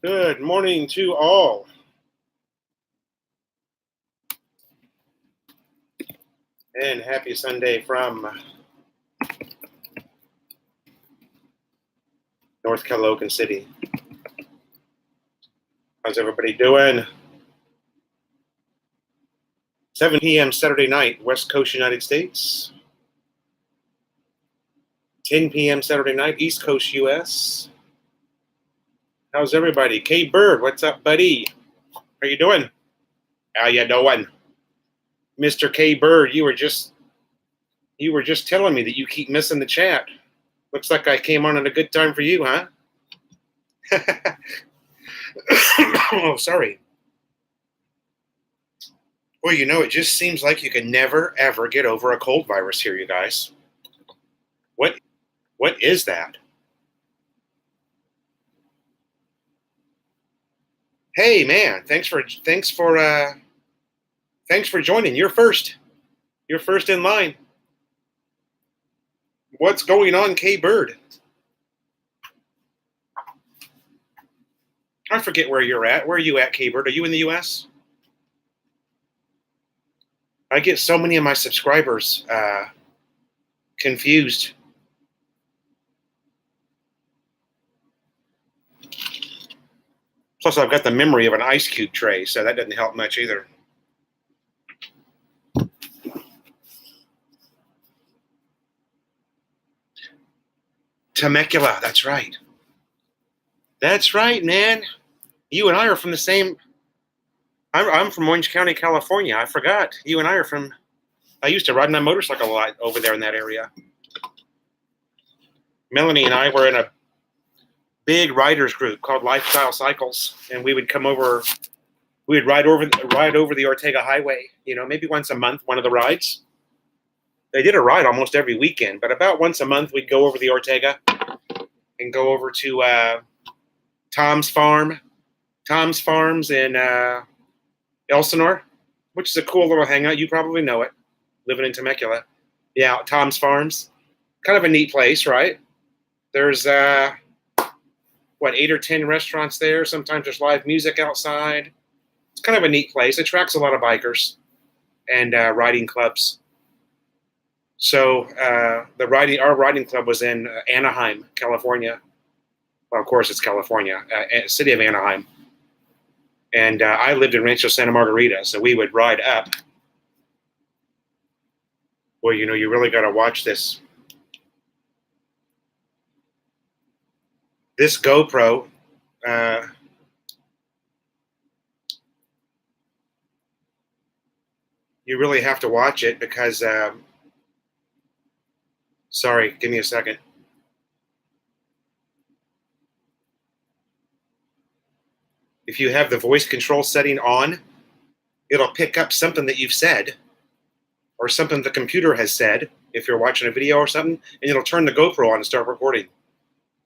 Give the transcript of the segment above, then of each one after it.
Good morning to all. And happy Sunday from North Caloocan City. How's everybody doing? 7 p.m. Saturday night, West Coast United States. 10 p.m. Saturday night, East Coast US. How's everybody? K Bird, what's up, buddy? How you doing? How you doing? Mr. K Bird, you were just telling me that you keep missing the chat. Looks like I came on at a good time for you, huh? Oh, sorry. Well, it just seems like you can never, ever get over a cold virus here, you guys. What is that? Hey, man, thanks for joining. You're first. You're first in line. What's going on, K Bird? I forget where you're at. Where are you at, K Bird? Are you in the US? I get so many of my subscribers confused. Plus, I've got the memory of an ice cube tray, so that doesn't help much either. Temecula, that's right. That's right, man. You and I are from the same... I'm from Orange County, California. I forgot. You and I are from... I used to ride my motorcycle a lot over there in that area. Melanie and I were in a big riders group called Lifestyle Cycles, and we would come over... We would ride over the Ortega Highway, maybe once a month, one of the rides. They did a ride almost every weekend, but about once a month we'd go over the Ortega and go over to Tom's Farms in Elsinore, which is a cool little hangout. You probably know it, living in Temecula. Yeah, Tom's Farms. Kind of a neat place, right? There's, 8 or 10 restaurants there. Sometimes there's live music outside. It's kind of a neat place. It attracts a lot of bikers and riding clubs. So our riding club was in Anaheim, California. Well, of course, it's California, city of Anaheim. And I lived in Rancho Santa Margarita, so we would ride up. Well, you really got to watch this. This GoPro, you really have to watch it because, sorry, give me a second. If you have the voice control setting on, it'll pick up something that you've said or something the computer has said if you're watching a video or something, and it'll turn the GoPro on and start recording.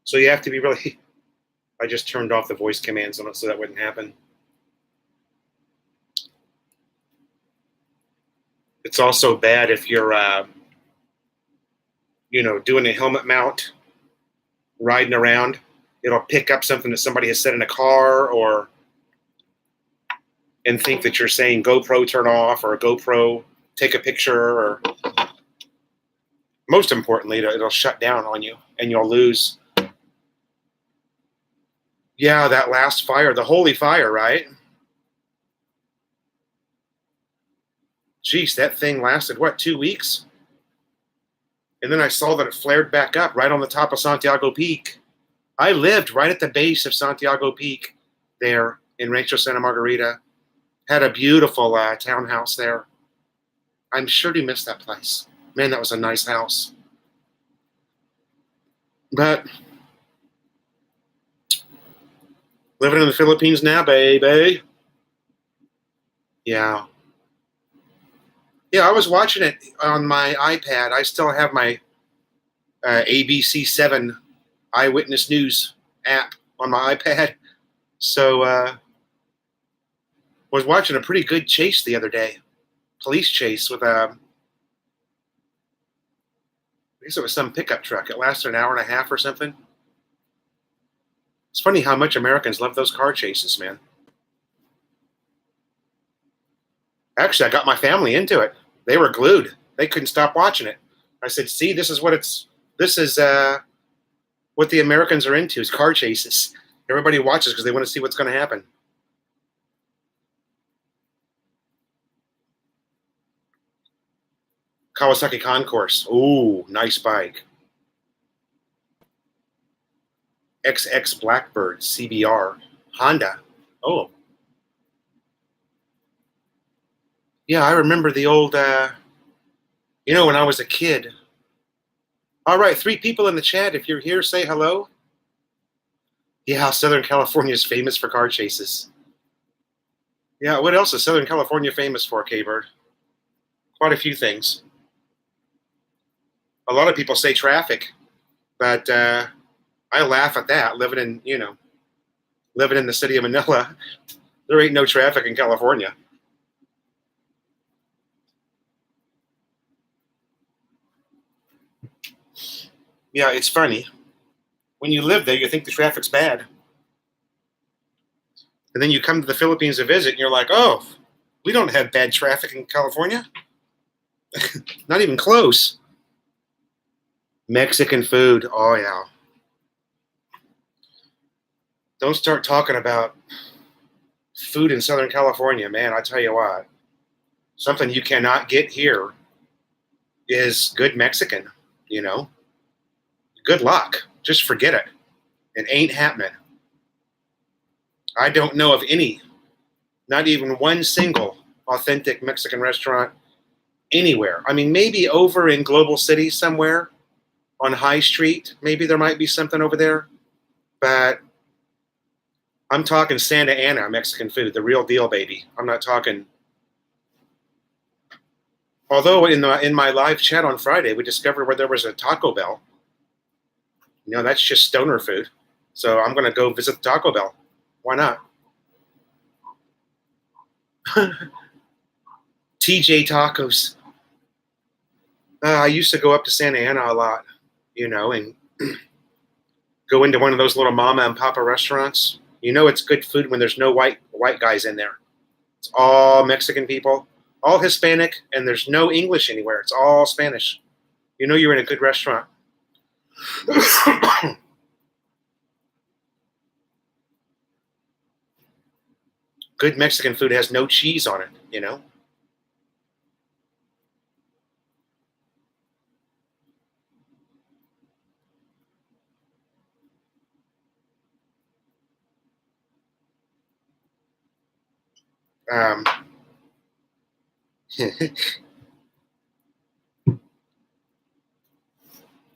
So you have to be really... I just turned off the voice commands on it so that wouldn't happen. It's also bad if you're, doing a helmet mount, riding around. It'll pick up something that somebody has said in a car and think that you're saying GoPro turn off or GoPro take a picture, or most importantly, it'll shut down on you and you'll lose. Yeah, that last fire, the holy fire, right? Jeez, that thing lasted, 2 weeks? And then I saw that it flared back up right on the top of Santiago Peak. I lived right at the base of Santiago Peak there in Rancho Santa Margarita. Had a beautiful townhouse there. I'm sure you missed that place. Man, that was a nice house. But living in the Philippines now, baby. Yeah. Yeah, I was watching it on my iPad. I still have my ABC7 Eyewitness News app on my iPad. So was watching a pretty good chase the other day. Police chase with I guess it was some pickup truck. It lasted an hour and a half or something. It's funny how much Americans love those car chases, man. Actually, I got my family into it. They were glued. They couldn't stop watching it. I said, "See, this is what the Americans are into is car chases. Everybody watches because they want to see what's going to happen." Kawasaki Concourse. Ooh, nice bike. XX Blackbird CBR. Honda. Oh, yeah, I remember the old, when I was a kid. All right, 3 people in the chat. If you're here, say hello. Yeah, Southern California is famous for car chases. Yeah, what else is Southern California famous for, K-Bird? Quite a few things. A lot of people say traffic, but I laugh at that. Living in the city of Manila, there ain't no traffic in California. Yeah, it's funny. When you live there, you think the traffic's bad. And then you come to the Philippines to visit, and you're like, oh, we don't have bad traffic in California. Not even close. Mexican food. Oh, yeah. Don't start talking about food in Southern California, man. I tell you what. Something you cannot get here is good Mexican, Good luck. Just forget it. It ain't happening. I don't know of any, not even one single authentic Mexican restaurant anywhere. I mean, maybe over in Global City somewhere on High Street, maybe there might be something over there. But I'm talking Santa Ana Mexican food, the real deal, baby. I'm not talking. Although in my live chat on Friday, we discovered where there was a Taco Bell. That's just stoner food. So I'm going to go visit the Taco Bell. Why not? TJ Tacos. I used to go up to Santa Ana a lot, and go into one of those little mama and papa restaurants. It's good food when there's no white guys in there. It's all Mexican people, all Hispanic, and there's no English anywhere. It's all Spanish. You're in a good restaurant. Good Mexican food has no cheese on it,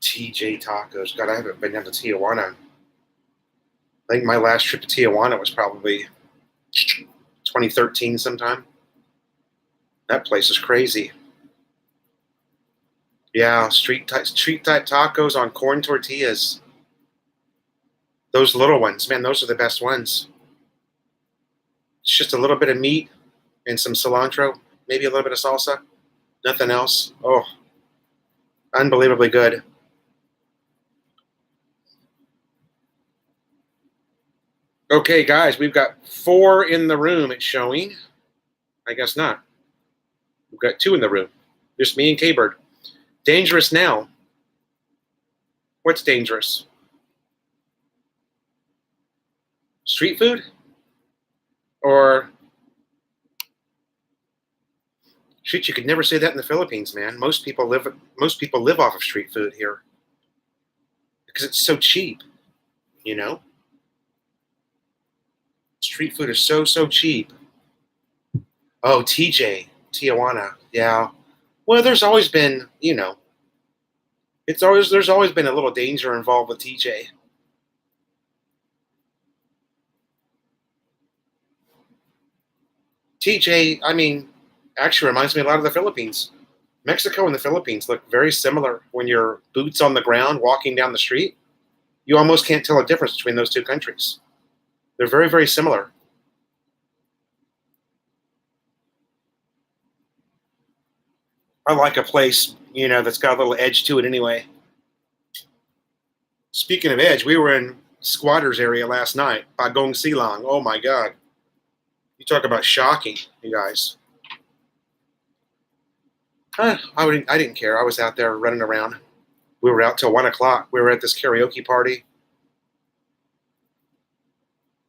TJ Tacos. God, I haven't been down to Tijuana. I think my last trip to Tijuana was probably 2013 sometime. That place is crazy. Yeah, street type tacos on corn tortillas. Those little ones, man, those are the best ones. It's just a little bit of meat and some cilantro, maybe a little bit of salsa, nothing else. Oh, unbelievably good. Okay, guys, we've got 4 in the room. It's showing. I guess not. We've got 2 in the room. Just me and K-Bird. Dangerous now. What's dangerous? Street food? Or shit, you could never say that in the Philippines, man. Most people live off of street food here. Because it's so cheap, Street food is so cheap. Oh, TJ, Tijuana. Yeah. Well, there's always been, there's always been a little danger involved with TJ. TJ, I mean, actually reminds me a lot of the Philippines. Mexico and the Philippines look very similar when you're boots on the ground walking down the street. You almost can't tell a difference between those 2 countries. They're very, very similar. I like a place, that's got a little edge to it anyway. Speaking of edge, we were in squatters area last night, Bagong Silang. Oh my God. You talk about shocking, you guys. I didn't care. I was out there running around. We were out till 1 o'clock. We were at this karaoke party.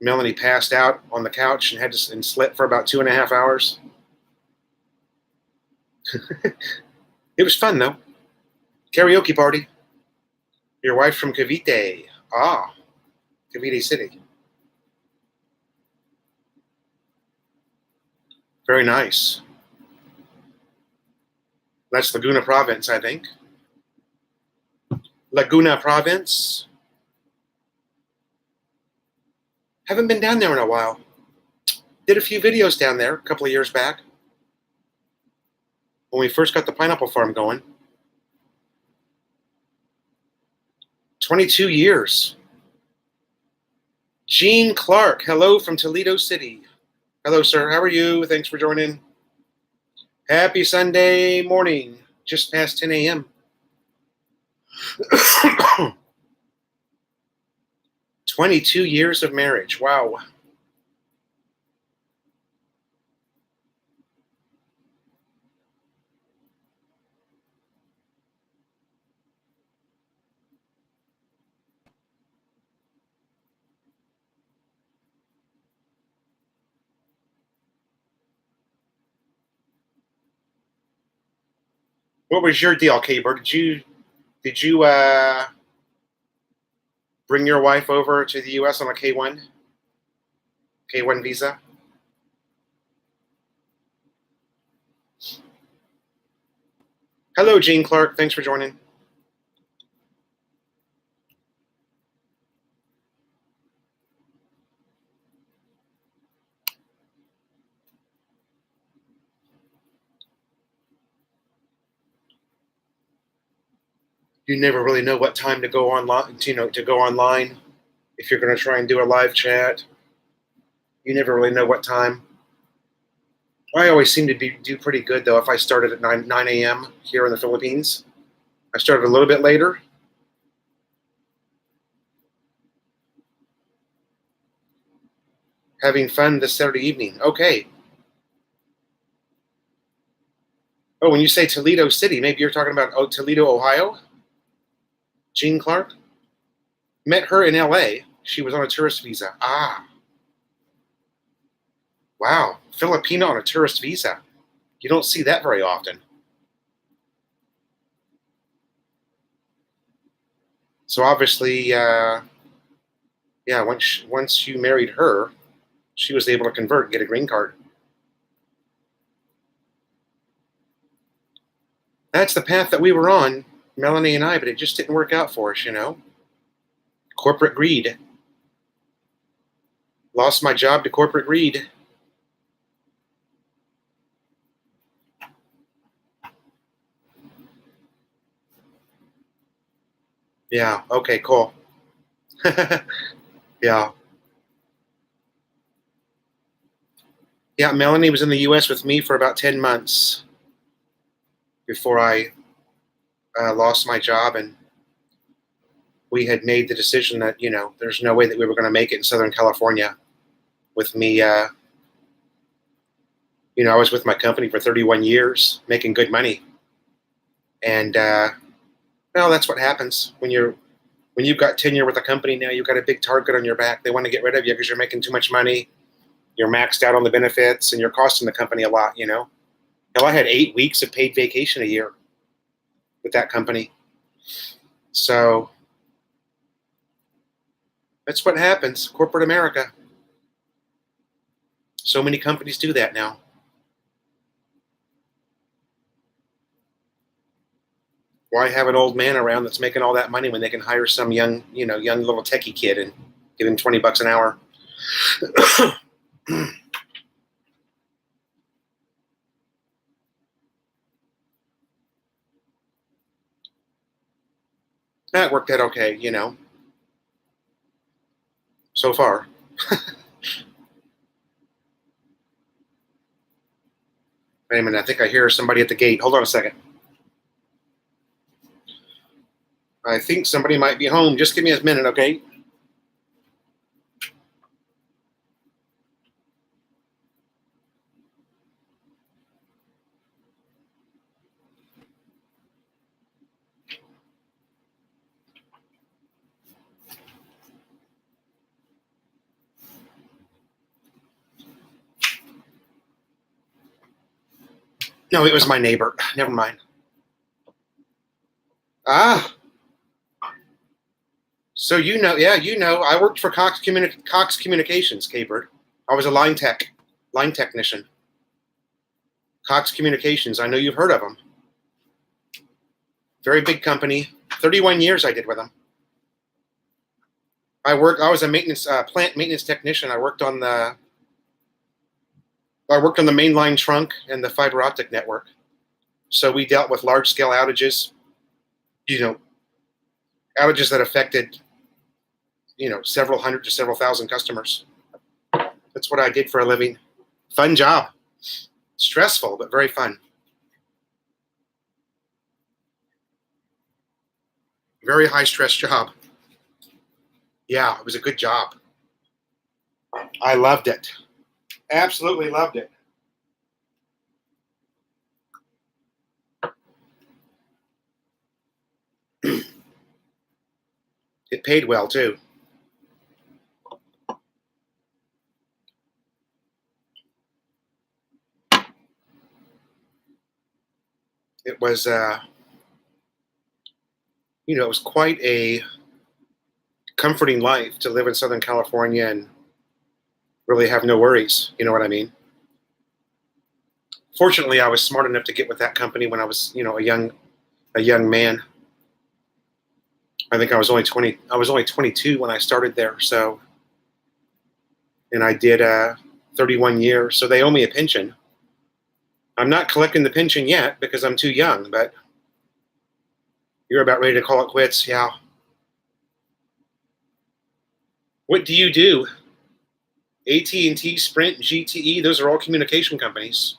Melanie passed out on the couch and slept for about 2.5 hours. It was fun though. Karaoke party. Your wife from Cavite. Ah, Cavite City. Very nice. That's Laguna Province, I think. Laguna Province. Haven't been down there in a while. Did a few videos down there a couple of years back when we first got the pineapple farm going. 22 years. Gene Clark, hello from Toledo City. Hello, sir. How are you? Thanks for joining. Happy Sunday morning. Just past 10 a.m. 22 years of marriage. Wow. What was your deal, K-Bird? Did you bring your wife over to the U.S. on a K-1 visa? Hello, Gene Clark. Thanks for joining. You never really know what time to go online, to go online if you're going to try and do a live chat. You never really know what time. I always seem to do pretty good, though, if I started at 9 a.m. here in the Philippines. I started a little bit later. Having fun this Saturday evening. Okay. Oh, when you say Toledo City, maybe you're talking about Toledo, Ohio? Gene Clark? Met her in L.A. She was on a tourist visa. Ah. Wow. Filipino on a tourist visa. You don't see that very often. So obviously, once you married her, she was able to convert and get a green card. That's the path that we were on, Melanie and I, but it just didn't work out for us, Corporate greed. Lost my job to corporate greed. Yeah, okay, cool. Yeah. Yeah, Melanie was in the U.S. with me for about 10 months before I lost my job, and we had made the decision that, there's no way that we were going to make it in Southern California with me. I was with my company for 31 years, making good money. And, that's what happens when you've got tenure with a company now. You've got a big target on your back. They want to get rid of you because you're making too much money. You're maxed out on the benefits, and you're costing the company a lot, Hell, I had 8 weeks of paid vacation a year with that company. So that's what happens, corporate America. So many companies do that now. Why have an old man around that's making all that money when they can hire some young little techie kid and give him $20 an hour? That worked out okay, so far. Wait a minute, I think I hear somebody at the gate. Hold on a second. I think somebody might be home. Just give me a minute, okay? No, it was my neighbor. Never mind. Ah, so I worked for Cox Communications, Capered. I was a line technician. Cox Communications. I know you've heard of them. Very big company. 31 years I did with them. I was a plant maintenance technician. I worked on the mainline trunk and the fiber optic network. So we dealt with large scale outages. Outages that affected several hundred to several thousand customers. That's what I did for a living. Fun job. Stressful, but very fun. Very high stress job. Yeah, it was a good job. I loved it. Absolutely loved it. It paid well too. It was it was quite a comforting life to live in Southern California and really have no worries. You know what I mean? Fortunately, I was smart enough to get with that company when I was, a young man. I think I was only 20. I was only 22 when I started there. So, and I did 31 years. So they owe me a pension. I'm not collecting the pension yet because I'm too young. But you're about ready to call it quits. Yeah. What do you do? AT&T, Sprint, GTE. Those are all communication companies.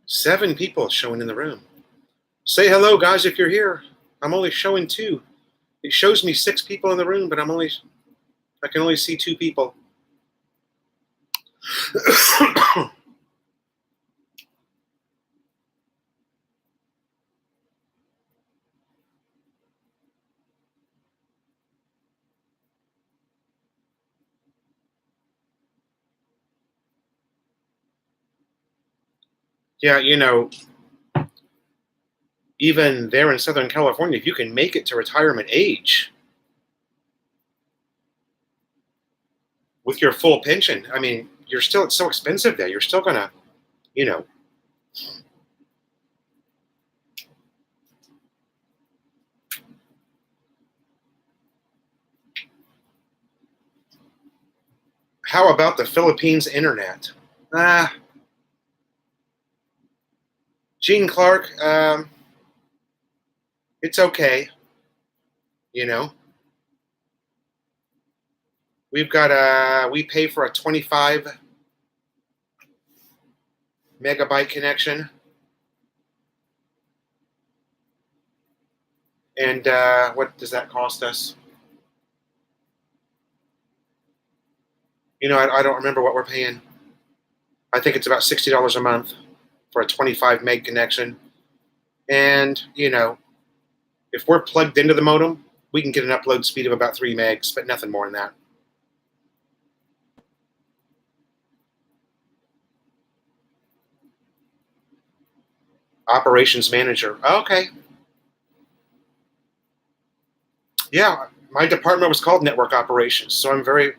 Seven people showing in the room. Say hello, guys, if you're here. I'm only showing two. It shows me 6 people in the room, but I can only see 2 people. Yeah, even there in Southern California, if you can make it to retirement age with your full pension, I mean, it's so expensive there. You're still gonna, you know, how about the Philippines internet? Gene Clark, it's okay. We pay for a 25 megabyte connection. And what does that cost us? I don't remember what we're paying. I think it's about $60 a month for a 25 meg connection. And, if we're plugged into the modem, we can get an upload speed of about 3 megs, but nothing more than that. Operations manager. Okay. Yeah, my department was called network operations, so I'm very,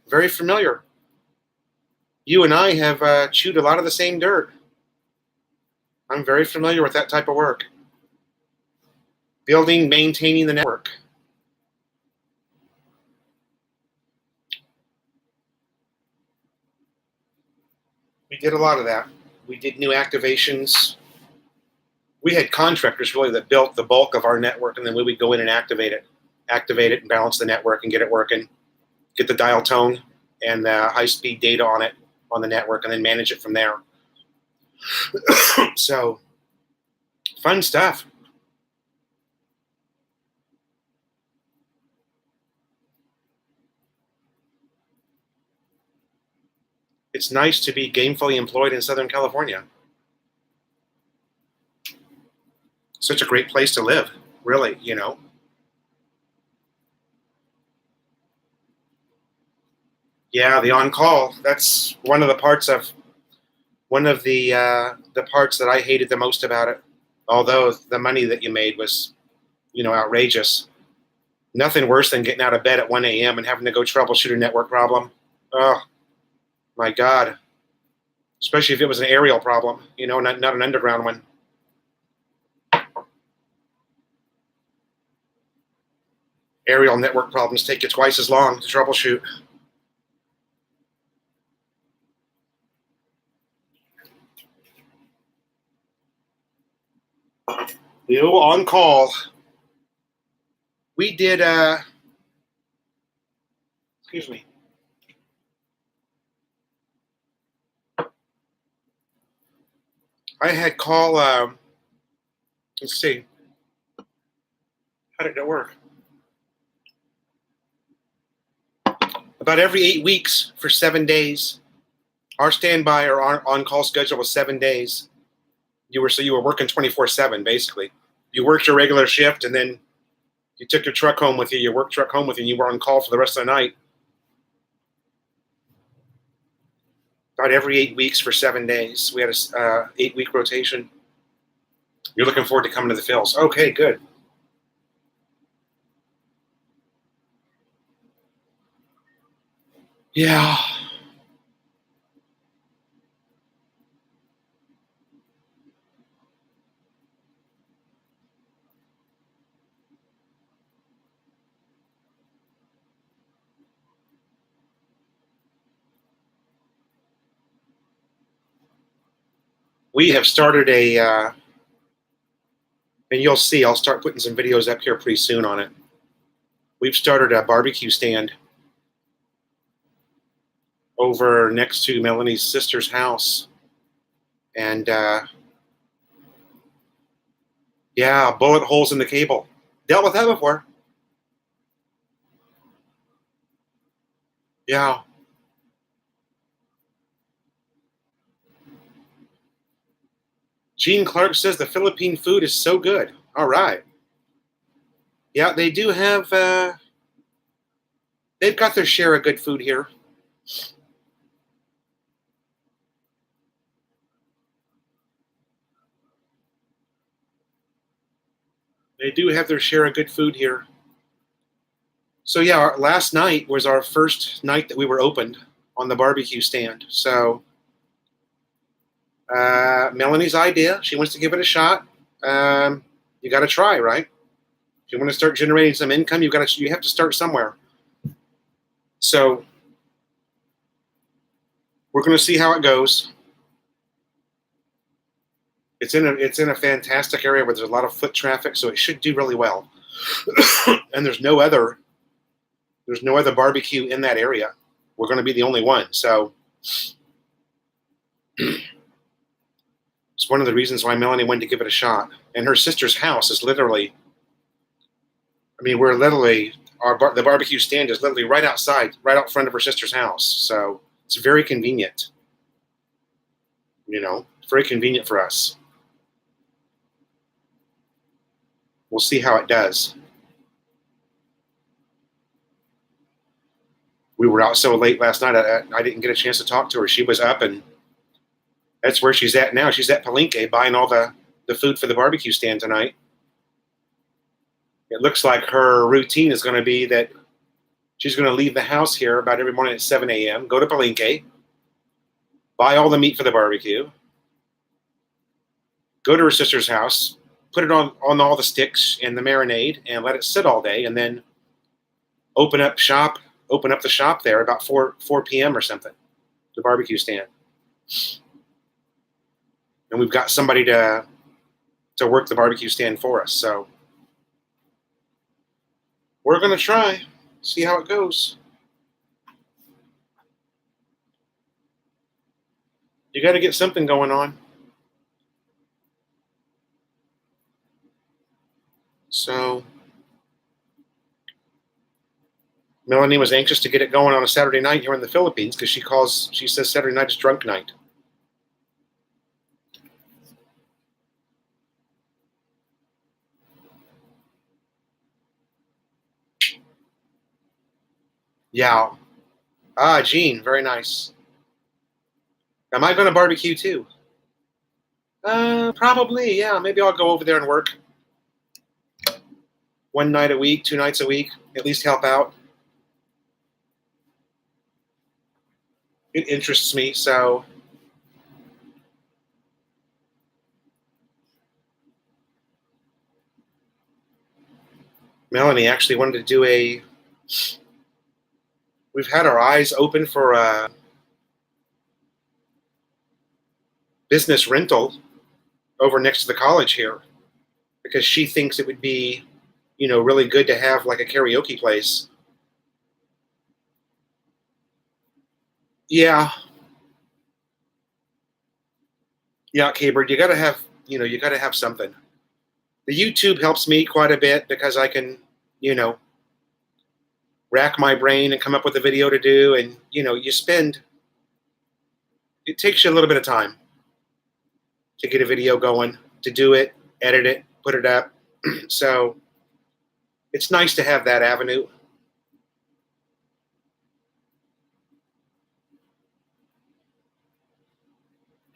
very familiar. You and I have chewed a lot of the same dirt. I'm very familiar with that type of work. Building, maintaining the network. We did a lot of that. We did new activations. We had contractors really that built the bulk of our network, and then we would go in and activate it and balance the network and get it working, get the dial tone and the high-speed data on it on the network, and then manage it from there. So, fun stuff. It's nice to be gainfully employed in Southern California. Such a great place to live, really. Yeah, the on-call. That's one of the parts of the parts that I hated the most about it. Although the money that you made was, outrageous. Nothing worse than getting out of bed at 1 a.m. and having to go troubleshoot a network problem. Oh my God! Especially if it was an aerial problem, not an underground one. Aerial network problems take you twice as long to troubleshoot. The old on call. We did. Excuse me. I had call. Let's see. How did it work? About every 8 weeks for 7 days. Our standby or our on-call schedule was 7 days. You were working 24/7 basically. You worked your regular shift and then you took your truck home with you. Your work truck home with you, and you were on call for the rest of the night. About every 8 weeks for 7 days. We had a 8-week rotation. You're looking forward to coming to the Phils. Okay, good. Yeah. We have started and you'll see, I'll start putting some videos up here pretty soon on it. We've started a barbecue stand over next to Melanie's sister's house. And yeah, bullet holes in the cable. Dealt with that before. Yeah. Gene Clark says the Philippine food is so good. All right. Yeah, they do have, they've got their share of good food here. They do have their share of good food here. So yeah, last night was our first night that we were opened on the barbecue stand. So Melanie's idea, she wants to give it a shot. You got to try, right? If you want to start generating some income, you have to start somewhere. So we're going to see how it goes. It's in a fantastic area where there's a lot of foot traffic, so it should do really well. And there's no other barbecue in that area. We're going to be the only one. So it's one of the reasons why Melanie wanted to give it a shot. And her sister's house is literally, we're literally, the barbecue stand is literally right outside, right out front of her sister's house. So it's very convenient. It's very convenient for us. We'll see how it does. We were out so late last night, I didn't get a chance to talk to her. She was up, and that's where she's at now. She's at Palenque buying all the food for the barbecue stand tonight. It looks like her routine is going to be that she's going to leave the house here about every morning at 7 a.m., go to Palenque, buy all the meat for the barbecue, go to her sister's house, put it on all the sticks and the marinade, and let it sit all day, and then open up the shop there about 4 p.m. or something, the barbecue stand. And we've got somebody to work the barbecue stand for us. So we're going to try, see how it goes. You got to get something going on. So Melanie was anxious to get it going on a Saturday night here in the Philippines because she says Saturday night is drunk night. Yeah, Ah, Gene, very nice. Am I going to barbecue too? Probably, yeah. Maybe I'll go over there and work 1 night a week, 2 nights a week, at least help out. It interests me, so. Melanie actually wanted to do we've had our eyes open for a business rental over next to the college here because she thinks it would be, really good to have like a karaoke place. Yeah. Yeah, K-Bird, you gotta have something. The YouTube helps me quite a bit because I can, you know, rack my brain and come up with a video to do. And, it takes you a little bit of time to get a video going, to do it, edit it, put it up. So it's nice to have that avenue.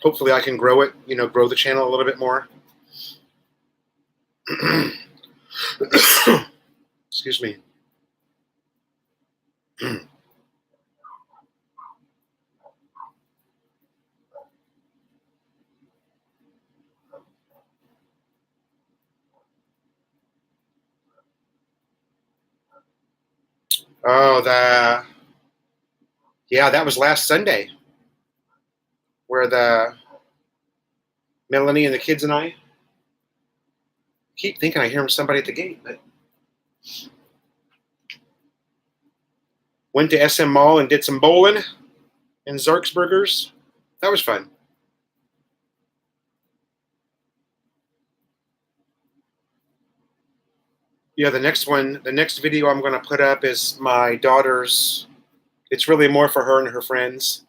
Hopefully I can grow it, grow the channel a little bit more. Excuse me. Oh, that was last Sunday where the Melanie and the kids and I keep thinking I hear somebody at the gate, but went to SM Mall and did some bowling and Zark's Burgers. That was fun. Yeah, the next video I'm going to put up is my daughter's. It's really more for her and her friends.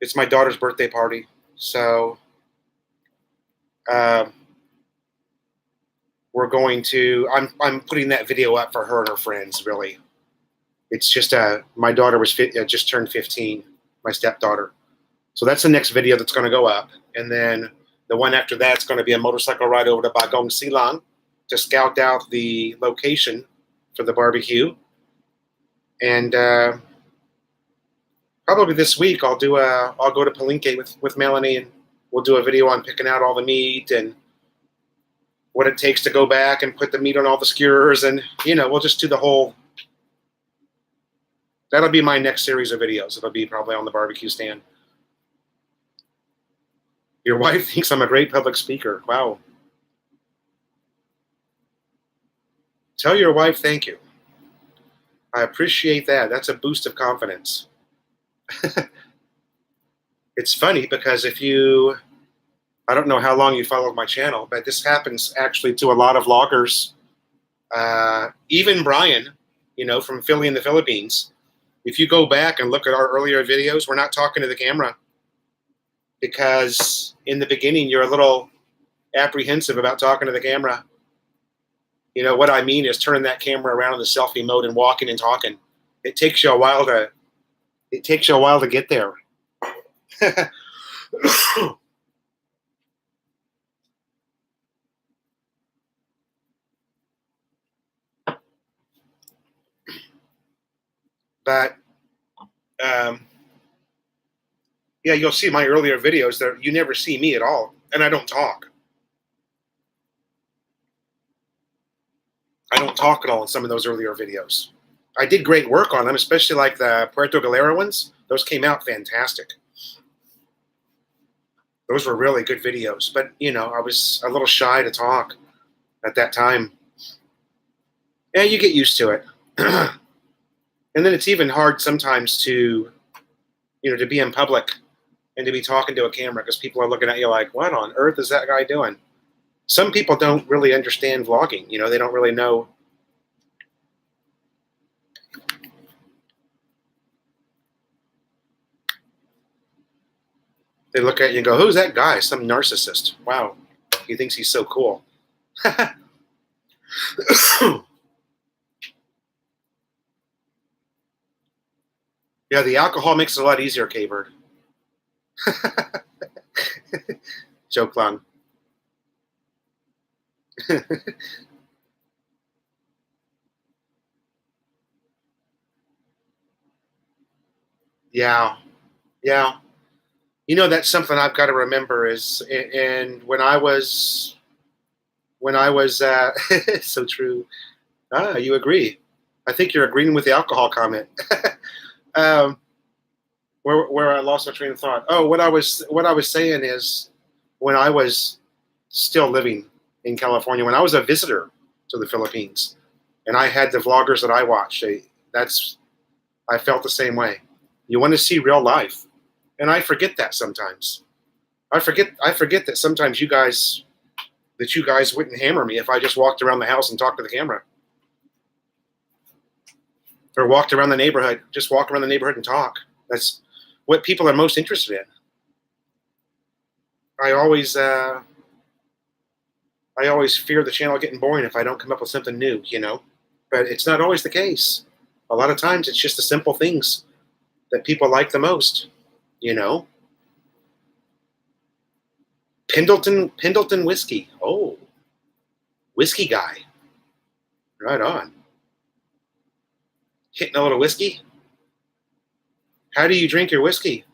It's my daughter's birthday party, so we're going to. I'm putting that video up for her and her friends. Really, it's just my daughter just turned 15. My stepdaughter, so that's the next video that's going to go up, and then the one after that's going to be a motorcycle ride over to Bagong Silang to scout out the location for the barbecue. And probably this week I'll go to Palenque with Melanie and we'll do a video on picking out all the meat and what it takes to go back and put the meat on all the skewers, and we'll just do the whole. That'll be my next series of videos. It'll be probably on the barbecue stand. Your wife thinks I'm a great public speaker. Wow. Tell your wife thank you. I appreciate that. That's a boost of confidence. It's funny because I don't know how long you followed my channel, but this happens actually to a lot of vloggers. Even Brian, from Philly in the Philippines. If you go back and look at our earlier videos, we're not talking to the camera because in the beginning you're a little apprehensive about talking to the camera. What I mean is turning that camera around in the selfie mode and walking and talking. It takes you a while to get there. But yeah, you'll see my earlier videos that you never see me at all, and I don't talk. I don't talk at all in some of those earlier videos. I did great work on them, especially like the Puerto Galera ones. Those came out fantastic. Those were really good videos, but I was a little shy to talk at that time. Yeah, you get used to it. And then it's even hard sometimes to be in public and to be talking to a camera because people are looking at you like, what on earth is that guy doing? Some people don't really understand vlogging. They don't really know. They look at you and go, who's that guy? Some narcissist. Wow. He thinks he's so cool. Yeah, the alcohol makes it a lot easier, K-Bird. Joke long. Yeah, yeah. You know, that's something I've got to remember is, and when I was so true. Ah, you agree. I think you're agreeing with the alcohol comment. um, where I lost my train of thought. Oh, what I was saying is, when I was still living in California, when I was a visitor to the Philippines, and I had the vloggers that I watched, I felt the same way. You want to see real life, and I forget that sometimes. I forget that sometimes you guys wouldn't hammer me if I just walked around the house and talked to the camera, or walked around the neighborhood. Just walk around the neighborhood and talk. That's what people are most interested in. I always uh, I always fear the channel getting boring if I don't come up with something new, But it's not always the case. A lot of times it's just the simple things that people like the most, you know. Pendleton whiskey. Oh, whiskey guy. Right on. Hitting a little whiskey. How do you drink your whiskey?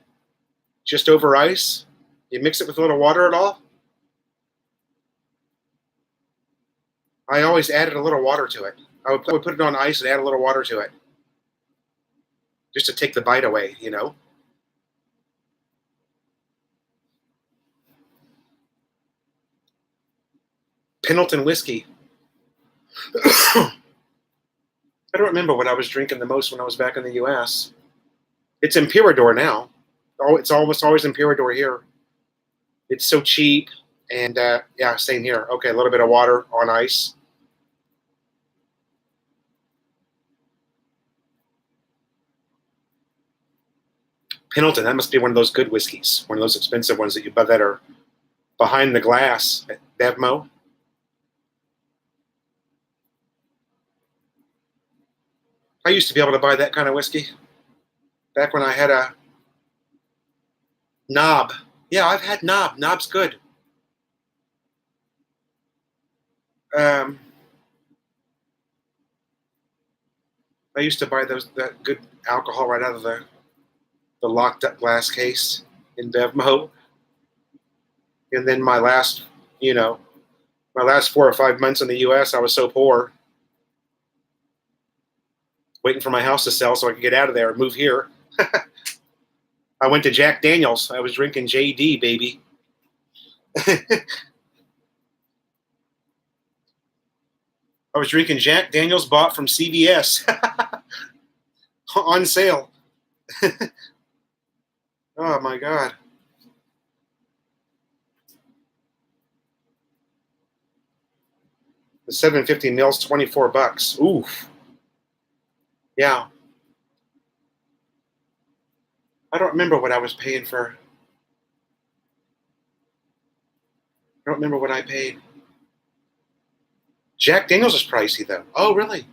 Just over ice? You mix it with a little water at all? I always added a little water to it. I would put it on ice and add a little water to it, just to take the bite away. Pendleton whiskey. I don't remember what I was drinking the most when I was back in the U.S. It's Imperador now. Oh, it's almost always Imperador here. It's so cheap, and yeah, same here. Okay, a little bit of water on ice. Pendleton, that must be one of those good whiskeys, one of those expensive ones that you buy that are behind the glass at Bevmo. I used to be able to buy that kind of whiskey back when I had a knob. Yeah, I've had knob. Knob's good. Um, I used to buy that good alcohol right out of the locked up glass case in Bevmo. And then my last 4 or 5 months in the U.S., I was so poor, waiting for my house to sell so I could get out of there and move here. I went to Jack Daniels. I was drinking JD, baby. I was drinking Jack Daniels bought from CVS on sale. Oh my God. The 750 mils, $24. Oof. Yeah. I don't remember what I was paying for. I don't remember what I paid. Jack Daniels is pricey though. Oh, really?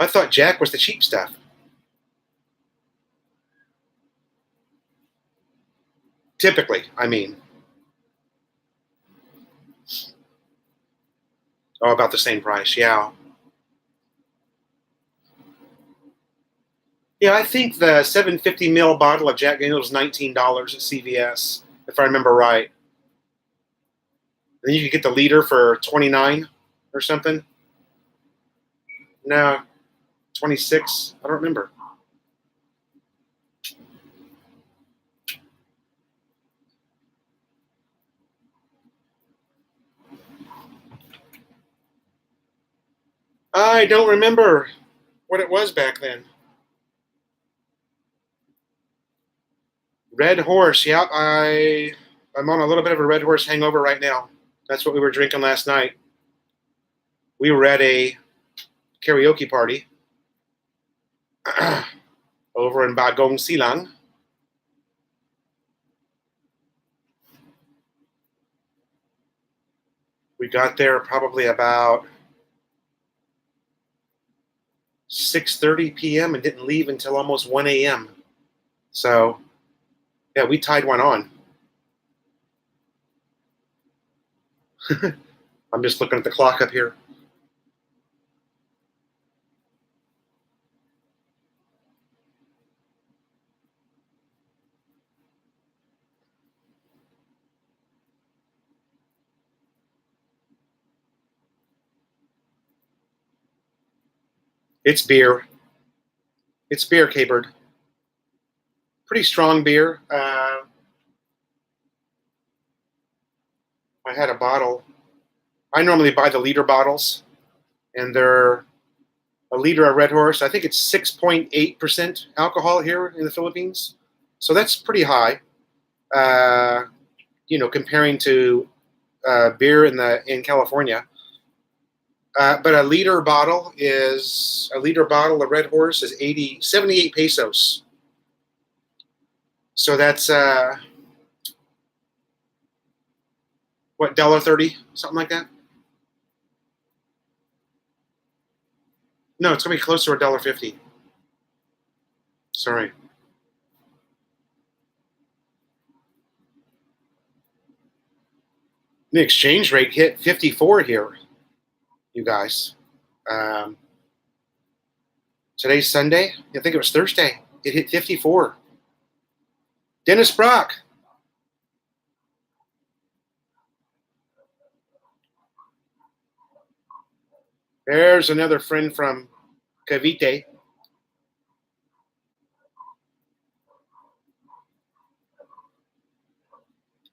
I thought Jack was the cheap stuff. Typically, I mean. Oh, about the same price. Yeah. Yeah, I think the 750 ml bottle of Jack Daniels was $19 at CVS, if I remember right. Then you could get the liter for 29 or something. No, 26. I don't remember. I don't remember what it was back then. Red Horse. Yeah, I'm on a little bit of a Red Horse hangover right now. That's what we were drinking last night. We were at a karaoke party over in Bagong Silang. We got there probably about 6:30 p.m. and didn't leave until almost 1 a.m. So, yeah, we tied one on. I'm just looking at the clock up here. It's beer. It's beer, K-Bird. Pretty strong beer. I had a bottle. I normally buy the liter bottles, and they're a liter of Red Horse. I think it's 6.8% alcohol here in the Philippines. So that's pretty high, comparing to beer in California. But a liter bottle of Red Horse is 78 pesos. So that's what, $1.30, something like that. No, it's gonna be closer to $1.50. Sorry. The exchange rate hit 54 here, you guys. Today's Sunday. I think it was Thursday. It hit 54. Dennis Brock. There's another friend from Cavite.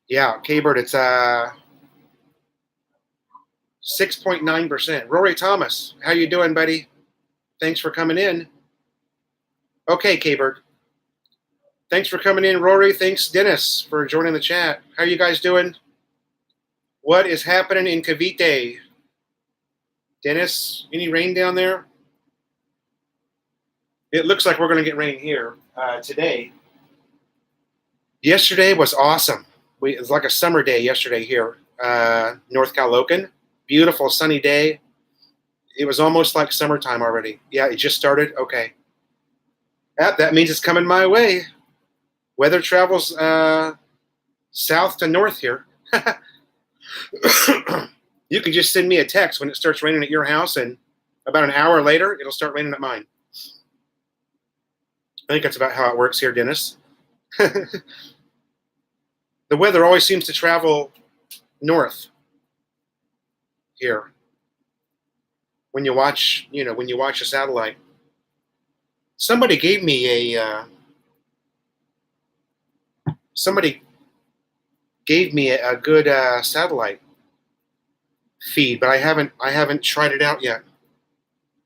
Yeah, K-Bird, it's 6.9%. Rory Thomas, how you doing, buddy? Thanks for coming in. Okay, K-Bird. Thanks for coming in, Rory. Thanks, Dennis, for joining the chat. How you guys doing? What is happening in Cavite? Dennis, any rain down there? It looks like we're going to get rain here today. Yesterday was awesome. It was like a summer day yesterday here, North Caloocan. Beautiful sunny day. It was almost like summertime already. Yeah, it just started. Okay. That means it's coming my way. Weather travels south to north here. You can just send me a text when it starts raining at your house, and about an hour later, it'll start raining at mine. I think that's about how it works here, Dennis. The weather always seems to travel north here when you watch a satellite. Somebody gave me a good satellite feed, but I haven't tried it out yet.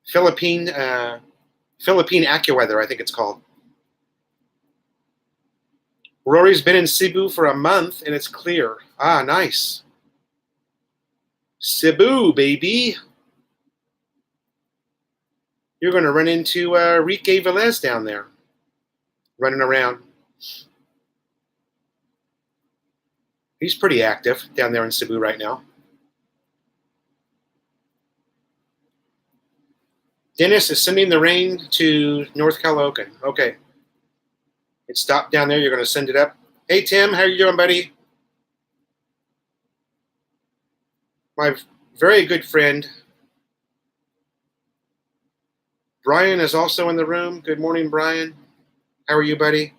Philippine AccuWeather, I think it's called. Rory's been in Cebu for a month and it's clear. Ah, nice. Cebu, baby. You're going to run into Enrique Velez down there, running around. He's pretty active down there in Cebu right now. Dennis is sending the rain to North Caloocan. Okay. It stopped down there. You're going to send it up. Hey, Tim. How are you doing, buddy? My very good friend, Brian, is also in the room. Good morning, Brian. How are you, buddy?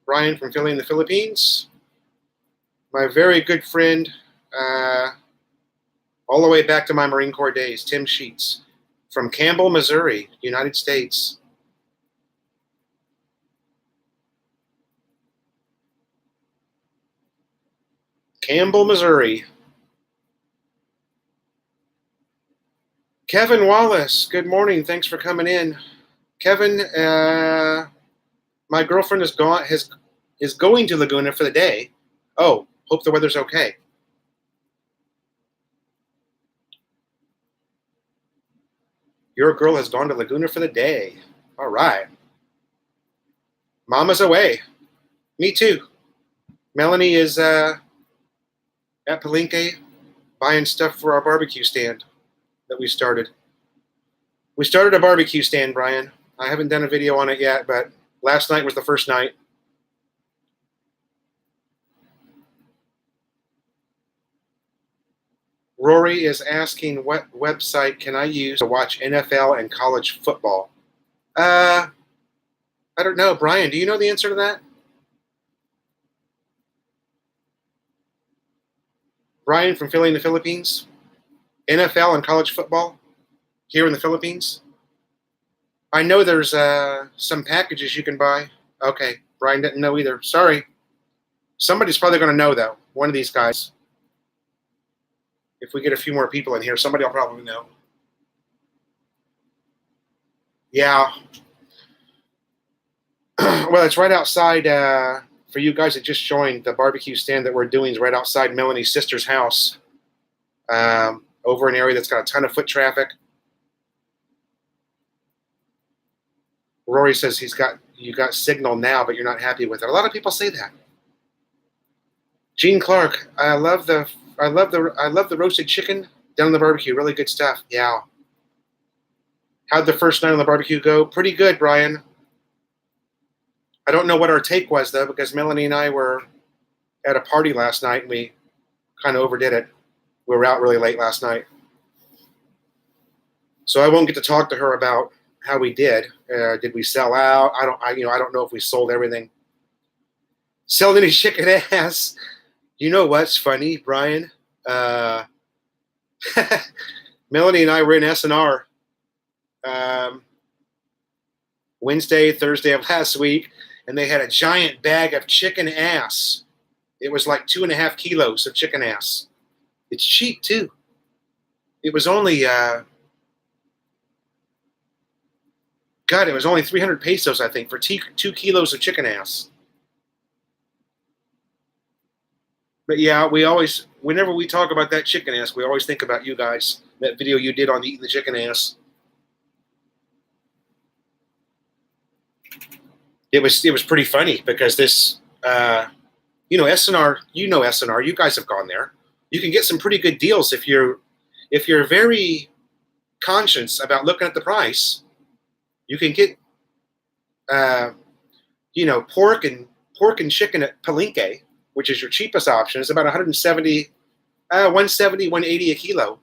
Brian from Philly in the Philippines. My very good friend, all the way back to my Marine Corps days, Tim Sheets from Campbell, Missouri, United States. Campbell, Missouri. Kevin Wallace, good morning. Thanks for coming in. Kevin, my girlfriend is going to Laguna for the day. Oh, hope the weather's okay. Your girl has gone to Laguna for the day. All right. Mama's away. Me too. Melanie is at Palenque buying stuff for our barbecue stand that we started. We started a barbecue stand, Brian. I haven't done a video on it yet, but last night was the first night. Rory is asking, what website can I use to watch NFL and college football? I don't know. Brian, do you know the answer to that? Brian from Philly in the Philippines? NFL and college football here in the Philippines? I know there's some packages you can buy. Okay, Brian didn't know either. Sorry. Somebody's probably going to know, though. One of these guys. If we get a few more people in here, somebody will probably know. Yeah. Well, it's right outside, for you guys that just joined, the barbecue stand that we're doing is right outside Melanie's sister's house, over an area that's got a ton of foot traffic. Rory says you got signal now, but you're not happy with it. A lot of people say that. Gene Clark, I love the roasted chicken down the barbecue. Really good stuff. Yeah. How'd the first night on the barbecue go? Pretty good, Brian. I don't know what our take was, though, because Melanie and I were at a party last night, and we kind of overdid it. We were out really late last night. So I won't get to talk to her about how we did. Did we sell out? I don't know if we sold everything. Sold any chicken ass. You know what's funny, Brian? Melanie and I were in S&R Wednesday, Thursday of last week, and they had a giant bag of chicken ass. It was like 2.5 kilos of chicken ass. It's cheap, too. It was only, it was only 300 pesos, I think, for 2 kilos of chicken ass. But yeah, whenever we talk about that chicken ass, we always think about you guys. That video you did on eating the chicken ass. It was pretty funny because this, S&R, S&R, you guys have gone there. You can get some pretty good deals if you're very conscious about looking at the price. You can get, pork and chicken at Palenque, which is your cheapest option. It's about 170, 180 a kilo.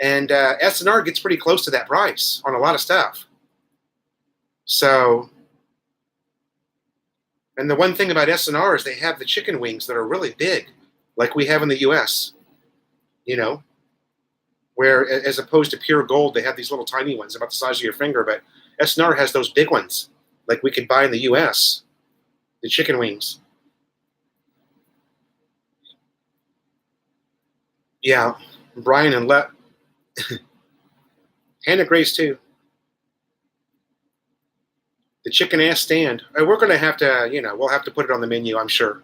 And S&R gets pretty close to that price on a lot of stuff. So, and the one thing about S&R is they have the chicken wings that are really big, like we have in the U.S., where as opposed to pure gold, they have these little tiny ones about the size of your finger, but S&R has those big ones, like we could buy in the U.S., the chicken wings. Yeah, Brian and Hannah Grace, too. The chicken ass stand. We're going to have to, we'll have to put it on the menu, I'm sure.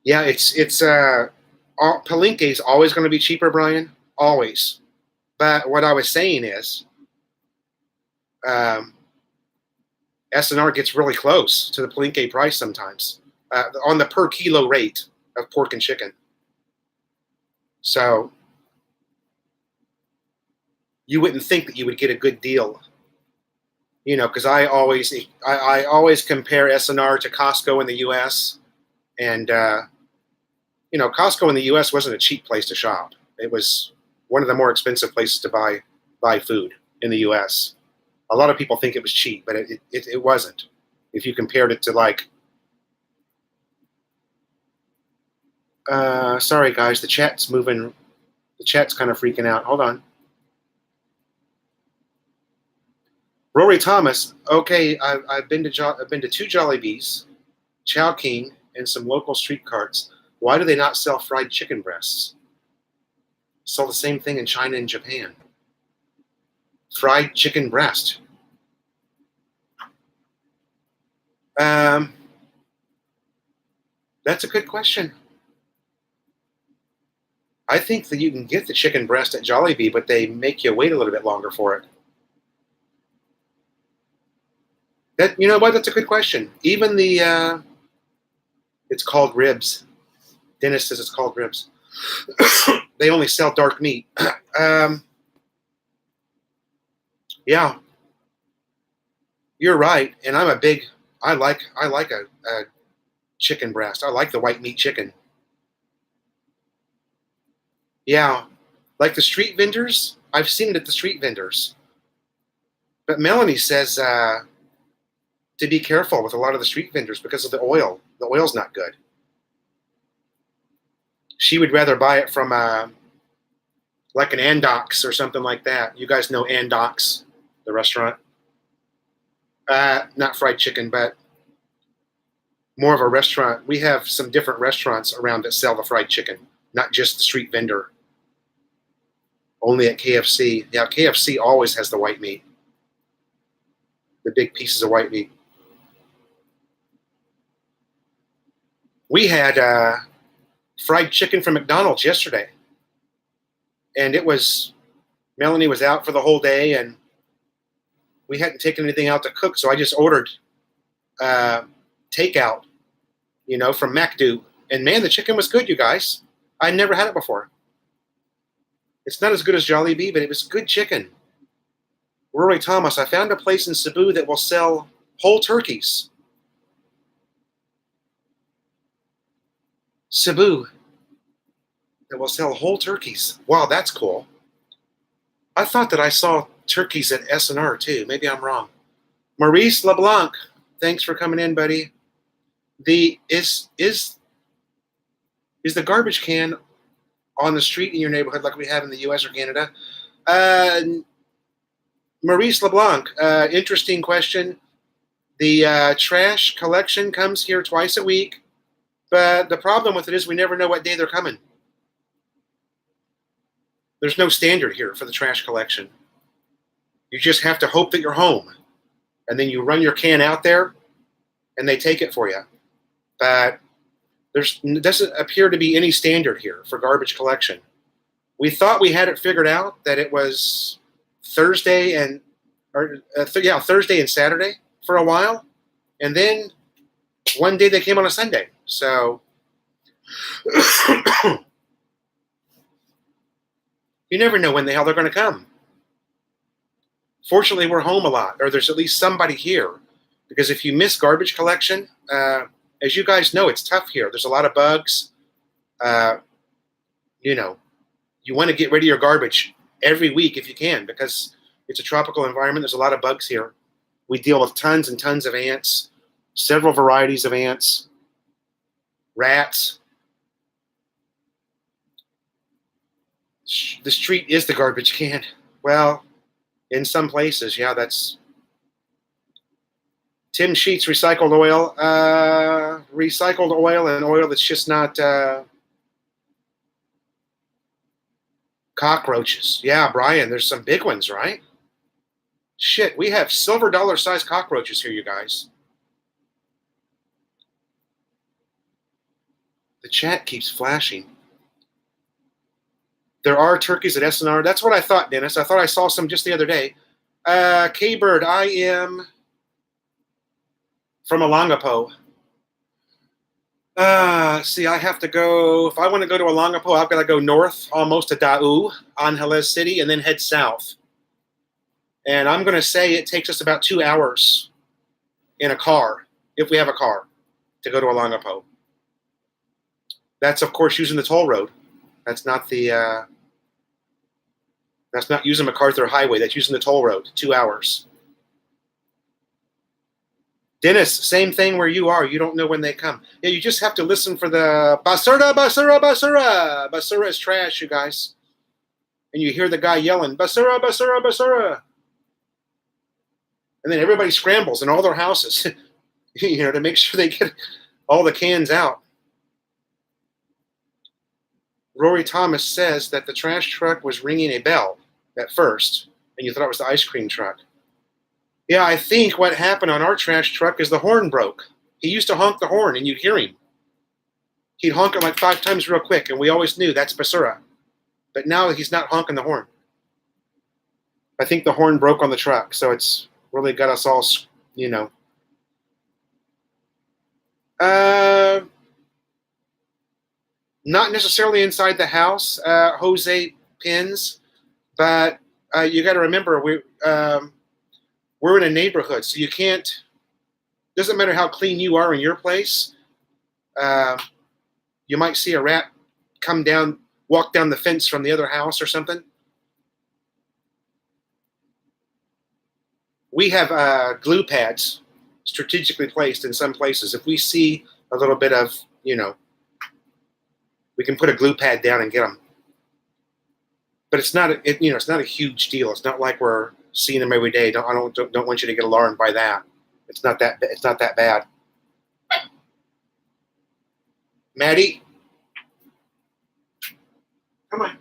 Yeah, Palenque is always going to be cheaper, Brian. Always. But what I was saying is, S&R gets really close to the Palenque price sometimes on the per kilo rate of pork and chicken. So you wouldn't think that you would get a good deal, because I always compare S&R to Costco in the U.S. And Costco in the U.S. wasn't a cheap place to shop. It was one of the more expensive places to buy food in the U.S. A lot of people think it was cheap, but it wasn't. If you compared it to sorry guys, the chat's moving. The chat's kind of freaking out. Hold on. Rory Thomas. Okay, I've been to 2 Jollibees, Chow King, and some local street carts. Why do they not sell fried chicken breasts? Sell the same thing in China and Japan. Fried chicken breast. That's a good question. I think that you can get the chicken breast at Jollibee, but they make you wait a little bit longer for it. That, you know what? That's a good question. Even it's called ribs. Dennis says it's called ribs. They only sell dark meat. Yeah, you're right. And I like a chicken breast. I like the white meat chicken. Yeah, like the street vendors. I've seen it at the street vendors. But Melanie says to be careful with a lot of the street vendors because of the oil. The oil's not good. She would rather buy it from like an Andox or something like that. You guys know Andox, the restaurant? Not fried chicken, but more of a restaurant. We have some different restaurants around that sell the fried chicken, not just the street vendor. Only at KFC. Yeah, KFC always has the white meat. The big pieces of white meat. We had fried chicken from McDonald's yesterday. And Melanie was out for the whole day, and we hadn't taken anything out to cook, so I just ordered takeout, from McDo. And man, the chicken was good, you guys. I never had it before. It's not as good as Jollibee, but it was good chicken. Rory Thomas, I found a place in Cebu that will sell whole turkeys. Cebu, that will sell whole turkeys. Wow, that's cool. I thought that I saw turkeys at S&R too. Maybe I'm wrong. Maurice LeBlanc, thanks for coming in, buddy. Is the garbage can on the street in your neighborhood like we have in the U.S. or Canada? Maurice LeBlanc, interesting question. The trash collection comes here twice a week, but the problem with it is we never know what day they're coming. There's no standard here for the trash collection. You just have to hope that you're home, and then you run your can out there, and they take it for you. But there doesn't appear to be any standard here for garbage collection. We thought we had it figured out that it was Thursday and Saturday for a while, and then one day they came on a Sunday. So you never know when the hell they're going to come. Fortunately, we're home a lot, or there's at least somebody here, because if you miss garbage collection, as you guys know, it's tough here. There's a lot of bugs. You want to get rid of your garbage every week if you can, because it's a tropical environment. There's a lot of bugs here. We deal with tons and tons of ants, several varieties of ants, rats. The street is the garbage can. Well, in some places, yeah, that's Tim Sheets recycled oil. Recycled oil and oil that's just not cockroaches. Yeah, Brian, there's some big ones, right? Shit, we have silver dollar size cockroaches here, you guys. The chat keeps flashing. There are turkeys at S&R. That's what I thought, Dennis. I thought I saw some just the other day. K-Bird, I am from Olongapo. See, I have to go. If I want to go to Olongapo, I've got to go north almost to Dau, Angeles City, and then head south. And I'm going to say it takes us about 2 hours in a car, if we have a car, to go to Olongapo. That's, of course, using the toll road. That's not using MacArthur Highway. That's using the toll road. 2 hours. Dennis, same thing where you are. You don't know when they come. Yeah, you just have to listen for the basura, basura, basura. Basura is trash, you guys. And you hear the guy yelling, basura, basura, basura. And then everybody scrambles in all their houses, to make sure they get all the cans out. Rory Thomas says that the trash truck was ringing a bell at first, and you thought it was the ice cream truck. Yeah, I think what happened on our trash truck is the horn broke. He used to honk the horn, and you'd hear him. He'd honk it like 5 times real quick, and we always knew that's basura. But now he's not honking the horn. I think the horn broke on the truck, so it's really got us all, Not necessarily inside the house, Jose pins, but you got to remember we're in a neighborhood, so you can't. Doesn't matter how clean you are in your place. Uh, you might see a rat walk down the fence from the other house or something. We have glue pads strategically placed in some places. If we see a little bit of, we can put a glue pad down and get them. But it's not, it's not a huge deal. It's not like we're seeing them every day. I don't want you to get alarmed by that. It's not that bad. Maddie, come on.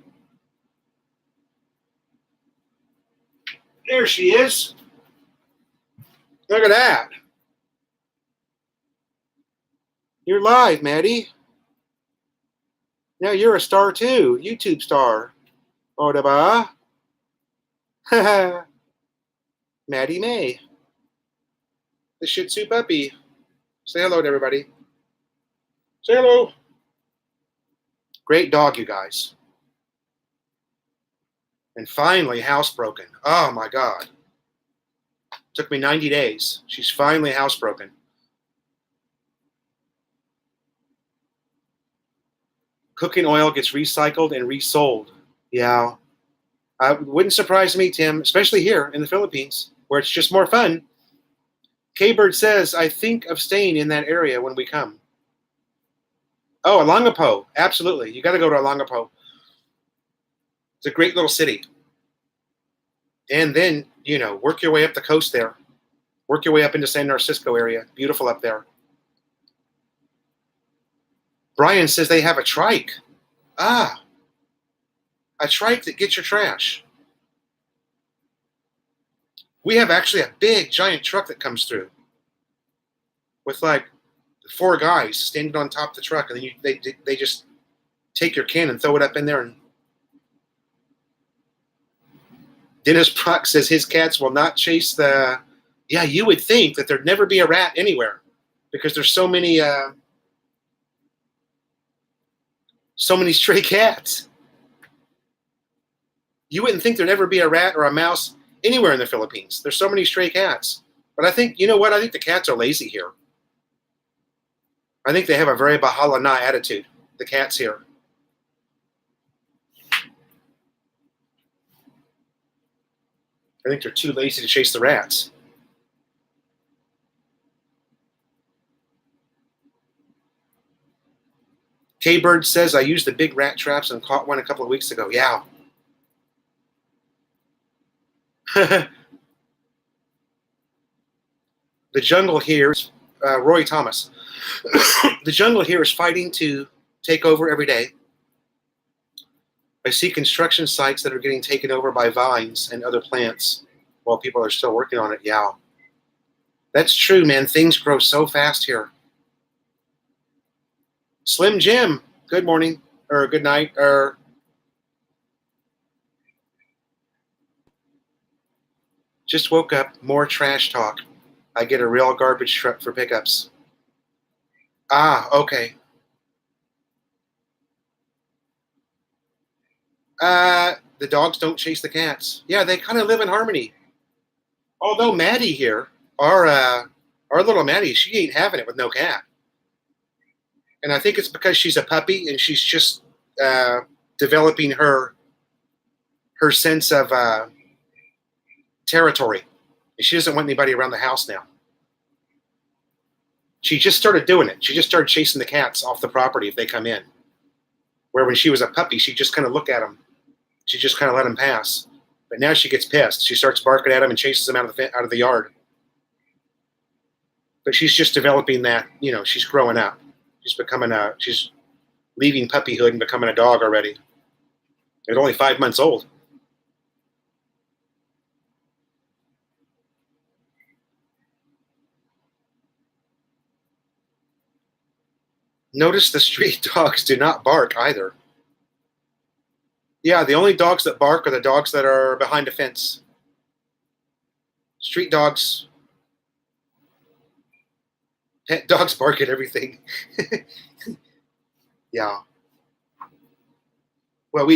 There she is. Look at that. You're live, Maddie. Now you're a star too, YouTube star. Odaba. Maddie May. The Shih Tzu puppy. Say hello to everybody. Say hello. Great dog, you guys. And finally, housebroken. Oh my God. Took me 90 days. She's finally housebroken. Cooking oil gets recycled and resold. Yeah. Wouldn't surprise me, Tim, especially here in the Philippines, where it's just more fun. K-Bird says, I think of staying in that area when we come. Oh, Olongapo. Absolutely. You got to go to Olongapo. It's a great little city. And then, work your way up the coast there. Work your way up into San Francisco area. Beautiful up there. Brian says they have a trike. Ah, a trike that gets your trash. We have actually a big, giant truck that comes through with like 4 guys standing on top of the truck, and then they just take your can and throw it up in there. And Dennis Brock says his cats will not chase the. Yeah, you would think that there'd never be a rat anywhere because there's so many stray cats. You wouldn't think there'd ever be a rat or a mouse anywhere in the Philippines. There's so many stray cats. But I think, you know what? I think the cats are lazy here. I think they have a very bahala na attitude, the cats here. I think they're too lazy to chase the rats. K-Bird says, I used the big rat traps and caught one a couple of weeks ago. Yeah. The jungle here is, Roy Thomas, the jungle here is fighting to take over every day. I see construction sites that are getting taken over by vines and other plants while people are still working on it. Yeah. That's true, man. Things grow so fast here. Slim Jim, good morning, or good night, or just woke up, more trash talk. I get a real garbage truck for pickups. Ah, okay. The dogs don't chase the cats. Yeah, they kind of live in harmony. Although Maddie here, our little Maddie, she ain't having it with no cat. And I think it's because she's a puppy and she's just developing her sense of territory. And she doesn't want anybody around the house now. She just started doing it. She just started chasing the cats off the property if they come in. Where when she was a puppy, she'd just kind of look at them. She just kind of let them pass. But now she gets pissed. She starts barking at them and chases them out of the yard. But she's just developing that, she's growing up. She's leaving puppyhood and becoming a dog already. It's only 5 months old. Notice the street dogs do not bark either. Yeah, the only dogs that bark are the dogs that are behind a fence. Street dogs, pet dogs bark at everything. Yeah. Well,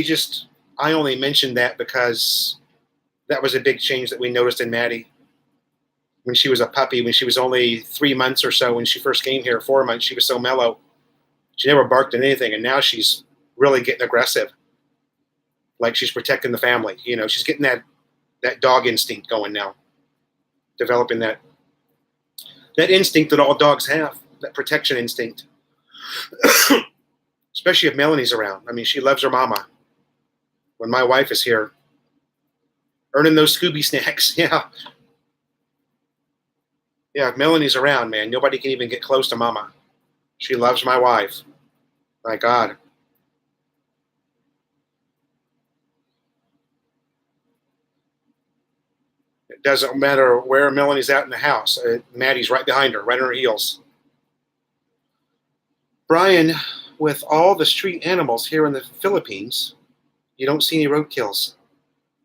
I only mentioned that because that was a big change that we noticed in Maddie when she was a puppy, when she was only 3 months or so, when she first came here, 4 months, she was so mellow. She never barked at anything, and now she's really getting aggressive, like she's protecting the family. She's getting that dog instinct going now, developing that instinct that all dogs have, that protection instinct, especially if Melanie's around. I mean, she loves her mama. When my wife is here, earning those Scooby snacks, yeah. Yeah, if Melanie's around, man, nobody can even get close to mama. She loves my wife. My God. It doesn't matter where Melanie's at in the house. Maddie's right behind her, right on her heels. Brian, with all the street animals here in the Philippines, you don't see any roadkills.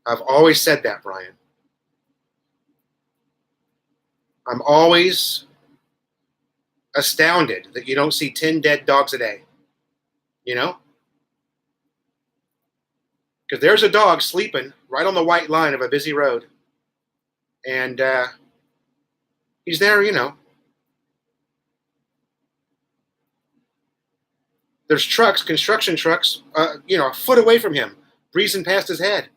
I've always said that, Brian. I'm always astounded that you don't see 10 dead dogs a day. Because there's a dog sleeping right on the white line of a busy road. And he's there, There's trucks, construction trucks, a foot away from him, breezing past his head.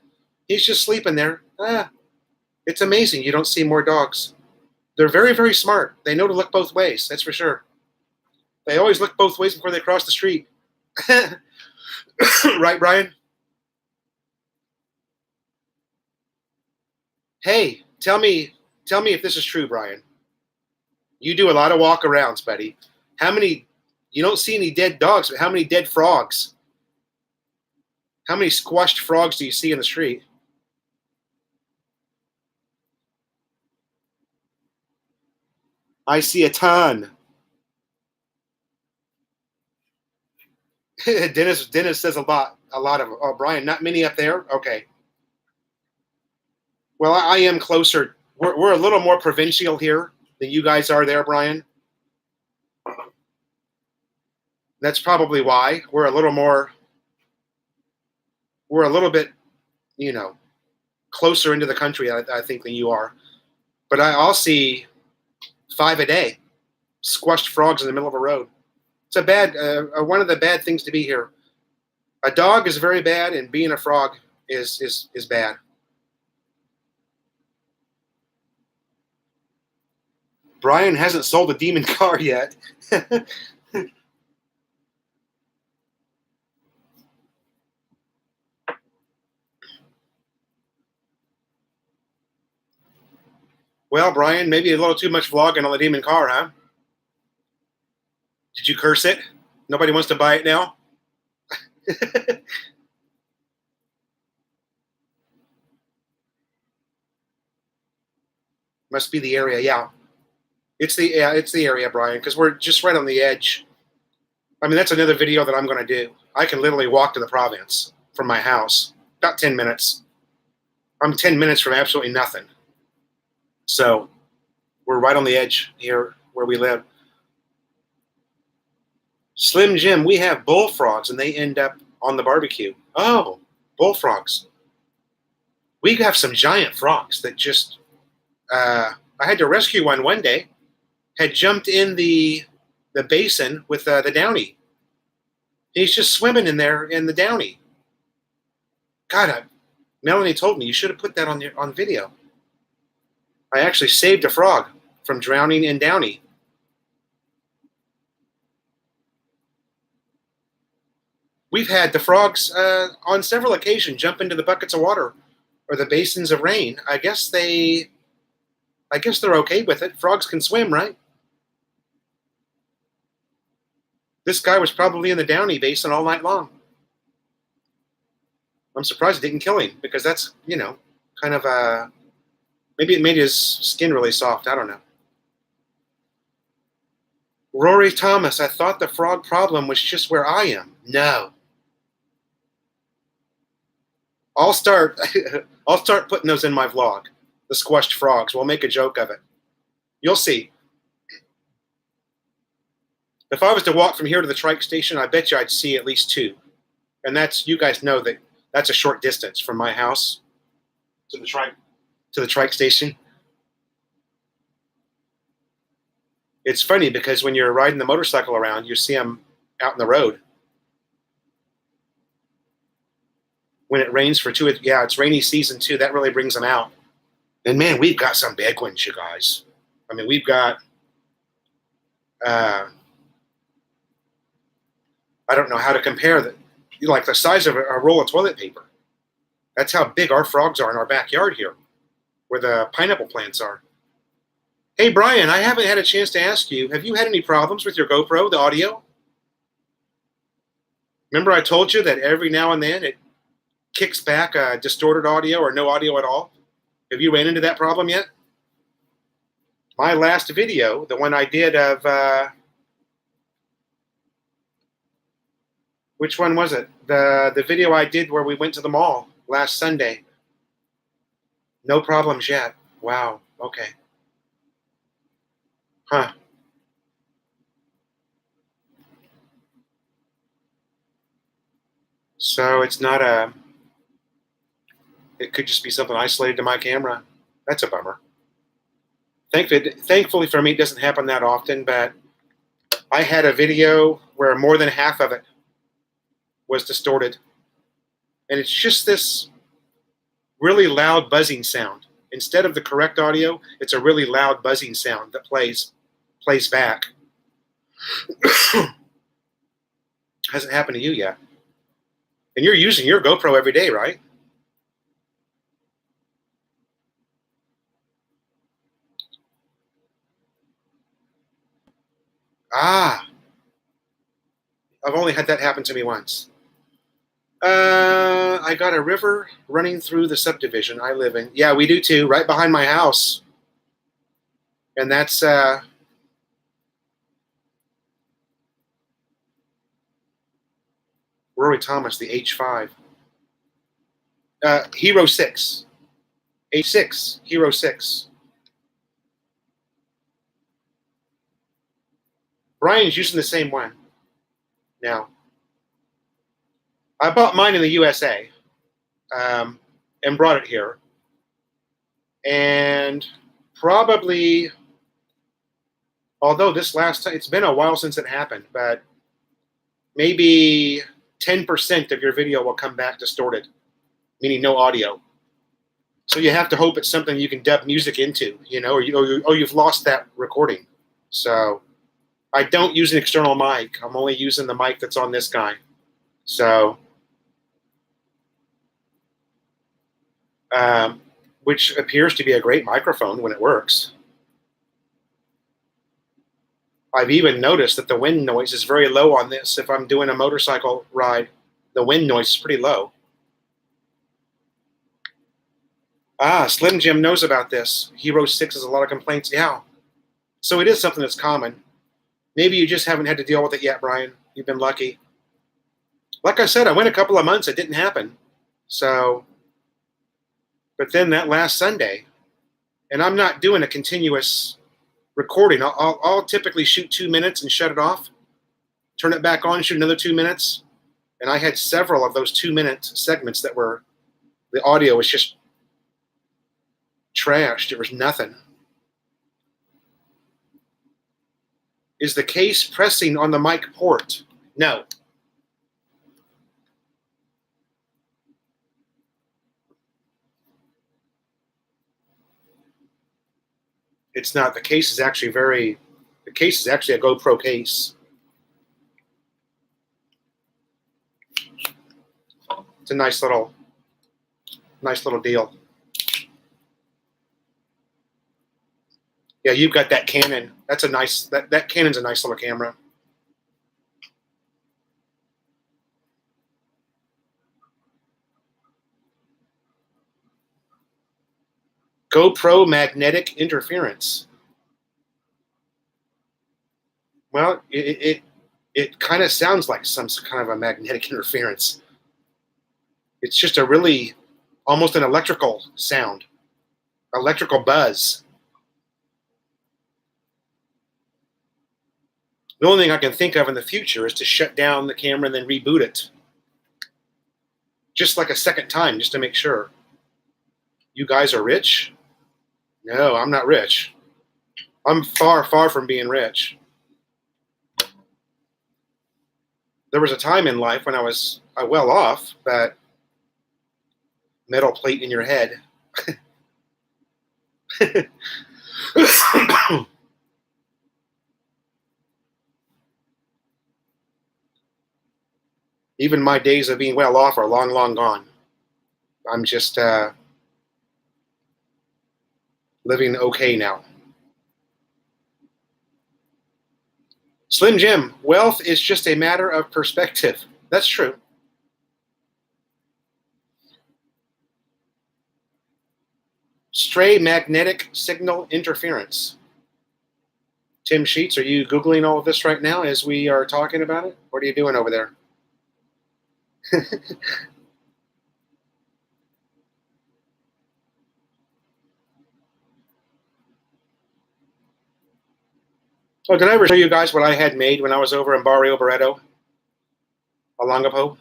He's just sleeping there. It's amazing you don't see more dogs. They're very, very smart. They know to look both ways, that's for sure. They always look both ways before they cross the street. Right, Brian? Hey, tell me if this is true, Brian. You do a lot of walk-arounds, buddy. You don't see any dead dogs, but how many dead frogs? How many squashed frogs do you see in the street? I see a ton. Dennis says a lot of them. Oh, Brian, not many up there? Okay. Well, I am closer. We're a little more provincial here than you guys are there, Brian. That's probably why. We're a little bit, closer into the country, I think, than you are. But I'll see 5 a day, squashed frogs in the middle of a road. It's a bad, one of the bad things to be here. A dog is very bad, and being a frog is bad. Brian hasn't sold a demon car yet. Well, Brian, maybe a little too much vlogging on the demon car, huh? Did you curse it? Nobody wants to buy it now? Must be the area, yeah. It's the area, Brian, because we're just right on the edge. I mean, that's another video that I'm going to do. I can literally walk to the province from my house. About 10 minutes. I'm 10 minutes from absolutely nothing. So we're right on the edge here where we live. Slim Jim, we have bullfrogs, and they end up on the barbecue. Oh, bullfrogs. We have some giant frogs that just... I had to rescue one day. Had jumped in the basin with the downy. He's just swimming in there in the downy. God, Melanie told me you should have put that on video. I actually saved a frog from drowning in downy. We've had the frogs on several occasions jump into the buckets of water or the basins of rain. I guess they're okay with it. Frogs can swim, right? This guy was probably in the downy basin all night long. I'm surprised it didn't kill him, because that's, kind of maybe it made his skin really soft. I don't know. Rory Thomas, I thought the frog problem was just where I am. No. I'll start putting those in my vlog. The squashed frogs. We'll make a joke of it. You'll see. If I was to walk from here to the trike station, I bet you I'd see at least 2. And that's, you guys know that that's a short distance from my house to the trike station. It's funny because when you're riding the motorcycle around, you see them out in the road. When it rains for it's rainy season too. That really brings them out. And man, we've got some big ones, you guys. I mean, we've got, I don't know how to compare the, like the size of a roll of toilet paper. That's how big our frogs are in our backyard here, where the pineapple plants are. Hey, Brian, I haven't had a chance to ask you, have you had any problems with your GoPro, the audio? Remember I told you that every now and then it kicks back a distorted audio or no audio at all? Have you ran into that problem yet? My last video, the one I did of, which one was it? The video I did where we went to the mall last Sunday. No problems yet. Wow, okay. Huh. So it's not it could just be something isolated to my camera. That's a bummer. Thankfully for me, it doesn't happen that often, but I had a video where more than half of it was distorted. And it's just this really loud buzzing sound. Instead of the correct audio, it's a really loud buzzing sound that plays back. Hasn't happened to you yet. And you're using your GoPro every day, right? Ah, I've only had that happen to me once. I got a river running through the subdivision I live in. Yeah, we do too, right behind my house. And that's Rory Thomas, the H5. Hero 6. H6, Hero 6. Brian's using the same one now. I bought mine in the USA and brought it here. And probably, although this last time, it's been a while since it happened, but maybe 10% of your video will come back distorted, meaning no audio. So you have to hope it's something you can dub music into, or you've lost that recording. So I don't use an external mic. I'm only using the mic that's on this guy. So, which appears to be a great microphone when it works. I've even noticed that the wind noise is very low on this. If I'm doing a motorcycle ride, the wind noise is pretty low. Ah, Slim Jim knows about this. Hero 6 has a lot of complaints. Yeah. So it is something that's common. Maybe you just haven't had to deal with it yet, Brian. You've been lucky. Like I said, I went a couple of months. It didn't happen. So, but then that last Sunday, and I'm not doing a continuous recording. I'll typically shoot 2 minutes and shut it off, turn it back on, shoot another 2 minutes. And I had several of those 2-minute segments that were, the audio was just trashed. There was nothing. Is the case pressing on the mic port? No. It's not. The case is actually a GoPro case. It's a nice little deal. Yeah, you've got that Canon. That's a nice, that Canon's a nice little camera. GoPro magnetic interference. Well, it kind of sounds like some kind of a magnetic interference. It's just a really, almost an electrical sound, electrical buzz. The only thing I can think of in the future is to shut down the camera and then reboot it. just like a second time, just to make sure. You guys are rich? No, I'm not rich. I'm far, far from being rich. There was a time in life when I was well off, but metal plate in your head. Even my days of being well off are long, long gone. I'm just living okay now. Slim Jim, wealth is just a matter of perspective. That's true. Stray magnetic signal interference. Tim Sheets, are you Googling all of this right now as we are talking about it? What are you doing over there? Oh, did I ever show you guys what I had made when I was over in Barrio Barreto, Alangapo?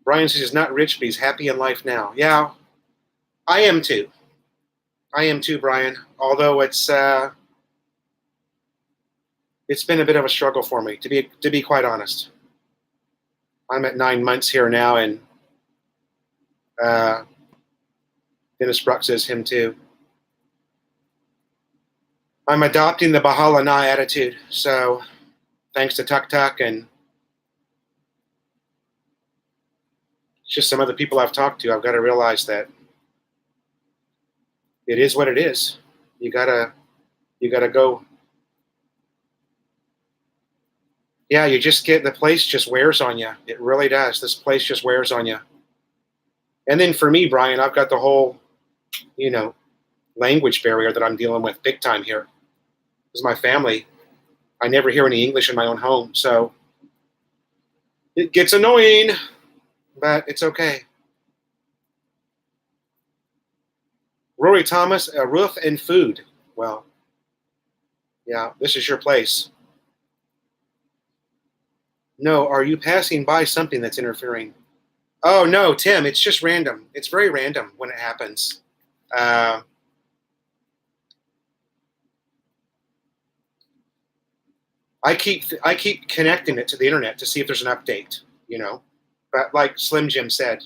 Brian says he's not rich, but he's happy in life now. Yeah, I am too. I am too, Brian. Although it's been a bit of a struggle for me, to be quite honest. I'm at 9 months here now, and Dennis Bruck says him too. I'm adopting the Bahala Na attitude. So thanks to Tuk Tuk and just some other people I've talked to, I've got to realize that it is what it is. You gotta go. Yeah, you just get, the place just wears on you. It really does. This place just wears on you. And then for me, Brian, I've got the whole, language barrier that I'm dealing with big time here. Because my family, I never hear any English in my own home. So it gets annoying, but it's okay. Rory Thomas, a roof and food. Well, yeah, this is your place. No, are you passing by something that's interfering? Oh, no, Tim, it's just random. It's very random when it happens. I keep connecting it to the internet to see if there's an update, But like Slim Jim said,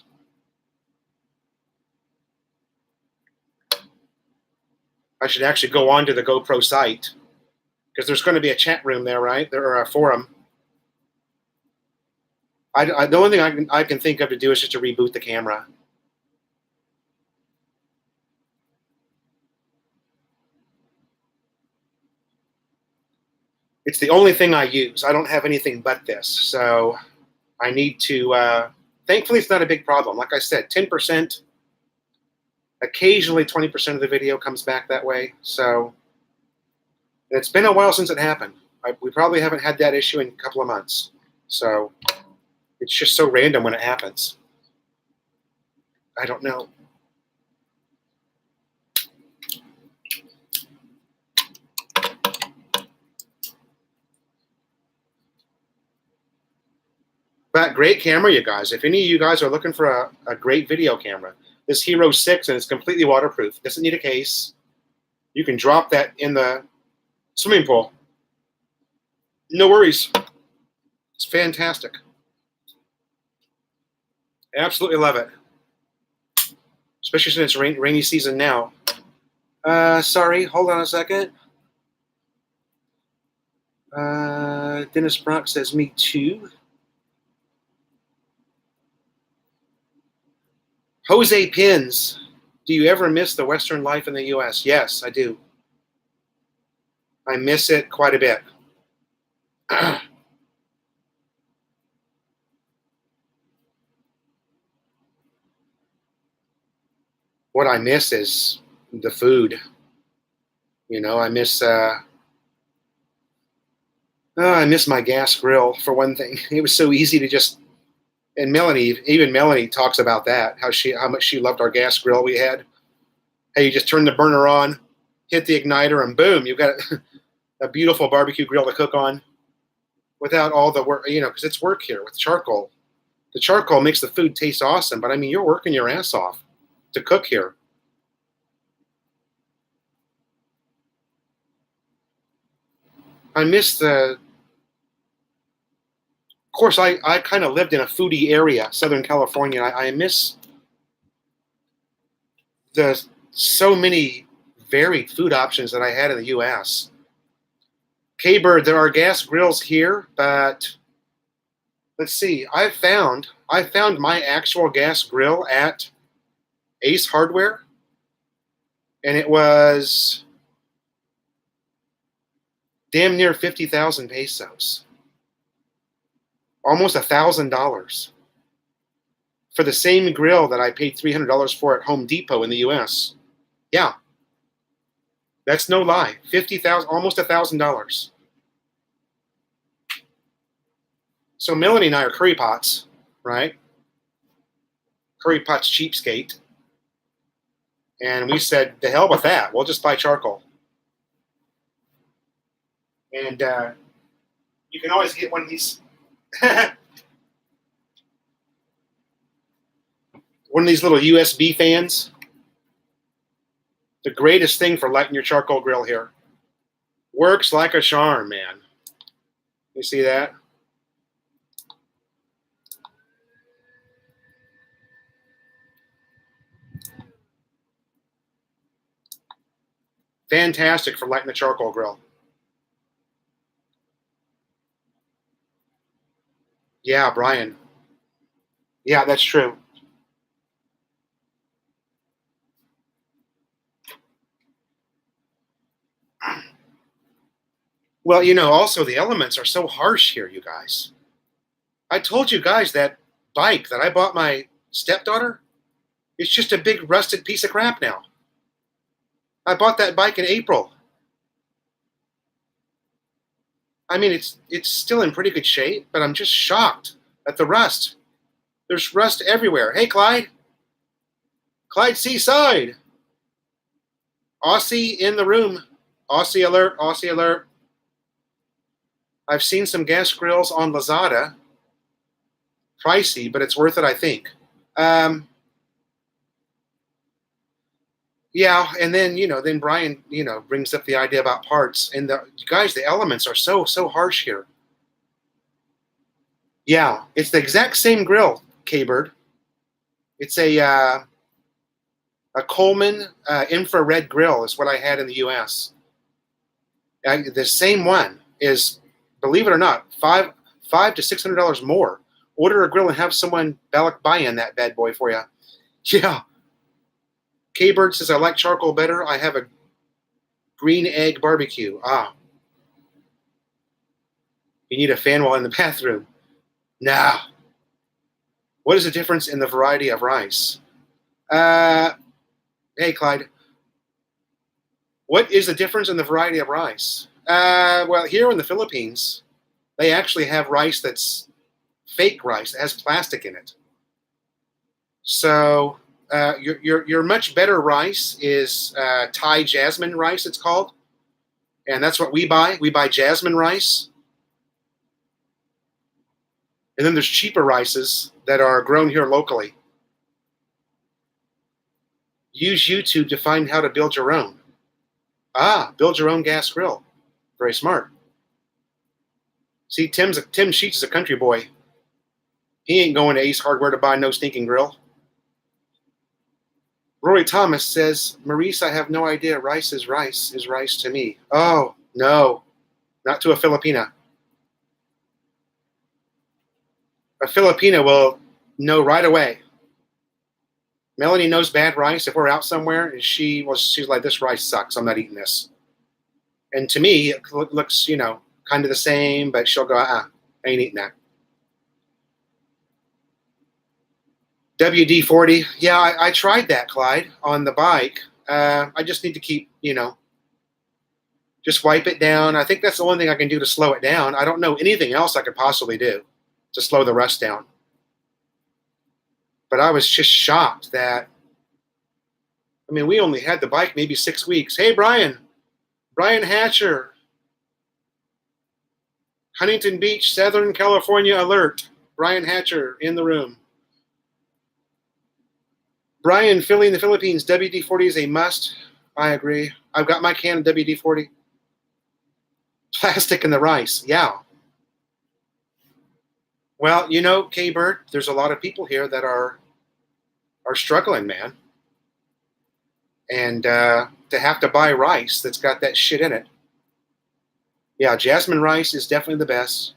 I should actually go on to the GoPro site because there's going to be a chat room there, right? There are a forum. The only thing I can think of to do is just to reboot the camera. It's the only thing I use. I don't have anything but this. So I need to, thankfully it's not a big problem. Like I said, 10%, occasionally 20% of the video comes back that way. So it's been a while since it happened. We probably haven't had that issue in a couple of months. So it's just so random when it happens. I don't know. But great camera, you guys. If any of you guys are looking for a great video camera, this Hero 6, and it's completely waterproof. Doesn't need a case. You can drop that in the swimming pool. No worries. It's fantastic. Absolutely love it. Especially since it's rainy season now. Sorry, hold on a second. Dennis Brock says, me too. Jose Pins, do you ever miss the Western life in the U.S.? Yes, I do. I miss it quite a bit. What I miss is the food. I miss I miss my gas grill, for one thing. It was so easy to just, and Melanie talks about that, how much she loved our gas grill we had. How you just turn the burner on, hit the igniter, and boom, you've got a beautiful barbecue grill to cook on without all the work, because it's work here with charcoal. The charcoal makes the food taste awesome, but I mean, you're working your ass off to cook here. I miss of course, I kind of lived in a foodie area, Southern California. I miss the so many varied food options that I had in the U.S. K-Bird, there are gas grills here, but let's see. I found my actual gas grill at Ace Hardware, and it was damn near 50,000 pesos, almost $1,000 for the same grill that I paid $300 for at Home Depot in the U.S. Yeah, that's no lie. 50,000, almost $1,000. So Melanie and I are curry pots, right? Curry pots cheapskate. And we said, the hell with that. We'll just buy charcoal. And you can always get one of these one of these little USB fans. The greatest thing for lighting your charcoal grill here. Works like a charm, man. You see that? Fantastic for lighting the charcoal grill. Yeah, Brian. Yeah, that's true. Well, you know, also the elements are so harsh here, you guys. I told you guys that bike that I bought my stepdaughter, it's just a big rusted piece of crap now. I bought that bike in April. I mean, it's still in pretty good shape, but I'm just shocked at the rust. There's rust everywhere. Hey, Clyde. Clyde Seaside. Aussie in the room. Aussie alert, Aussie alert. I've seen some gas grills on Lazada. Pricey, but it's worth it, I think. Yeah, and then, you know, then Brian, you know, brings up the idea about parts. And the guys, the elements are so harsh here. Yeah, it's the exact same grill, K-Bird. It's a Coleman infrared grill is what I had in the U.S. The same one is, believe it or not, $500 to $600 more. Order a grill and have someone buy in that bad boy for you. Yeah. K-Bird says, I like charcoal better. I have a green egg barbecue. Ah. You need a fan while in the bathroom. Nah. What is the difference in the variety of rice? Hey, Clyde. What is the difference in the variety of rice? Well, here in the Philippines, they actually have rice that's fake rice. It has plastic in it. So your much better rice is Thai jasmine rice, it's called. And that's what we buy. We buy jasmine rice. And then there's cheaper rices that are grown here locally. Use YouTube to find how to build your own. Build your own gas grill. Very smart. See, Tim Sheets is a country boy. He ain't going to Ace Hardware to buy no stinking grill. Roy Thomas says, Maurice, I have no idea. Rice is rice to me. Oh, no, not to a Filipina. A Filipina will know right away. Melanie knows bad rice. If we're out somewhere, and she's like, this rice sucks. I'm not eating this. And to me, it looks, you know, kind of the same, but she'll go, I ain't eating that. WD-40. Yeah, I tried that, Clyde, on the bike. I just need to keep, you know, just wipe it down. I think that's the only thing I can do to slow it down. I don't know anything else I could possibly do to slow the rust down. But I was just shocked that, I mean, we only had the bike maybe 6 weeks. Hey, Brian Hatcher. Huntington Beach, Southern California alert. Brian Hatcher in the room. Brian, Philly in the Philippines, WD-40 is a must. I agree. I've got my can of WD-40. Plastic in the rice. Yeah. Well, you know, K-Bird, there's a lot of people here that are struggling, man. And to have to buy rice that's got that shit in it. Yeah, jasmine rice is definitely the best.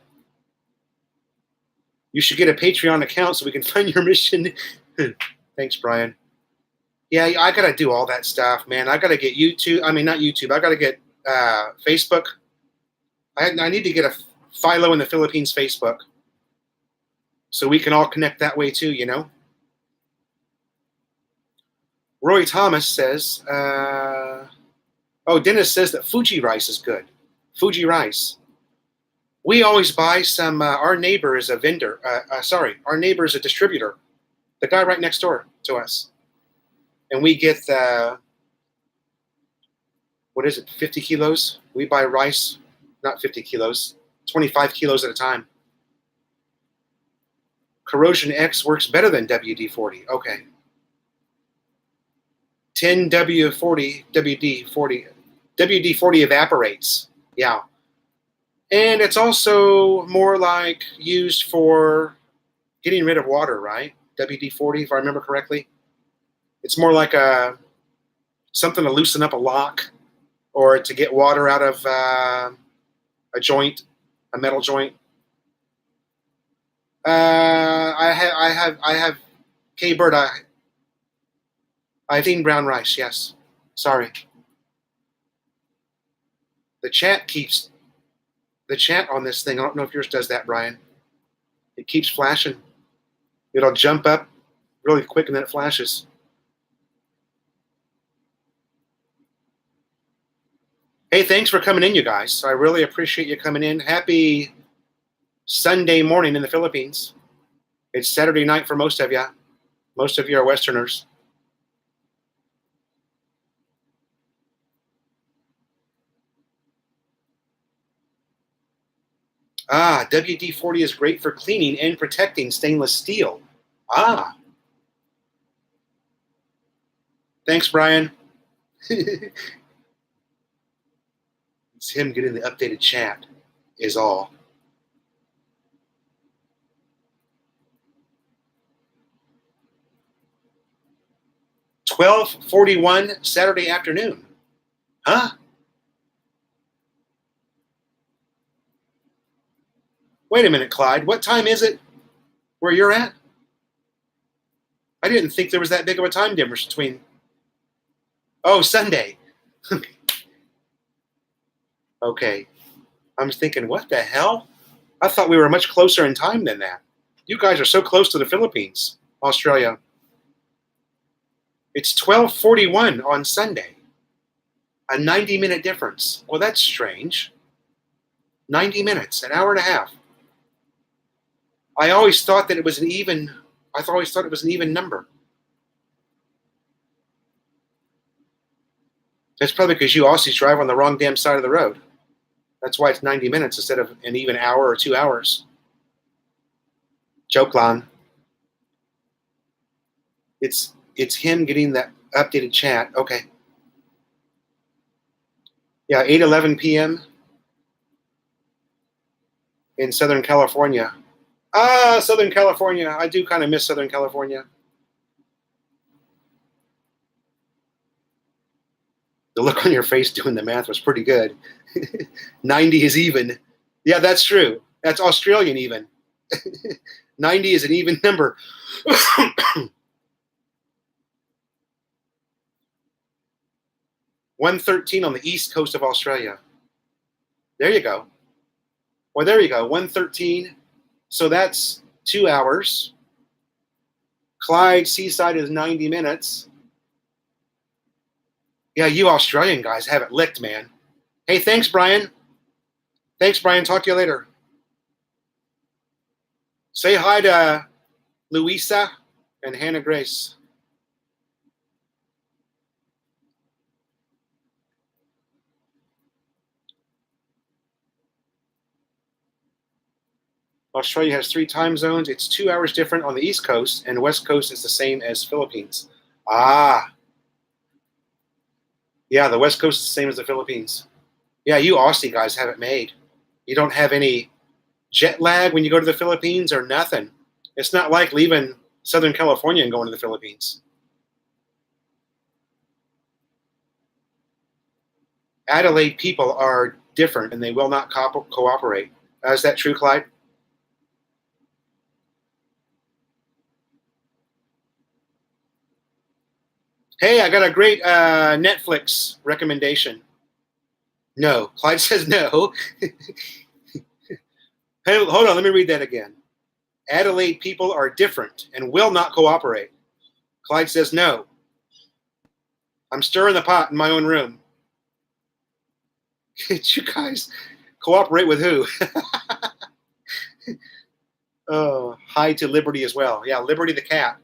You should get a Patreon account so we can fund your mission. Thanks, Brian. Yeah, I got to do all that stuff, man. I got to get YouTube. I mean, not YouTube. I got to get Facebook. I need to get a Philo in the Philippines Facebook so we can all connect that way too, you know? Roy Thomas says, Dennis says that Fuji rice is good. Fuji rice. We always buy some, our neighbor is a vendor. Our neighbor is a distributor. The guy right next door to us. And we get, 50 kilos? We buy rice, not 50 kilos, 25 kilos at a time. Corrosion X works better than WD-40. Okay. 10W40, WD-40. WD-40 evaporates. Yeah. And it's also more like used for getting rid of water, right? WD-40, if I remember correctly. It's more like something to loosen up a lock or to get water out of a joint, a metal joint. I have K-Bird. I've seen brown rice. Yes. Sorry. The chat on this thing. I don't know if yours does that, Brian. It keeps flashing. It'll jump up really quick and then it flashes. Hey, thanks for coming in, you guys. I really appreciate you coming in. Happy Sunday morning in the Philippines. It's Saturday night for most of you. Most of you are Westerners. WD-40 is great for cleaning and protecting stainless steel. Thanks, Brian. It's him getting the updated chat is all. $12:41 Saturday afternoon. Huh? Wait a minute, Clyde. What time is it where you're at? I didn't think there was that big of a time difference between... Oh, Sunday. Okay. I'm thinking, what the hell? I thought we were much closer in time than that. You guys are so close to the Philippines, Australia. It's 12:41 on Sunday. A 90-minute difference. Well, that's strange. 90 minutes, an hour and a half. I always thought that it was an even... I always thought it was an even number. That's probably because you Aussies drive on the wrong damn side of the road. That's why it's 90 minutes instead of an even hour or 2 hours. Jokelan. It's him getting that updated chat. Okay. Yeah, 8:11 p.m. in Southern California. Southern California. I do kind of miss Southern California. The look on your face doing the math was pretty good. 90 is even. Yeah, that's true. That's Australian even. 90 is an even number. 1:13 on the east coast of Australia. There you go. Well, there you go. 1:13. So that's 2 hours. Clyde Seaside is 90 minutes. Yeah, you Australian guys have it licked, man. Hey, thanks, Brian. Thanks, Brian. Talk to you later. Say hi to Louisa and Hannah Grace. Australia has 3 time zones. It's 2 hours different on the East Coast, and the West Coast is the same as Philippines. Ah, yeah, the West Coast is the same as the Philippines. Yeah, you Aussie guys have it made. You don't have any jet lag when you go to the Philippines or nothing. It's not like leaving Southern California and going to the Philippines. Adelaide people are different and they will not cooperate. Is that true, Clyde? Hey, I got a great Netflix recommendation. No. Clyde says no. Hey, hold on, let me read that again. Adelaide people are different and will not cooperate. Clyde says no. I'm stirring the pot in my own room. Did you guys cooperate with who? Oh, hi to Liberty as well. Yeah, Liberty the cat.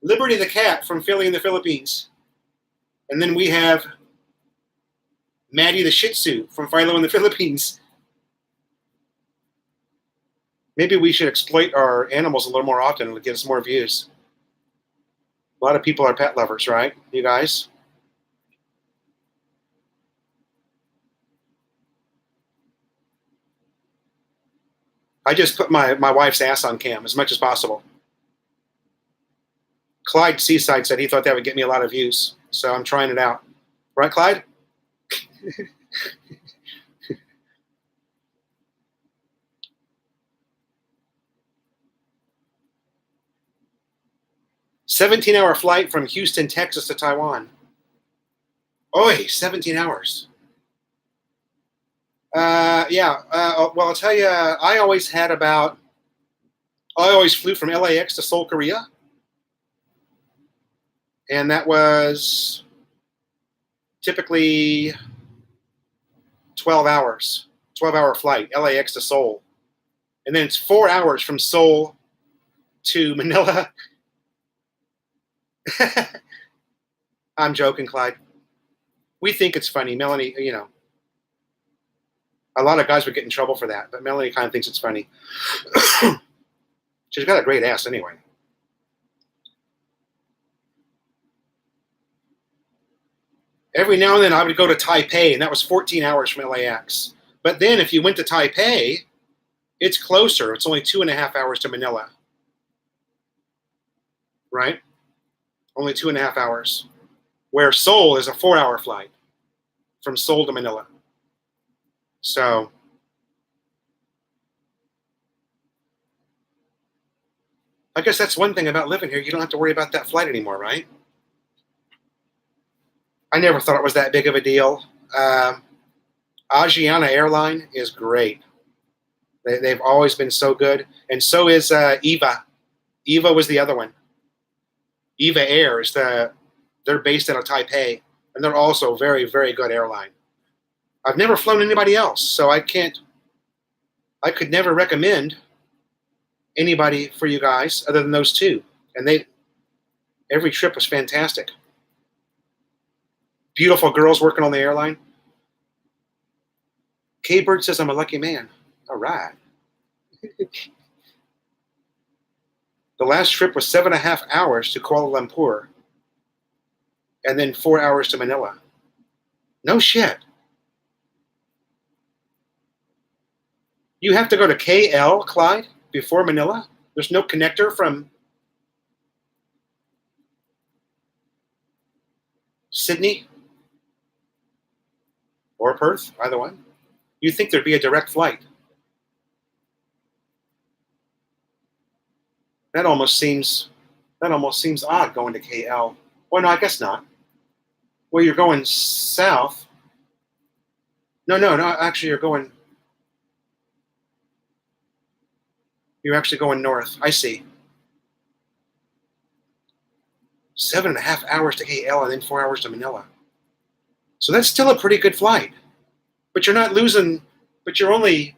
Liberty the cat from Philly in the Philippines. And then we have Maddie the Shih Tzu from Philo in the Philippines. Maybe we should exploit our animals a little more often and get us more views. A lot of people are pet lovers, right? You guys? I just put my wife's ass on cam as much as possible. Clyde Seaside said he thought that would get me a lot of views. So I'm trying it out. Right, Clyde? 17-hour flight from Houston, Texas to Taiwan. Oi, 17 hours. Yeah. Well, I'll tell you, I always flew from LAX to Seoul, Korea. And that was typically 12 hours, 12-hour flight, LAX to Seoul. And then it's 4 hours from Seoul to Manila. I'm joking, Clyde. We think it's funny. Melanie, a lot of guys would get in trouble for that, but Melanie kind of thinks it's funny. She's got a great ass anyway. Every now and then I would go to Taipei, and that was 14 hours from LAX. But then if you went to Taipei, it's closer. It's only 2.5 hours to Manila. Right? Only 2.5 hours. Where Seoul is a 4-hour flight from Seoul to Manila. So I guess that's one thing about living here. You don't have to worry about that flight anymore, right? I never thought it was that big of a deal. Asiana Airline is great. They've always been so good. And so is EVA. EVA was the other one. EVA Air is they're based out of Taipei, and they're also very, very good airline. I've never flown anybody else, so I could never recommend anybody for you guys other than those two. And every trip was fantastic. Beautiful girls working on the airline. K-Bird says I'm a lucky man. All right. The last trip was 7.5 hours to Kuala Lumpur and then 4 hours to Manila. No shit. You have to go to KL, Clyde, before Manila? There's no connector from Sydney or Perth, either one. You'd think there'd be a direct flight. That almost seems odd going to KL. Well, no, I guess not. Well, you're going south. No. Actually, you're actually going north. I see. 7.5 hours to KL and then 4 hours to Manila. So that's still a pretty good flight. But you're not losing. You're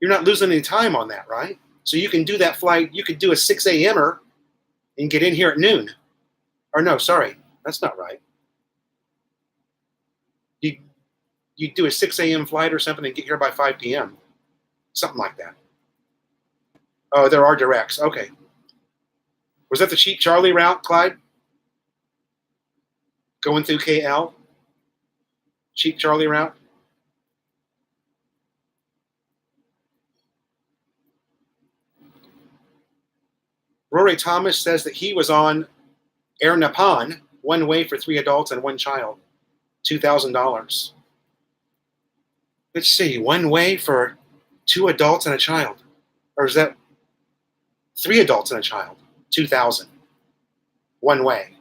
not losing any time on that, right? So you can do that flight. You could do a 6 a.m.er and get in here at noon. Or no, sorry, that's not right. You do a 6 a.m. flight or something and get here by 5 p.m. Something like that. Oh, there are directs. Okay. Was that the Cheap Charlie route, Clyde? Going through KL? Cheap Charlie route? Rory Thomas says that he was on Air Nippon, one way for 3 adults and 1 child. $2,000. Let's see, one way for 2 adults and a child. Or is that 3 adults and a child? 2,000. One way.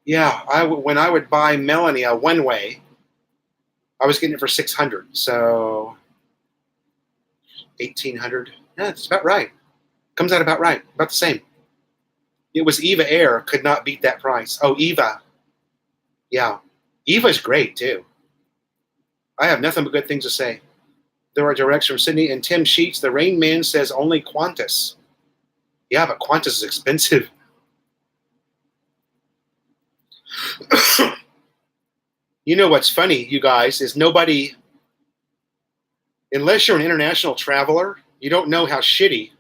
Yeah, when I would buy Melanie a one way, I was getting it for 600. So 1,800. Yeah, it's about right. Comes out about right. About the same. It was Eva Air. Could not beat that price. Oh, Eva. Yeah. Eva's great, too. I have nothing but good things to say. There are directs from Sydney. And Tim Sheets, the Rain Man, says only Qantas. Yeah, but Qantas is expensive. You know what's funny, you guys, is nobody, unless you're an international traveler, you don't know how shitty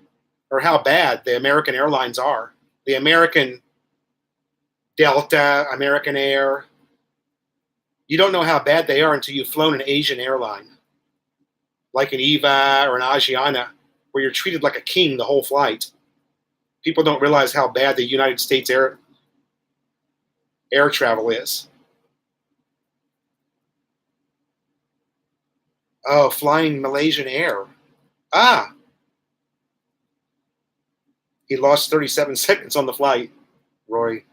or how bad the American airlines are. The American Delta, American Air, you don't know how bad they are until you've flown an Asian airline, like an EVA or an Asiana, where you're treated like a king the whole flight. People don't realize how bad the United States air travel is. Oh, flying Malaysian Air. Ah. He lost 37 seconds on the flight, Rory.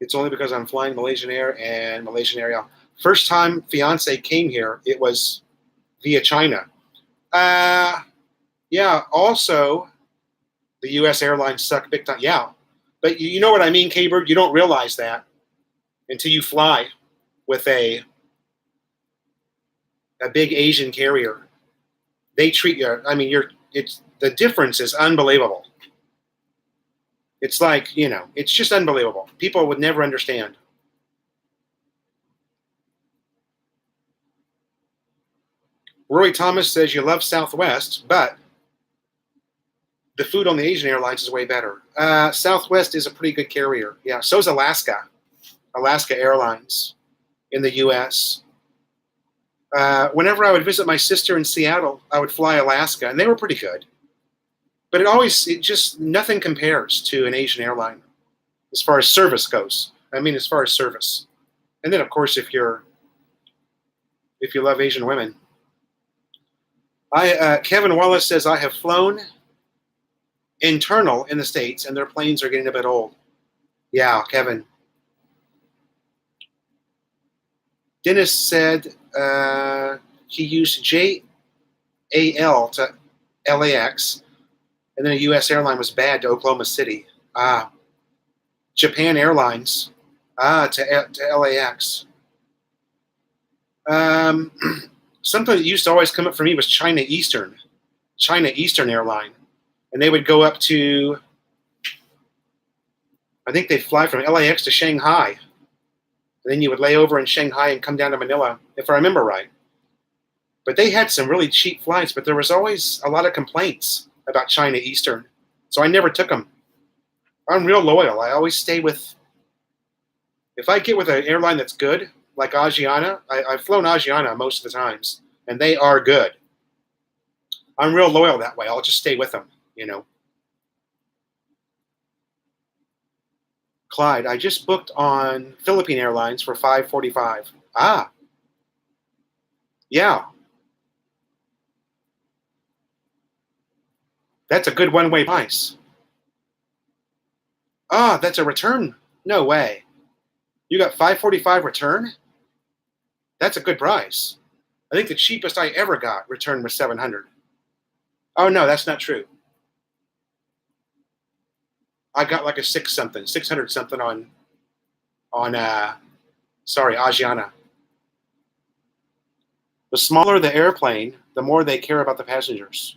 It's only because I'm flying Malaysian Air and Malaysian Air. First time fiance came here, it was via China. Yeah, also, the U.S. airlines suck big time. Yeah, but you know what I mean, K-Bird? You don't realize that until you fly with a big Asian carrier. They treat you, I mean, the difference is unbelievable. It's like, it's just unbelievable. People would never understand. Roy Thomas says you love Southwest, but the food on the Asian airlines is way better. Southwest is a pretty good carrier. Yeah, so is Alaska. Alaska Airlines in the U.S. Whenever I would visit my sister in Seattle, I would fly Alaska, and they were pretty good. But it just nothing compares to an Asian airline as far as service goes. I mean, as far as service. And then, of course, if you love Asian women. Kevin Wallace says, I have flown internal in the States, and their planes are getting a bit old. Yeah, Kevin. Dennis said he used JAL to LAX, and then a U.S. airline was bad to Oklahoma City. Japan Airlines to LAX. Something that used to always come up for me was China Eastern Airline. And they would go up to, I think they'd fly from LAX to Shanghai. And then you would lay over in Shanghai and come down to Manila, if I remember right. But they had some really cheap flights, but there was always a lot of complaints about China Eastern. So I never took them. I'm real loyal. I always stay with, if I get with an airline that's good, like Asiana, I've flown Asiana most of the times, and they are good. I'm real loyal that way. I'll just stay with them, Clyde, I just booked on Philippine Airlines for $545. Yeah. That's a good one-way price. That's a return. No way. You got $545 return? That's a good price. I think the cheapest I ever got return was $700. Oh no, that's not true. I got like a 600 something on Asiana. The smaller the airplane, the more they care about the passengers.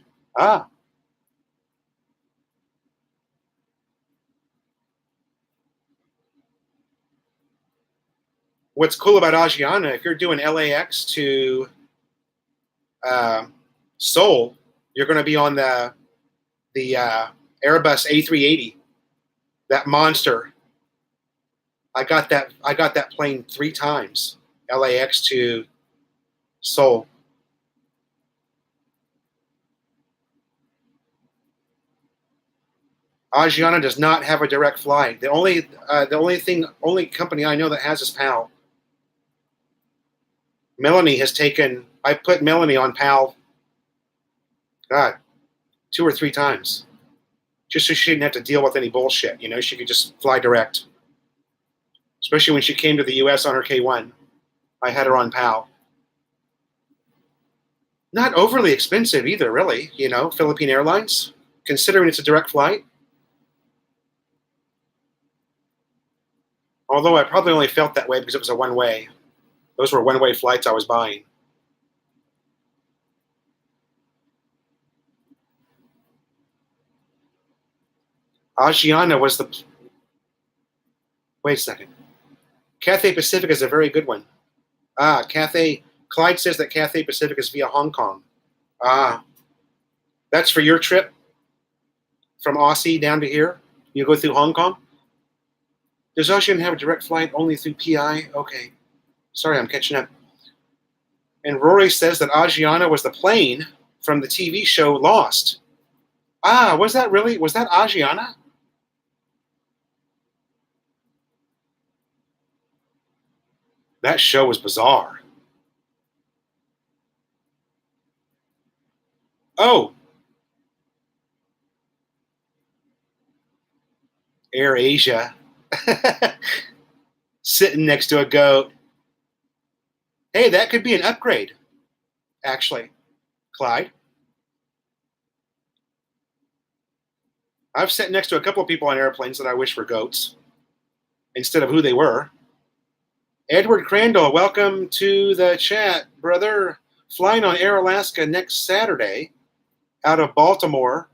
what's cool about Asiana, if you're doing LAX to Seoul, you're going to be on the Airbus A380, that monster. I got that plane 3 times, LAX to Seoul. Asiana does not have a direct flight. The only company I know that has is PAL. Melanie has taken. I put Melanie on PAL. God, 2 or 3 times, just so she didn't have to deal with any bullshit. You know, she could just fly direct. Especially when she came to the U.S. on her K1, I had her on PAL. Not overly expensive either, really. You know, Philippine Airlines, considering it's a direct flight. Although I probably only felt that way because it was a one-way. Those were one-way flights I was buying. Asiana was the. Wait a second. Cathay Pacific is a very good one. Cathay. Clyde says that Cathay Pacific is via Hong Kong. That's for your trip from Aussie down to here. You go through Hong Kong. Does Asiana have a direct flight only through PI? Okay. Sorry, I'm catching up. And Rory says that Asiana was the plane from the TV show Lost. Was that really? Was that Asiana? That show was bizarre. Oh, Air Asia. Sitting next to a goat. Hey, that could be an upgrade, actually, Clyde. I've sat next to a couple of people on airplanes that I wish were goats instead of who they were. Edward Crandall, welcome to the chat, brother. Flying on Air Alaska next Saturday out of Baltimore.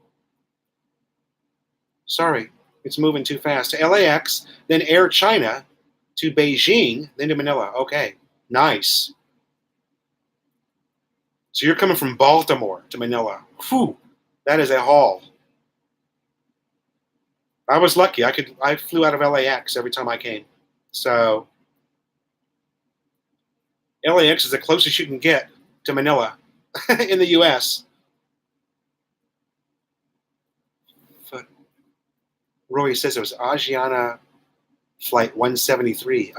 Sorry, it's moving too fast. To LAX, then Air China to Beijing, then to Manila. Okay, nice. So you're coming from Baltimore to Manila. Whew, that is a haul. I was lucky. I flew out of LAX every time I came. So LAX is the closest you can get to Manila in the U.S. But Roy says it was Asiana Flight 173.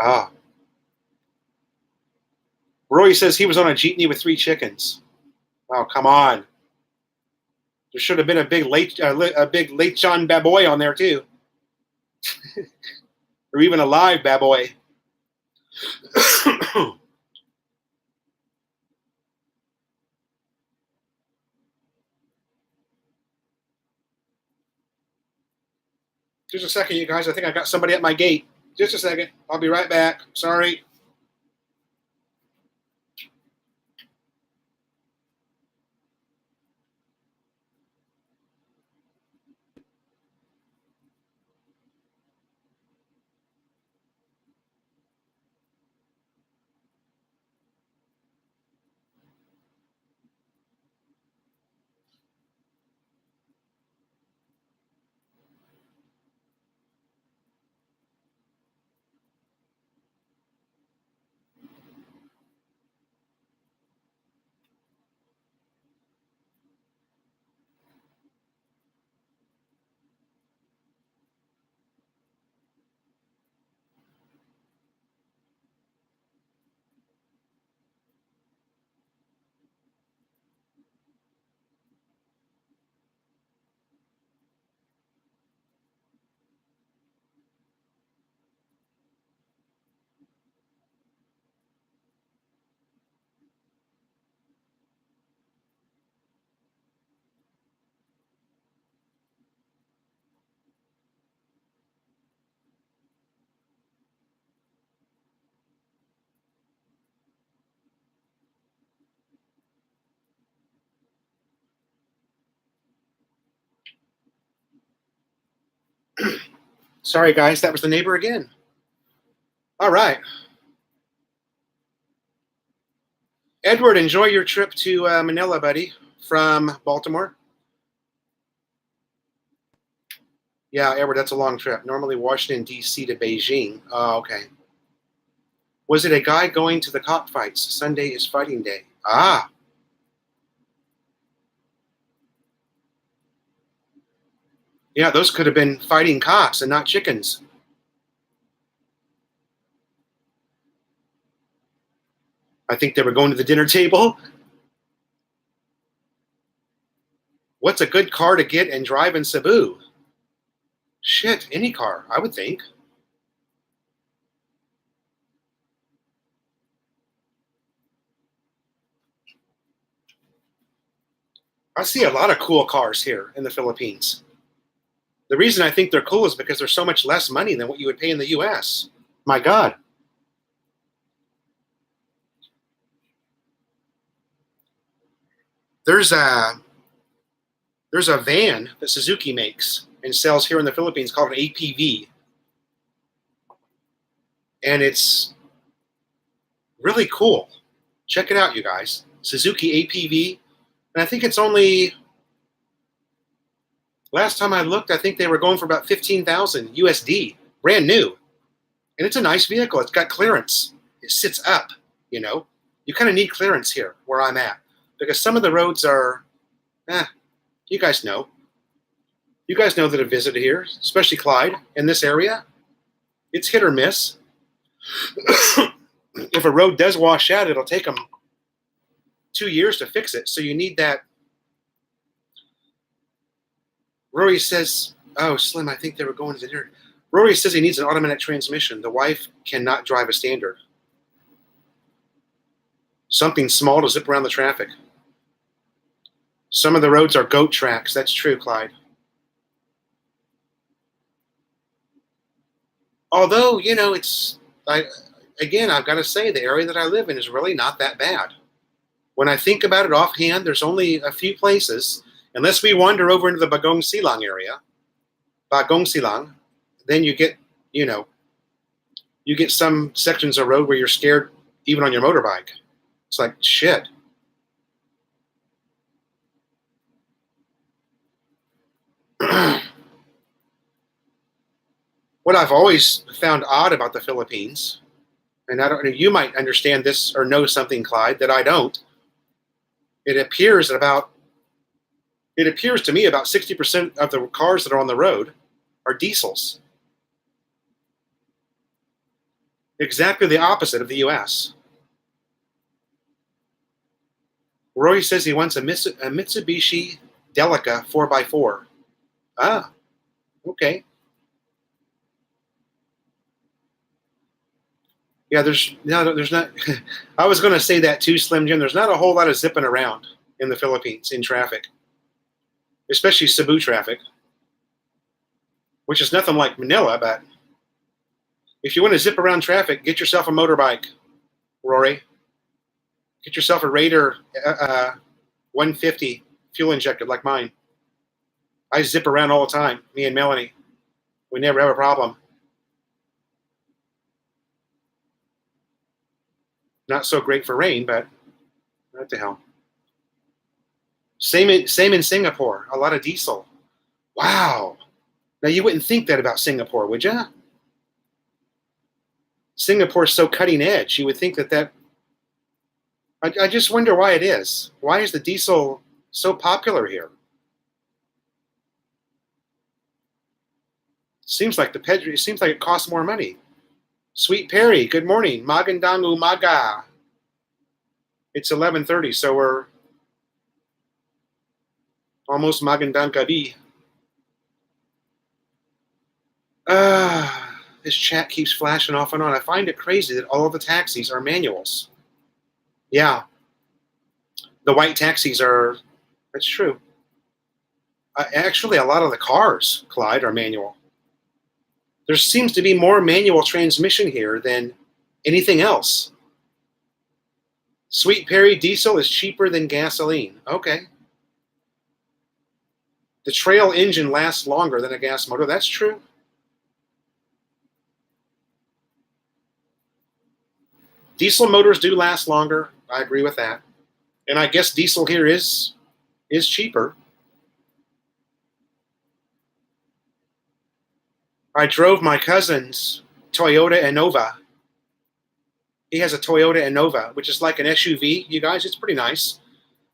Roy says he was on a jeepney with 3 chickens. Oh, come on. There should have been a big late John baboy on there too, or even a live baboy. Just a second, you guys. I think I got somebody at my gate. Just a second. I'll be right back. Sorry. Sorry, guys. That was the neighbor again. All right. Edward, enjoy your trip to Manila, buddy, from Baltimore. Yeah, Edward, that's a long trip. Normally Washington, D.C. to Beijing. Oh, okay. Was it a guy going to the cockfights? Sunday is fighting day. Ah. Yeah, those could have been fighting cocks and not chickens. I think they were going to the dinner table. What's a good car to get and drive in Cebu? Shit, any car, I would think. I see a lot of cool cars here in the Philippines. The reason I think they're cool is because they're so much less money than what you would pay in the U.S. My God. There's a van that Suzuki makes and sells here in the Philippines called an APV. And it's really cool. Check it out, you guys. Suzuki APV. And I think it's only, last time I looked, I think they were going for about 15,000 USD, brand new. And it's a nice vehicle. It's got clearance. It sits up, you know. You kind of need clearance here where I'm at because some of the roads are, you guys know. You guys know that have visited here, especially Clyde, in this area. It's hit or miss. If a road does wash out, it'll take them 2 years to fix it. So you need that. Rory says, oh, Slim, I think they were going to the dinner. Rory says he needs an automatic transmission. The wife cannot drive a standard. Something small to zip around the traffic. Some of the roads are goat tracks. That's true, Clyde. Although, you know, I've got to say, the area that I live in is really not that bad. When I think about it offhand, there's only a few places, unless we wander over into the Bagong Silang area, then you get, you get some sections of road where you're scared even on your motorbike. It's like, shit. What I've always found odd about the Philippines, and I don't know, you might understand this or know something, Clyde, that I don't. It appears to me about 60% of the cars that are on the road are diesels. Exactly the opposite of the U.S. Roy says he wants a Mitsubishi Delica 4x4. Ah, okay. Yeah, there's not. I was going to say that too, Slim Jim. There's not a whole lot of zipping around in the Philippines in traffic, especially Cebu traffic, which is nothing like Manila. But if you want to zip around traffic, get yourself a motorbike, Rory. Get yourself a Raider 150 fuel injected like mine. I zip around all the time, me and Melanie. We never have a problem. Not so great for rain, but what the hell. Same in Singapore. A lot of diesel. Wow. Now you wouldn't think that about Singapore, would you? Singapore's so cutting edge. You would think that. I just wonder why it is. Why is the diesel so popular here? Seems like it costs more money. Sweet Perry, good morning. Magandang umaga. It's 11:30, so we're almost magandang gabi. This chat keeps flashing off and on. I find it crazy that all of the taxis are manuals. Yeah. The white taxis are, that's true. Actually, a lot of the cars, Clyde, are manual. There seems to be more manual transmission here than anything else. Sweet Perry, diesel is cheaper than gasoline. Okay. The trail engine lasts longer than a gas motor. That's true. Diesel motors do last longer. I agree with that. And I guess diesel here is cheaper. I drove my cousin's Toyota Innova. He has a Toyota Innova, which is like an SUV, you guys. It's pretty nice.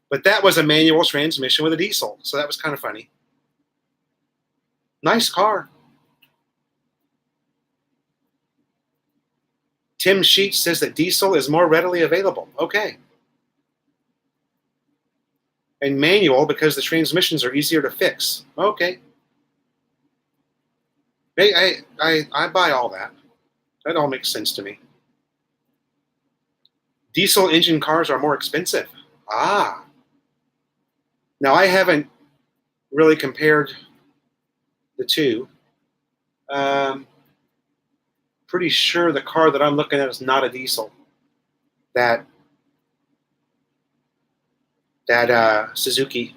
But that was a manual transmission with a diesel, so that was kind of funny. Nice car. Tim Sheets says that diesel is more readily available. Okay. And manual because the transmissions are easier to fix. Okay. I buy all that. That all makes sense to me. Diesel engine cars are more expensive. Ah. Now, I haven't really compared the two. Pretty sure the car that I'm looking at is not a diesel. That Suzuki.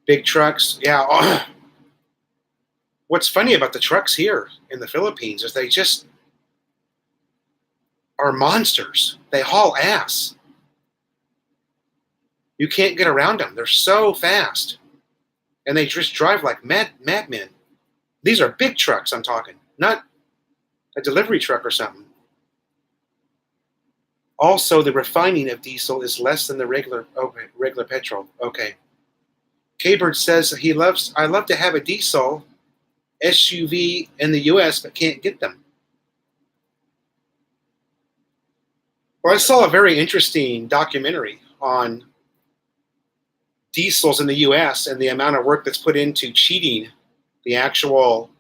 Big trucks. Yeah. What's funny about the trucks here in the Philippines is they just are monsters. They haul ass. You can't get around them. They're so fast. And they just drive like madmen. These are big trucks I'm talking, not a delivery truck or something. Also, the refining of diesel is less than the regular petrol. Okay. K-Bird says I love to have a diesel SUV in the U.S. but can't get them. Well, I saw a very interesting documentary on diesels in the U.S. and the amount of work that's put into cheating the actual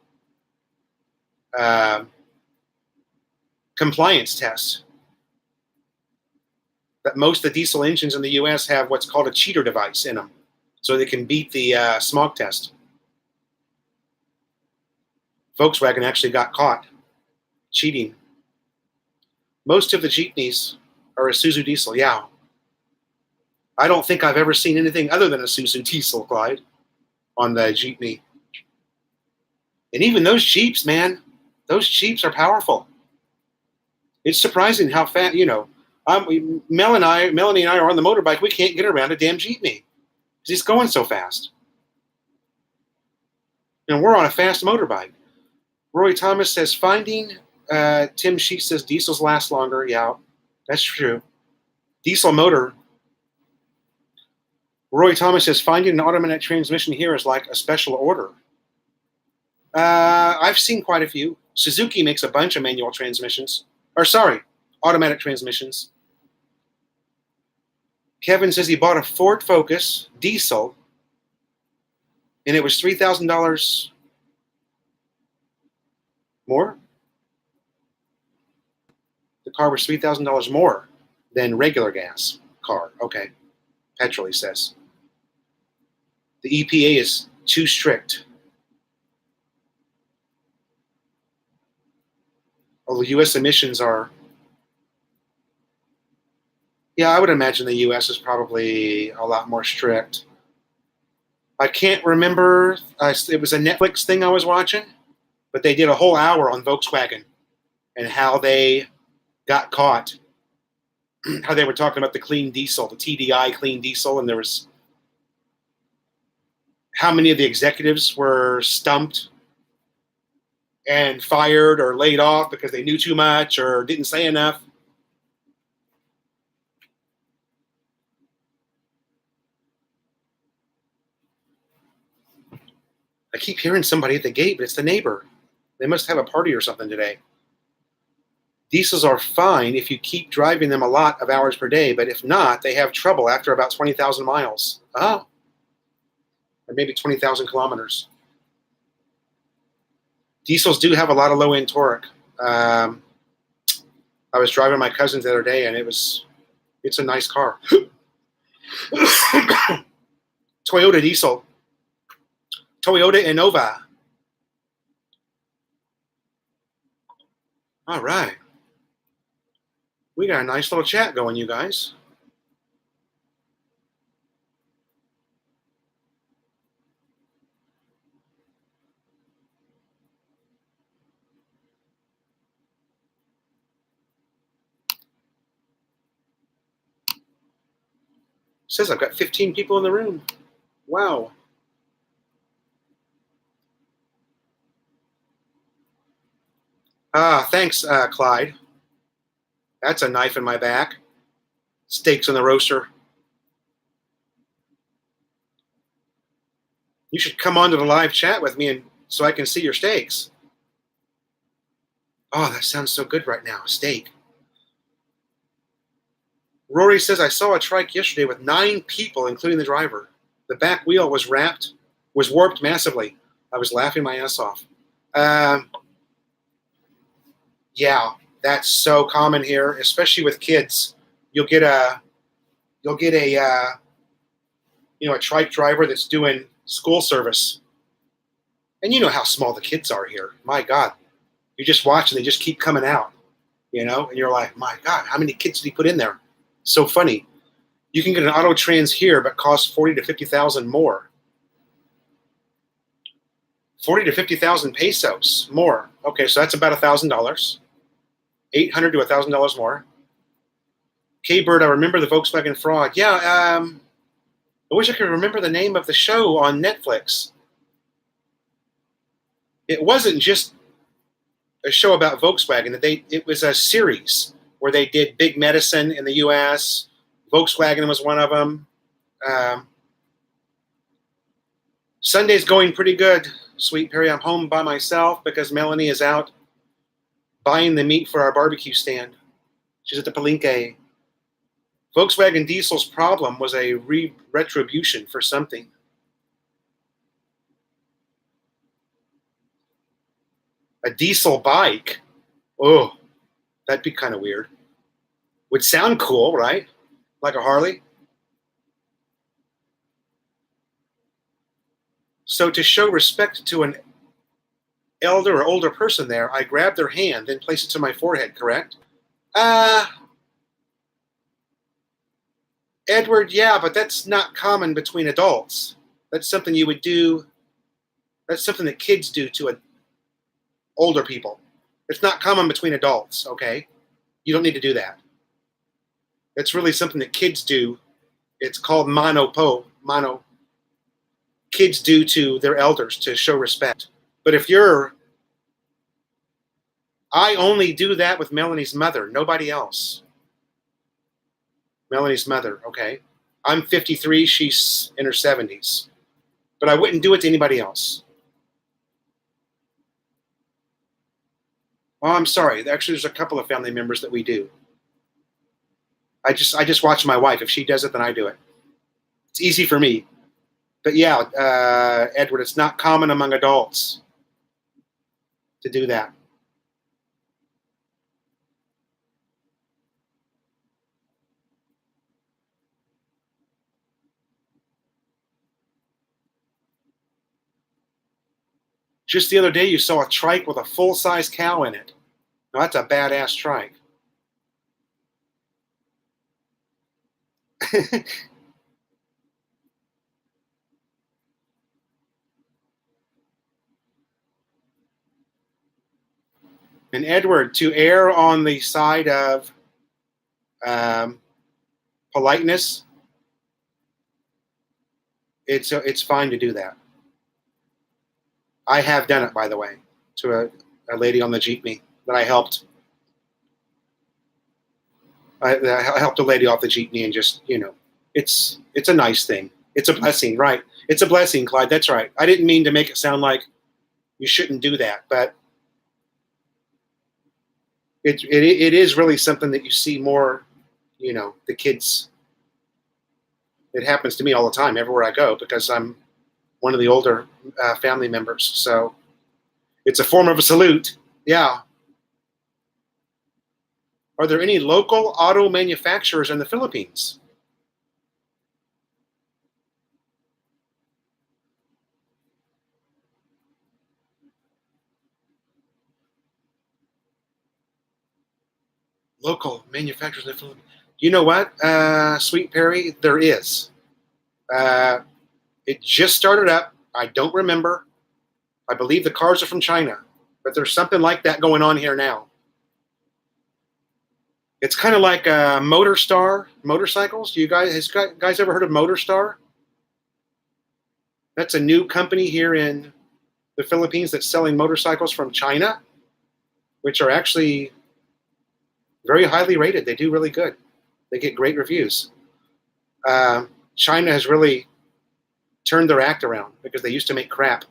compliance test. That most of the diesel engines in the U.S. have what's called a cheater device in them, so they can beat the smog test. Volkswagen actually got caught cheating. Most of the Jeepneys are a Isuzu diesel. Yeah. I don't think I've ever seen anything other than a Isuzu diesel, Clyde, on the Jeepney. And even those Jeeps, man, those Jeeps are powerful. It's surprising how fast, Melanie and I are on the motorbike. We can't get around a damn Jeepney because he's going so fast. And we're on a fast motorbike. Roy Thomas says, Tim Sheets says diesels last longer. Yeah, that's true. Diesel motor. Roy Thomas says, finding an automatic transmission here is like a special order. I've seen quite a few. Suzuki makes a bunch of manual transmissions. Automatic transmissions. Kevin says he bought a Ford Focus diesel, and it was $3,000 more. The car was $3,000 more than regular gas car. Okay. Petrol, he says. The EPA is too strict. Although U.S. emissions are... Yeah, I would imagine the U.S. is probably a lot more strict. I can't remember. It was a Netflix thing I was watching, but they did a whole hour on Volkswagen and how they got caught. How they were talking about the clean diesel, the TDI clean diesel, and there was how many of the executives were stumped and fired or laid off because they knew too much or didn't say enough. I keep hearing somebody at the gate, but it's the neighbor. They must have a party or something today. Diesels are fine if you keep driving them a lot of hours per day, but if not, they have trouble after about 20,000 miles. Oh. Or maybe 20,000 kilometers. Diesels do have a lot of low-end torque. I was driving my cousin's the other day, and it's a nice car. Toyota diesel. Toyota Innova. All right. We got a nice little chat going, you guys. says I've got 15 people in the room. Wow. Thanks, Clyde. That's a knife in my back. Steaks in the roaster. You should come on to the live chat with me so I can see your steaks. Oh, that sounds so good right now. Steak. Rory says, I saw a trike yesterday with 9 people, including the driver. The back wheel was warped massively. I was laughing my ass off. Yeah, that's so common here, especially with kids. You'll get a trike driver that's doing school service, and you know how small the kids are here. My God, you just watch and they just keep coming out, and you're like, my God, how many kids did he put in there? So funny. You can get an auto trans here, but costs 40 to 50,000 more. 40 to 50,000 pesos more. Okay, so that's about $1,000. $800 to $1,000 more. K-Bird, I remember the Volkswagen fraud. Yeah, I wish I could remember the name of the show on Netflix. It wasn't just a show about Volkswagen. It was a series where they did big medicine in the U.S. Volkswagen was one of them. Sunday's going pretty good, Sweet Perry. I'm home by myself because Melanie is out buying the meat for our barbecue stand. She's at the Palenque. Volkswagen Diesel's problem was a retribution for something. A diesel bike? Oh, that'd be kind of weird. Would sound cool, right? Like a Harley? So to show respect to an elder or older person there, I grab their hand, then place it to my forehead, correct? Edward, yeah, but that's not common between adults. That's something you would do. That's something that kids do to older people. It's not common between adults, okay? You don't need to do that. It's really something that kids do. It's called mano. Kids do to their elders to show respect. But I only do that with Melanie's mother, nobody else. Melanie's mother, okay? I'm 53, she's in her 70s. But I wouldn't do it to anybody else. Oh, I'm sorry. Actually, there's a couple of family members that we do. I just watch my wife. If she does it, then I do it. It's easy for me. But yeah, Edward, it's not common among adults to do that. Just the other day, you saw a trike with a full-size cow in it. Now, that's a badass trike. And Edward, to err on the side of politeness, it's fine to do that. I have done it, by the way, to a lady on the jeepney that I helped. I helped a lady off the jeepney, and just, it's a nice thing. It's a blessing, right? It's a blessing, Clyde. That's right. I didn't mean to make it sound like you shouldn't do that, but it is really something that you see more, the kids. It happens to me all the time, everywhere I go, because I'm one of the older family members. So it's a form of a salute. Yeah. Are there any local auto manufacturers in the Philippines? Local manufacturers in the Philippines. You know what, Sweet Perry? There is. It just started up. I don't remember. I believe the cars are from China, but there's something like that going on here now. It's kind of like Motorstar motorcycles. Do you guys ever heard of Motorstar? That's a new company here in the Philippines that's selling motorcycles from China, which are actually very highly rated. They do really good. They get great reviews. China has really turned their act around because they used to make crap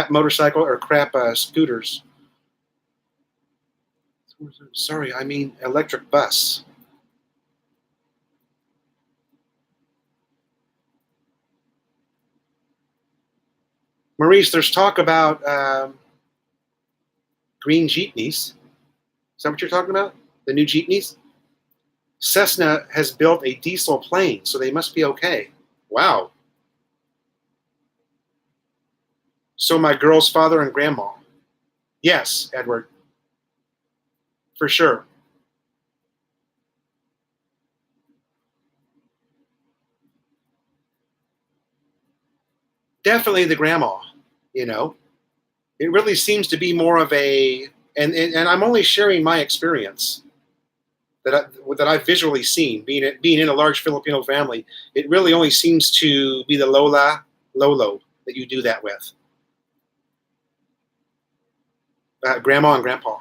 motorcycle or crap scooters. Sorry, I mean electric bus. Maurice, there's talk about green jeepneys. Is that what you're talking about? The new jeepneys? Cessna has built a diesel plane, so they must be okay. Wow. So my girl's father and grandma. Yes, Edward. For sure. Definitely the grandma, you know. It really seems to be more of a and I'm only sharing my experience that I've visually seen being in a large Filipino family. It really only seems to be the Lolo that you do that with. Grandma and grandpa.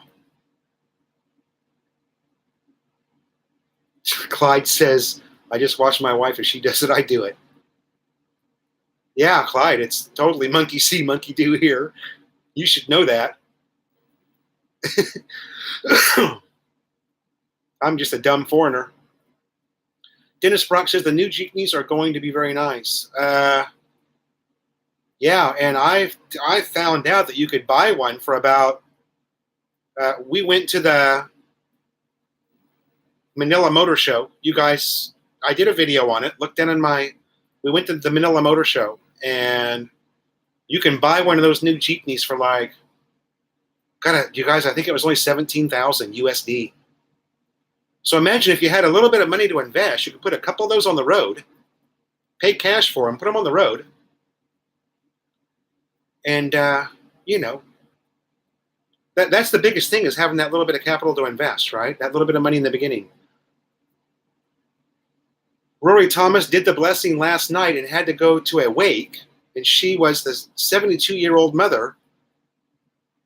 Clyde says, I just watch my wife. If she does it, I do it. Yeah, Clyde, it's totally monkey see, monkey do here. You should know that. I'm just a dumb foreigner. Dennis Brock says the new jeepneys are going to be very nice. Yeah, and I found out that you could buy one for about. We went to the Manila Motor Show. You guys, I did a video on it. Look down in my. We went to the Manila Motor Show, and you can buy one of those new jeepneys for like. You guys, I think it was only 17,000 USD. So imagine if you had a little bit of money to invest, you could put a couple of those on the road, pay cash for them, put them on the road, and you know, that's the biggest thing is having that little bit of capital to invest, right? That little bit of money in the beginning. Rory Thomas did the blessing last night and had to go to a wake, and she was the 72-year-old mother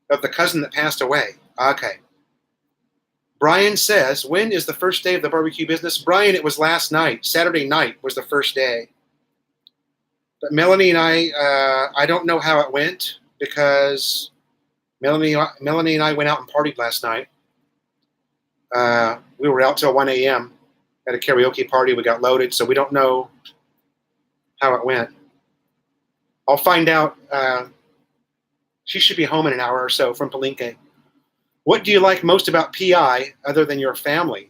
of the cousin that passed away. Okay. Brian says, when is the first day of the barbecue business? Brian, it was last night. Saturday night was the first day. But Melanie and I don't know how it went because Melanie and I went out and partied last night. We were out till 1 a.m. at a karaoke party. We got loaded, so we don't know how it went. I'll find out. She should be home in an hour or so from Palenque. What do you like most about PI other than your family?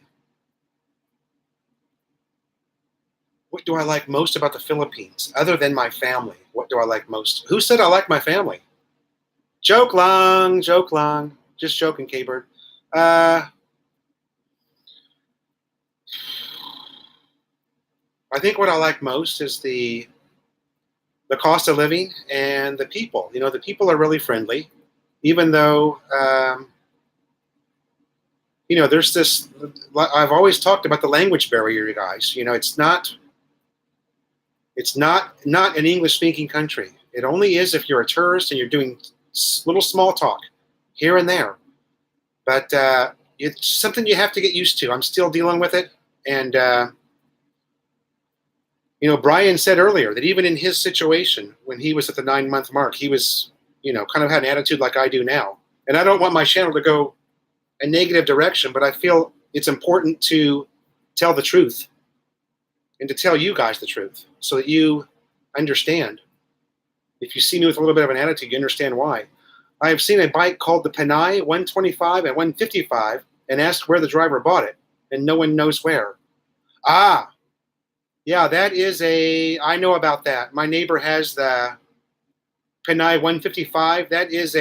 What do I like most about the Philippines other than my family? What do I like most? Who said I like my family? Joke long. Just joking, K-Bird. I think what I like most is the cost of living and the people. You know, the people are really friendly, even though, you know, there's this, I've always talked about the language barrier, you guys. You know, it's not an English-speaking country. It only is if you're a tourist and you're doing little small talk here and there. But it's something you have to get used to. I'm still dealing with it. And, you know, Brian said earlier that even in his situation, when he was at the 9-month mark, he was, you know, kind of had an attitude like I do now. And I don't want my channel to go a negative direction, but I feel it's important to tell the truth and to tell you guys the truth so that you understand. If you see me with a little bit of an attitude, you understand why. I have seen a bike called the Panay 125 and 155 and asked where the driver bought it, and no one knows where. Ah, yeah, that is I know about that. My neighbor has the Panay 155. That is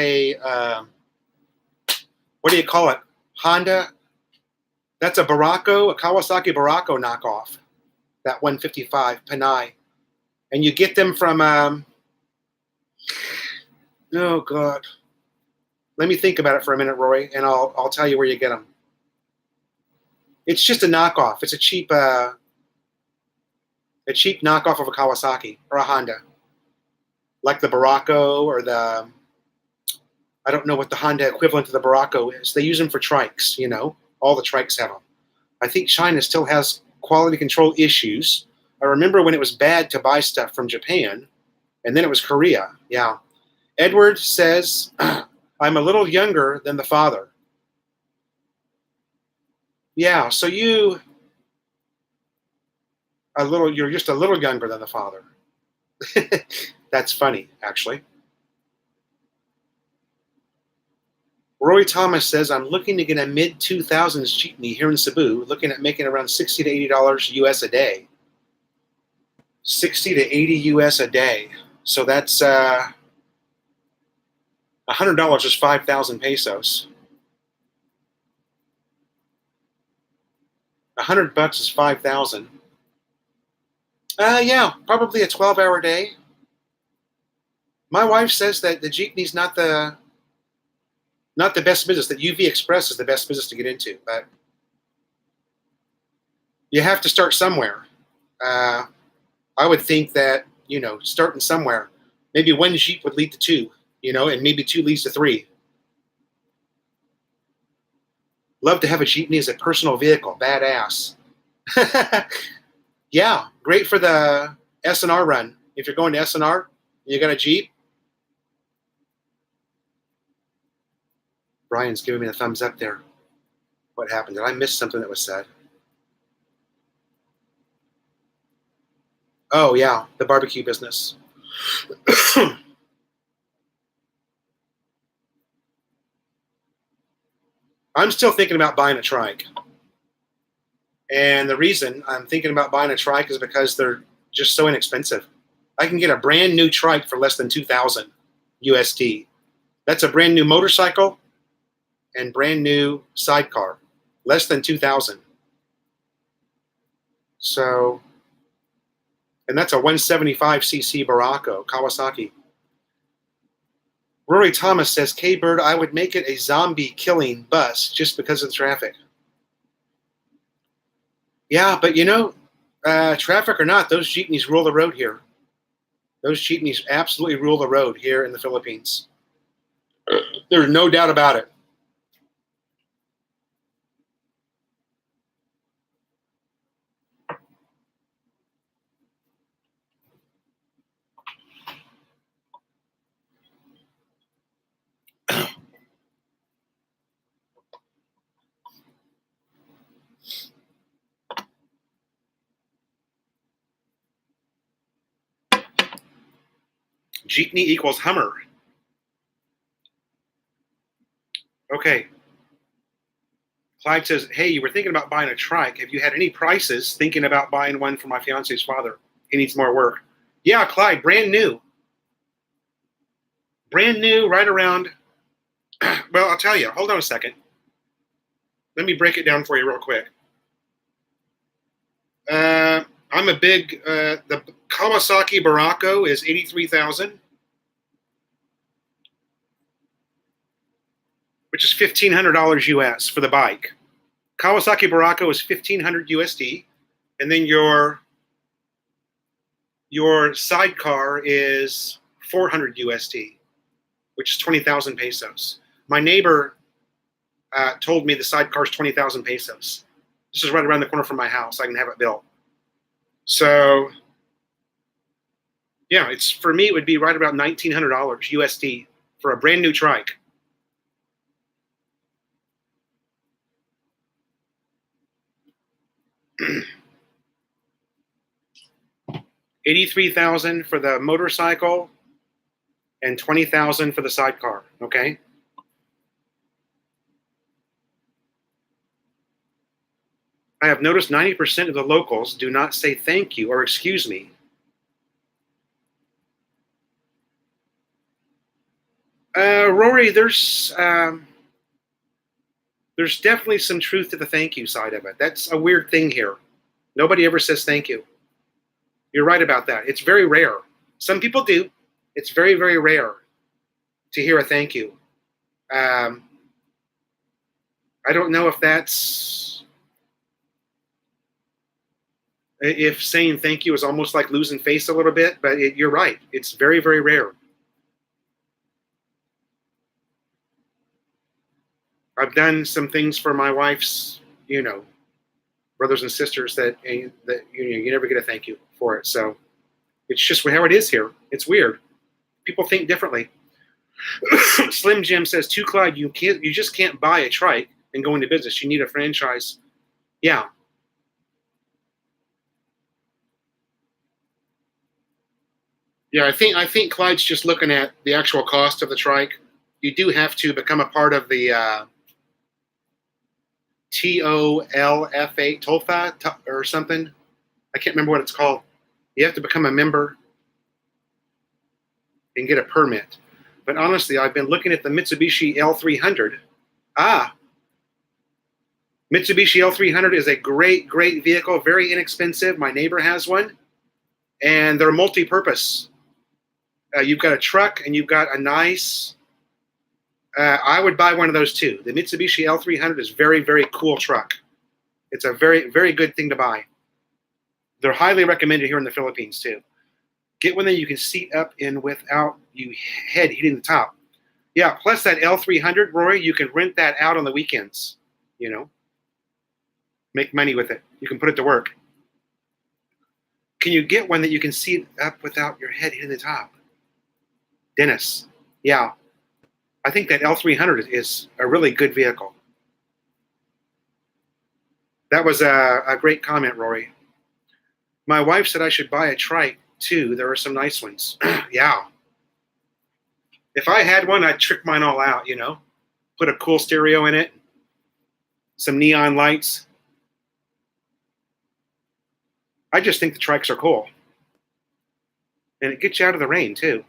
what do you call it? Honda. That's a Kawasaki Barako knockoff. That 155 Panay. And you get them from, oh God. Let me think about it for a minute, Roy, and I'll tell you where you get them. It's just a knockoff. It's a cheap knockoff of a Kawasaki or a Honda, like the Barako or the, I don't know what the Honda equivalent to the Barako is. They use them for trikes, you know. All the trikes have them. I think China still has quality control issues. I remember when it was bad to buy stuff from Japan, and then it was Korea. Yeah. Edward says, I'm a little younger than the father. Yeah, so you're just a little younger than the father. That's funny, actually. Roy Thomas says, I'm looking to get a mid-2000s jeepney here in Cebu, looking at making around $60 to $80 US a day. 60 to 80 US a day. So that's $100 is 5,000 pesos. $100 is 5,000. Yeah, probably a 12-hour day. My wife says that the jeepney's not the best business, that UV Express is the best business to get into, but you have to start somewhere. I would think that, you know, starting somewhere, maybe one Jeep would lead to two, you know, and maybe two leads to three. Love to have a jeepney as a personal vehicle. Badass. Yeah, great for the SNR run. If you're going to SNR, you got a Jeep. Brian's giving me the thumbs up there. What happened? Did I miss something that was said? Oh, yeah, the barbecue business. I'm still thinking about buying a trike. And the reason I'm thinking about buying a trike is because they're just so inexpensive. I can get a brand new trike for less than 2,000 USD. That's a brand new motorcycle and brand new sidecar, less than 2,000. So, and that's a 175cc Barako Kawasaki. Rory Thomas says, K-Bird, I would make it a zombie killing bus just because of the traffic. Yeah, but you know, traffic or not, those jeepneys rule the road here. Those jeepneys absolutely rule the road here in the Philippines. There's no doubt about it. Jeepney equals Hummer. Okay. Clyde says, hey, you were thinking about buying a trike. Have you had any prices thinking about buying one for my fiance's father? He needs more work. Yeah, Clyde, brand new. Brand new, right around. Well, I'll tell you. Hold on a second. Let me break it down for you real quick. I'm a big, the Kawasaki Barako is $83,000, which is $1,500 US for the bike. Kawasaki Barako is $1,500 USD, and then your sidecar is $400 USD, which is 20,000 pesos. My neighbor told me the sidecar is 20,000 pesos. This is right around the corner from my house. I can have it built. So, yeah, it's for me, it would be right about $1,900 USD for a brand new trike. $83,000 for the motorcycle and $20,000 for the sidecar. Okay. I have noticed 90% of the locals do not say thank you or excuse me. Rory, there's definitely some truth to the thank you side of it. That's a weird thing here. Nobody ever says thank you. You're right about that. It's very rare. Some people do. It's very, very rare to hear a thank you. I don't know if that's if saying thank you is almost like losing face a little bit, but you're right. It's very, very rare. I've done some things for my wife's, brothers and sisters that you never get a thank you for it. So it's just how it is here. It's weird. People think differently. Slim Jim says, to Clyde, you just can't buy a trike and go into business. You need a franchise. Yeah. Yeah, I think Clyde's just looking at the actual cost of the trike. You do have to become a part of the TOLFA or something. I can't remember what it's called. You have to become a member and get a permit. But honestly, I've been looking at the Mitsubishi L300. Mitsubishi L300 is a great, great vehicle, very inexpensive. My neighbor has one, and they're multi-purpose. You've got a truck, and you've got a nice... I would buy one of those too. The Mitsubishi L300 is very, very cool truck. It's a very, very good thing to buy. They're highly recommended here in the Philippines too. Get one that you can seat up in without you head hitting the top. Yeah, plus that L300, Rory, you can rent that out on the weekends. Make money with it. You can put it to work. Can you get one that you can seat up without your head hitting the top? Dennis, yeah. I think that L300 is a really good vehicle. That was a great comment, Rory. My wife said I should buy a trike too. There are some nice ones. Yeah. If I had one, I'd trick mine all out, Put a cool stereo in it, some neon lights. I just think the trikes are cool. And it gets you out of the rain too.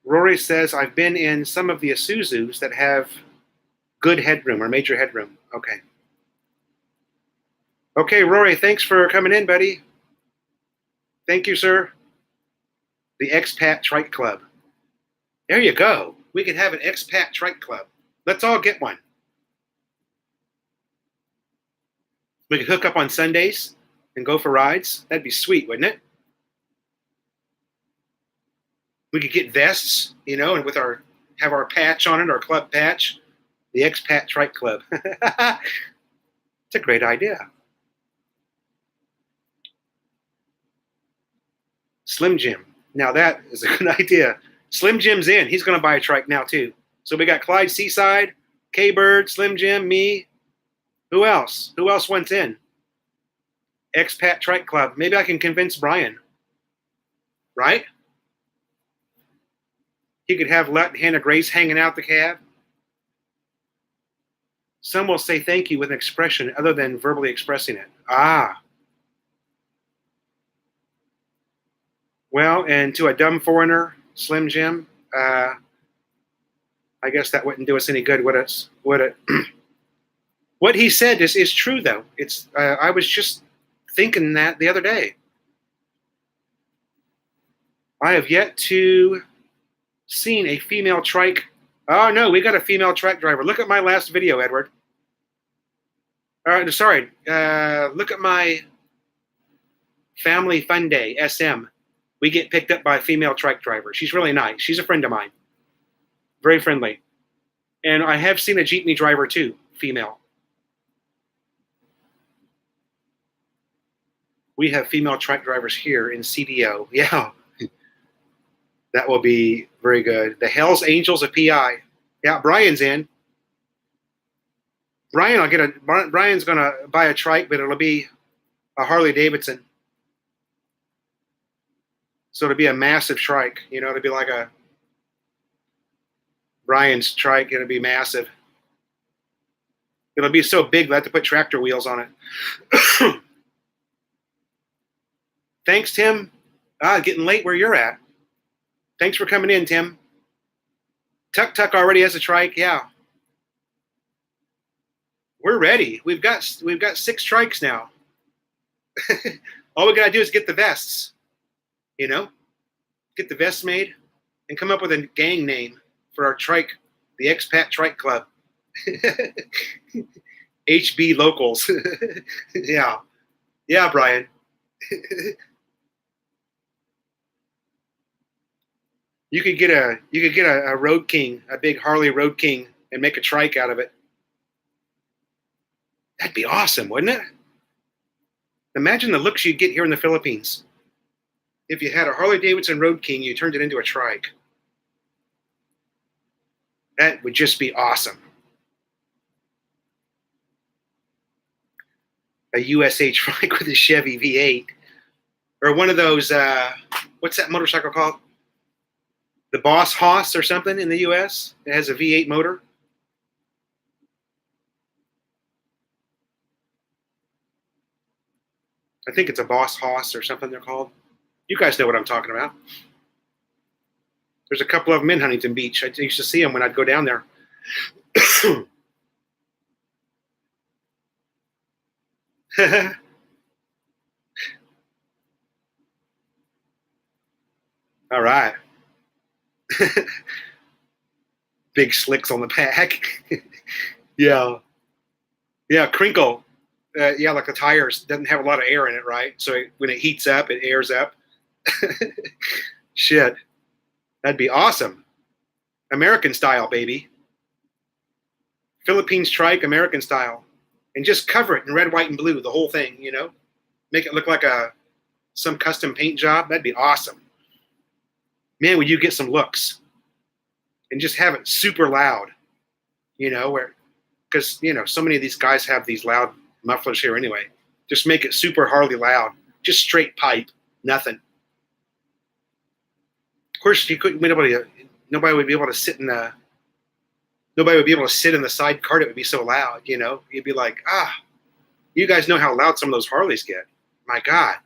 Rory says, I've been in some of the Isuzus that have good headroom or major headroom. Okay. Okay, Rory, thanks for coming in, buddy. Thank you, sir. The Expat Trike Club. There you go. We could have an Expat Trike Club. Let's all get one. We could hook up on Sundays and go for rides. That'd be sweet, wouldn't it? We could get vests, and have our patch on it, our club patch, the Expat Trike Club. It's a great idea. Slim Jim. Now that is a good idea. Slim Jim's in. He's going to buy a trike now too. So we got Clyde Seaside, K-Bird, Slim Jim, me. Who else? Who else went in? Expat Trike Club. Maybe I can convince Brian. Right? He could have Hannah Grace hanging out the cab. Some will say thank you with an expression other than verbally expressing it. Well, and to a dumb foreigner, Slim Jim, I guess that wouldn't do us any good, would it? What he said is true, though. It's I was just thinking that the other day. I have yet to seen a female trike. Oh, no, we got a female trike driver. Look at my last video, Edward. Sorry. Look at my Family Fun Day, SM. We get picked up by a female trike driver. She's really nice. She's a friend of mine. Very friendly. And I have seen a jeepney driver, too, female. We have female trike drivers here in CDO. Yeah. That will be very good. The Hells Angels of PI. Yeah, Brian's in. Brian's going to buy a trike, but it'll be a Harley Davidson. So it'll be a massive trike. It'll be like a Brian's trike. It'll be massive. It'll be so big they'll have to put tractor wheels on it. Thanks, Tim. Getting late where you're at. Thanks for coming in, Tim. Tuck already has a trike. Yeah. We're ready. We've got 6 trikes now. All we got to do is get the vests. Get the vests made and come up with a gang name for our trike, the Expat Trike Club. HB locals. Yeah. Yeah, Brian. You could get a Road King, a big Harley Road King, and make a trike out of it. That'd be awesome, wouldn't it? Imagine the looks you'd get here in the Philippines. If you had a Harley Davidson Road King, you turned it into a trike. That would just be awesome. A USH trike with a Chevy V8. Or one of those, what's that motorcycle called? The Boss Hoss or something in the US. It has a V8 motor. I think it's a Boss Hoss or something they're called. You guys know what I'm talking about. There's a couple of them in Huntington Beach. I used to see them when I'd go down there. All right. Big slicks on the back. Yeah. Yeah, crinkle. Yeah, like the tires doesn't have a lot of air in it, right? So when it heats up, it airs up. Shit. That'd be awesome. American style, baby. Philippines trike, American style. And just cover it in red, white, and blue, the whole thing, you know? Make it look like some custom paint job. That'd be awesome. Man, would you get some looks. And just have it super loud, you know, because, you know, so many of these guys have these loud mufflers here anyway. Just make it super Harley loud. Just straight pipe, nothing. Of course, you couldn't. Nobody would be able to sit in the. Nobody would be able to sit in the side cart. It would be so loud, you know. You'd be like, you guys know how loud some of those Harleys get. My God,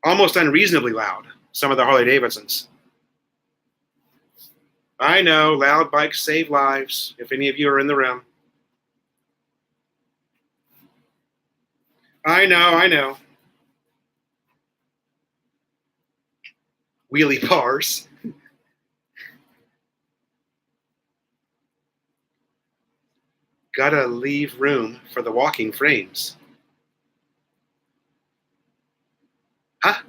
almost unreasonably loud. Some of the Harley Davidsons. I know, loud bikes save lives. If any of you are in the room. I know. Wheelie bars. Gotta leave room for the walking frames. Huh?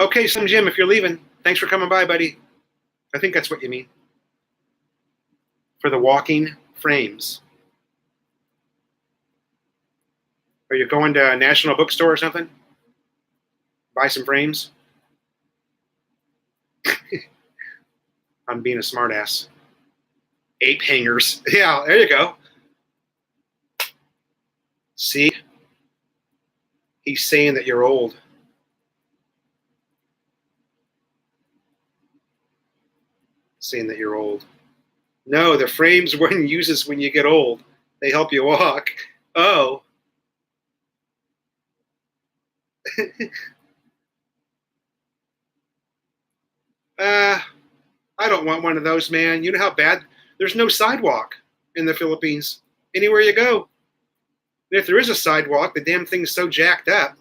Okay, Slim Jim, if you're leaving, thanks for coming by, buddy. I think that's what you mean. For the walking frames. Are you going to a National Bookstore or something? Buy some frames? I'm being a smartass. Ape hangers. Yeah, there you go. See? He's saying that you're old. Saying that you're old. No, the frames one uses when you get old. They help you walk. Oh. I don't want one of those, man. You know how bad? There's no sidewalk in the Philippines. Anywhere you go. And if there is a sidewalk, the damn thing's so jacked up.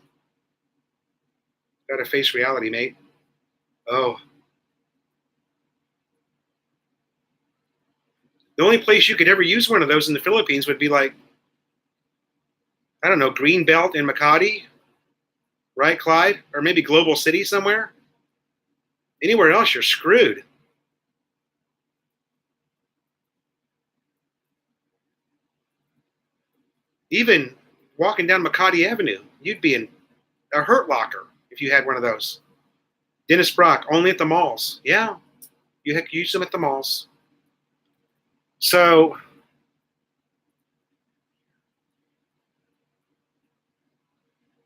Gotta face reality, mate. Oh. The only place you could ever use one of those in the Philippines would be like, I don't know, Greenbelt in Makati, right, Clyde? Or maybe Global City somewhere. Anywhere else, you're screwed. Even walking down Makati Avenue, you'd be in a Hurt Locker if you had one of those. Dennis Brock, only at the malls. Yeah, you have to use them at the malls. So,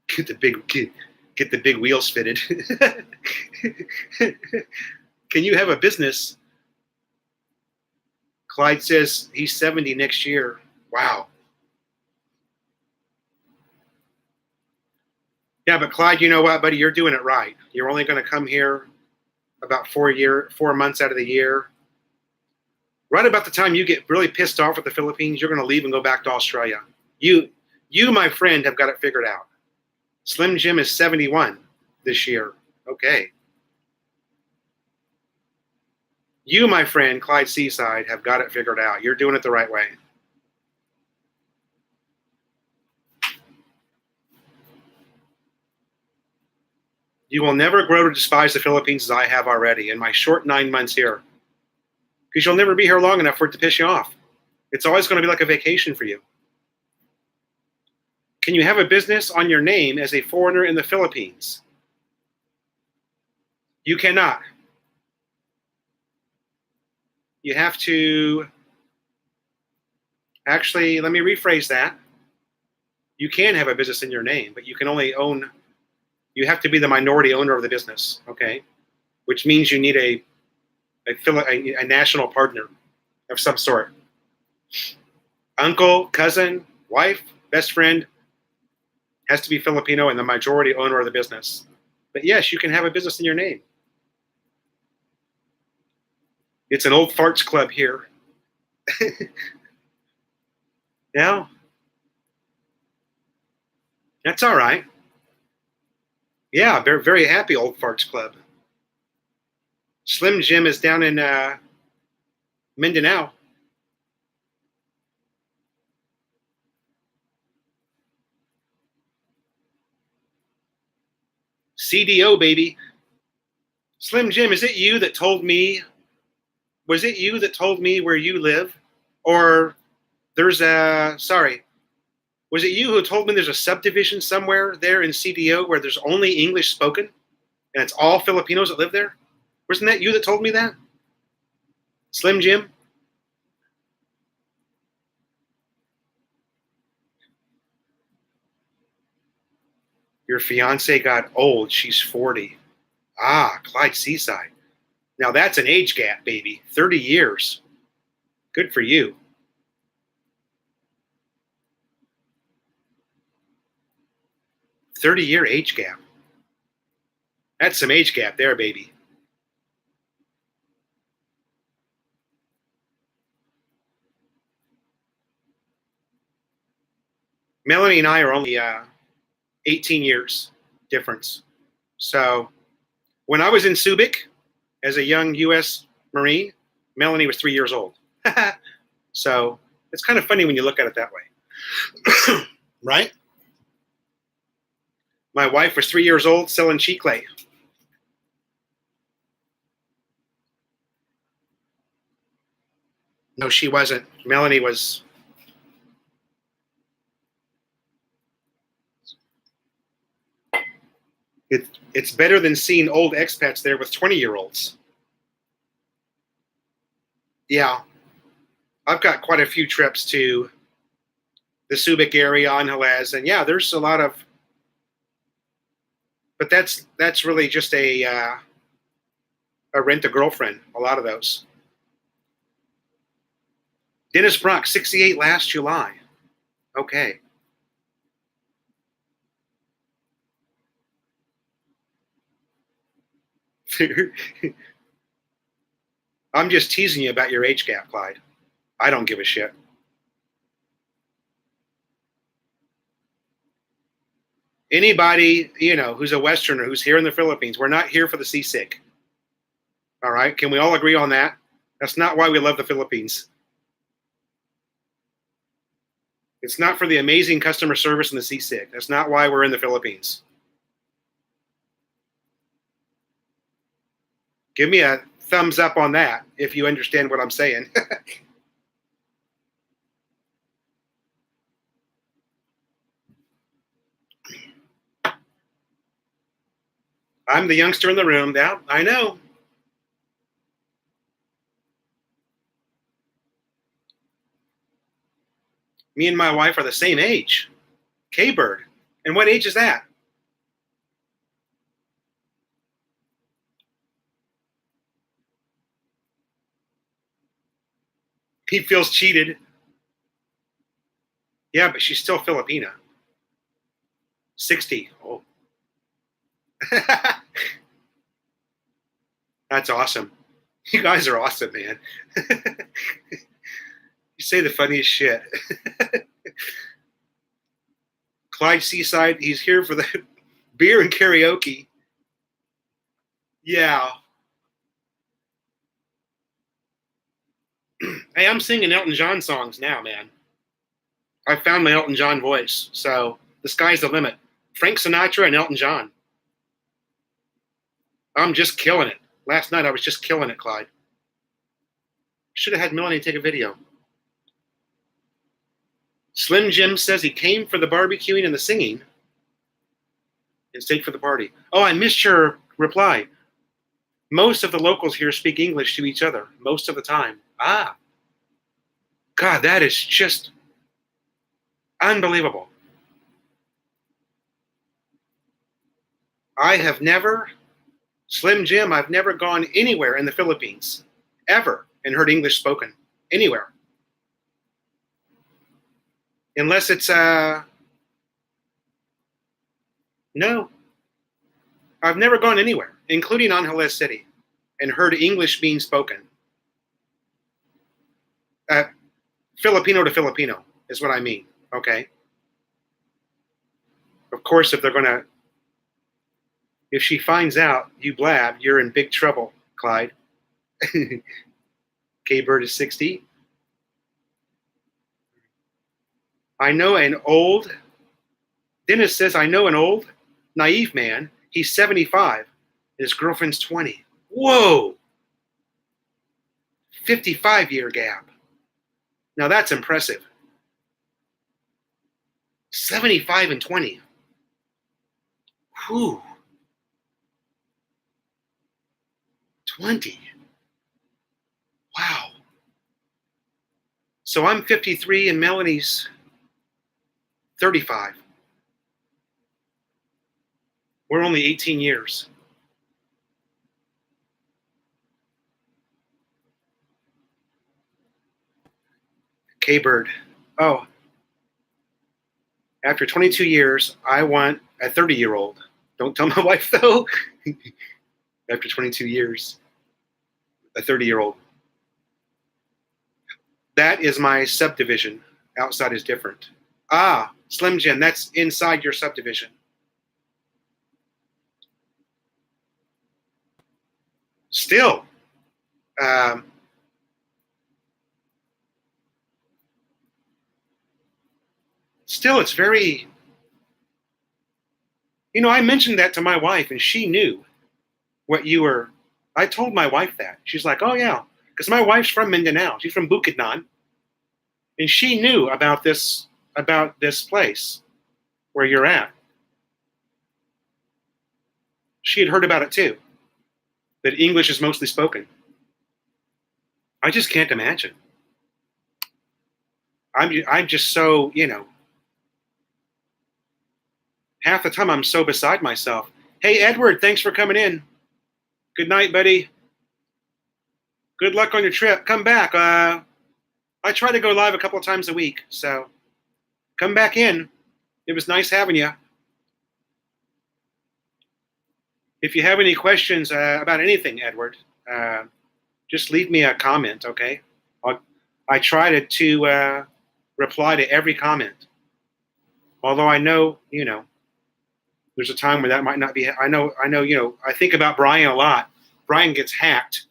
get the big wheels fitted. Can you have a business? Clyde says he's 70 next year. Wow. Yeah, but Clyde, you know what, buddy? You're doing it right. You're only going to come here about 4 months out of the year. Right about the time you get really pissed off with the Philippines, you're going to leave and go back to Australia. You, my friend, have got it figured out. Slim Jim is 71 this year. Okay. You, my friend, Clyde Seaside, have got it figured out. You're doing it the right way. You will never grow to despise the Philippines as I have already in my short 9 months here. Because you'll never be here long enough for it to piss you off. It's always going to be like a vacation for you. Can you have a business on your name as a foreigner in the Philippines? You cannot. You have to, actually, let me rephrase that. You can have a business in your name, but you can only own, you have to be the minority owner of the business, okay? Which means you need a national partner of some sort. Uncle, cousin, wife, best friend has to be Filipino and the majority owner of the business. But yes, you can have a business in your name. It's an old farts club here. Yeah, that's all right. Yeah, very, very happy old farts club. Slim Jim is down in Mindanao. CDO, baby. Slim Jim, is it you that told me? Was it you that told me where you live? Or there's a, sorry, was it you who told me there's a subdivision somewhere there in CDO where there's only English spoken and it's all Filipinos that live there? Wasn't that you that told me that? Slim Jim? Your fiance got old. She's 40. Ah, Clyde Seaside. Now that's an age gap, baby. 30 years. Good for you. 30-year age gap. That's some age gap there, baby. Melanie and I are only 18 years difference. So when I was in Subic as a young U.S. Marine, Melanie was 3 years old. So it's kind of funny when you look at it that way. Right? My wife was 3 years old selling chicle. No, she wasn't. Melanie was. It's better than seeing old expats there with 20-year-olds. Yeah, I've got quite a few trips to the Subic area on Halaz, and yeah, there's a lot of. But that's really just a rent a girlfriend. A lot of those. Dennis Brock, 68 last July. Okay. I'm just teasing you about your age gap, Clyde. I don't give a shit. Anybody, who's a Westerner, who's here in the Philippines, we're not here for the seasick. All right? Can we all agree on that? That's not why we love the Philippines. It's not for the amazing customer service and the seasick. That's not why we're in the Philippines. Give me a thumbs up on that if you understand what I'm saying. I'm the youngster in the room. Yeah, I know. Me and my wife are the same age. K-Bird. And what age is that? He feels cheated. Yeah, but she's still Filipina. 60. Oh. That's awesome. You guys are awesome, man. You say the funniest shit. Clyde Seaside, he's here for the beer and karaoke. Yeah. Hey, I'm singing Elton John songs now, man. I found my Elton John voice, so the sky's the limit. Frank Sinatra and Elton John. I'm just killing it. Last night I was just killing it, Clyde. Should have had Melanie take a video. Slim Jim says he came for the barbecuing and the singing and stayed for the party. Oh, I missed your reply. Most of the locals here speak English to each other most of the time. Ah. God, that is just unbelievable. I have never, Slim Jim, I've never gone anywhere in the Philippines, ever, and heard English spoken. Anywhere. Unless it's, no. I've never gone anywhere, including Angeles City, and heard English being spoken. Filipino to Filipino is what I mean, okay? Of course, if she finds out you blab, you're in big trouble, Clyde. K-Bird is 60. Dennis says, I know an old, naive man. He's 75, and his girlfriend's 20. Whoa! 55-year gap. Now that's impressive. 75 and 20. Whew. 20. Wow. So I'm 53 and Melanie's 35. We're only 18 years. K-Bird. Oh. After 22 years, I want a 30-year-old. Don't tell my wife, though. After 22 years, a 30-year-old. That is my subdivision. Outside is different. Ah, Slim Jim, that's inside your subdivision. Still, it's very, I mentioned that to my wife, and she knew what you were. I told my wife that. She's like, oh, yeah, because my wife's from Mindanao. She's from Bukidnon, and she knew about this place where you're at. She had heard about it, too, that English is mostly spoken. I just can't imagine. I'm just so, half the time I'm so beside myself. Hey, Edward, thanks for coming in. Good night, buddy. Good luck on your trip. Come back. I try to go live a couple of times a week, so come back in. It was nice having you. If you have any questions about anything, Edward, just leave me a comment, okay? I try to reply to every comment. Although I know, there's a time where that might not be. I know, I think about Brian a lot. Brian gets hacked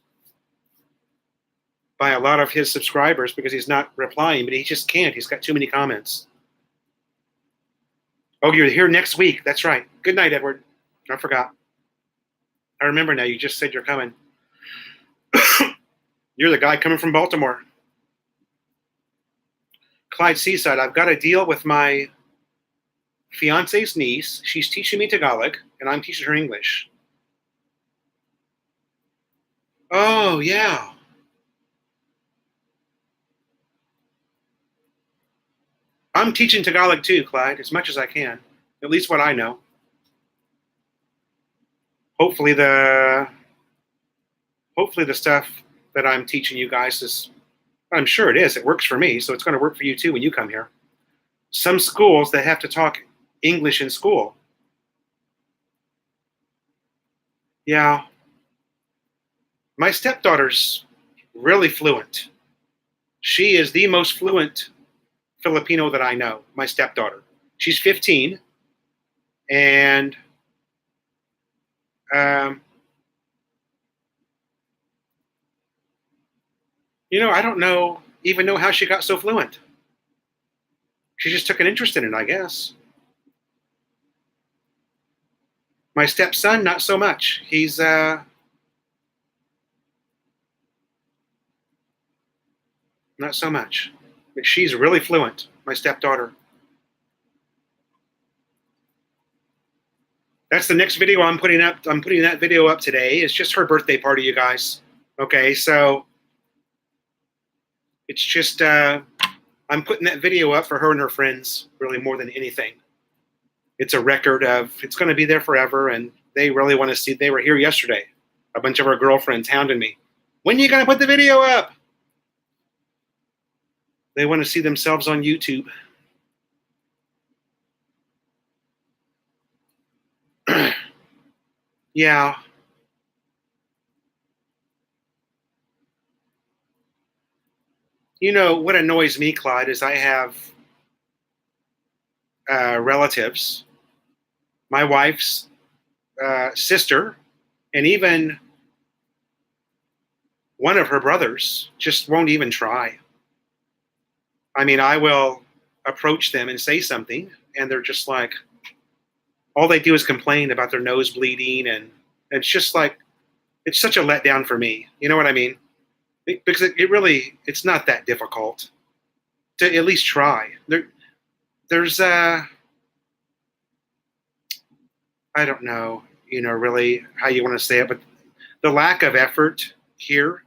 by a lot of his subscribers because he's not replying, but he just can't. He's got too many comments. Oh, you're here next week. That's right. Good night, Edward. I forgot. I remember now. You just said you're coming. You're the guy coming from Baltimore. Clyde Seaside. I've got a deal with my fiance's niece. She's teaching me Tagalog, and I'm teaching her English. Oh, yeah. I'm teaching Tagalog too, Clyde, as much as I can. At least what I know. Hopefully the stuff that I'm teaching you guys is, I'm sure it is. It works for me, so it's going to work for you too when you come here. Some schools, they have to talk English in school. Yeah. My stepdaughter's really fluent. She is the most fluent Filipino that I know, my stepdaughter. She's 15, and I don't know. even know how she got so fluent. She just took an interest in it, I guess. My stepson, not so much. He's not so much. But she's really fluent, my stepdaughter. That's the next video I'm putting up. I'm putting that video up today. It's just her birthday party, you guys. Okay, so it's just I'm putting that video up for her and her friends, really more than anything. It's a record of, it's going to be there forever, and they really want to see. They were here yesterday. A bunch of her girlfriends hounded me. When are you going to put the video up? They want to see themselves on YouTube. Yeah. You know, what annoys me, Clyde, is I have relatives, my wife's sister, and even one of her brothers just won't even try. I mean, I will approach them and say something, and they're just like, all they do is complain about their nose bleeding, and it's just like, it's such a letdown for me. You know what I mean? Because it really, it's not that difficult to at least try. There's I don't know, you know, really how you want to say it, but the lack of effort here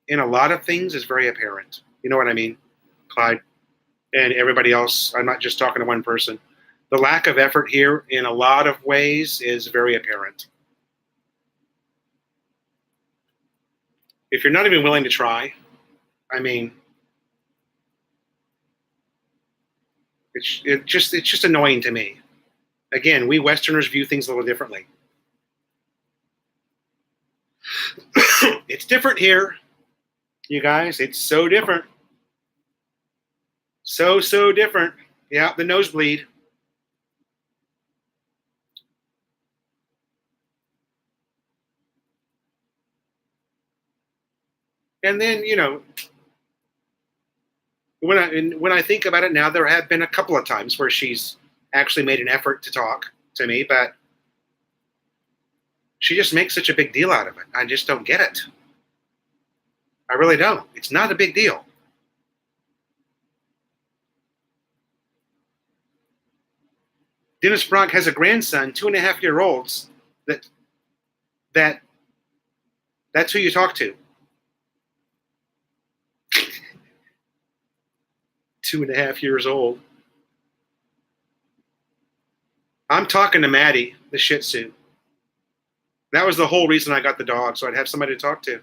in a lot of things is very apparent. You know what I mean, Clyde? And everybody else, I'm not just talking to one person. The lack of effort here in a lot of ways is very apparent. If you're not even willing to try, I mean, it's just annoying to me. Again, we Westerners view things a little differently. It's different here, you guys. It's so different. So different. Yeah, the nosebleed. And then, you know, when I think about it now, there have been a couple of times where she's actually made an effort to talk to me, but she just makes such a big deal out of it. I just don't get it. I really don't. It's not a big deal. Dennis Brock has a grandson, 2.5-year-olds, that's who you talk to. 2.5 years old. I'm talking to Maddie, the Shih Tzu. That was the whole reason I got the dog, so I'd have somebody to talk to.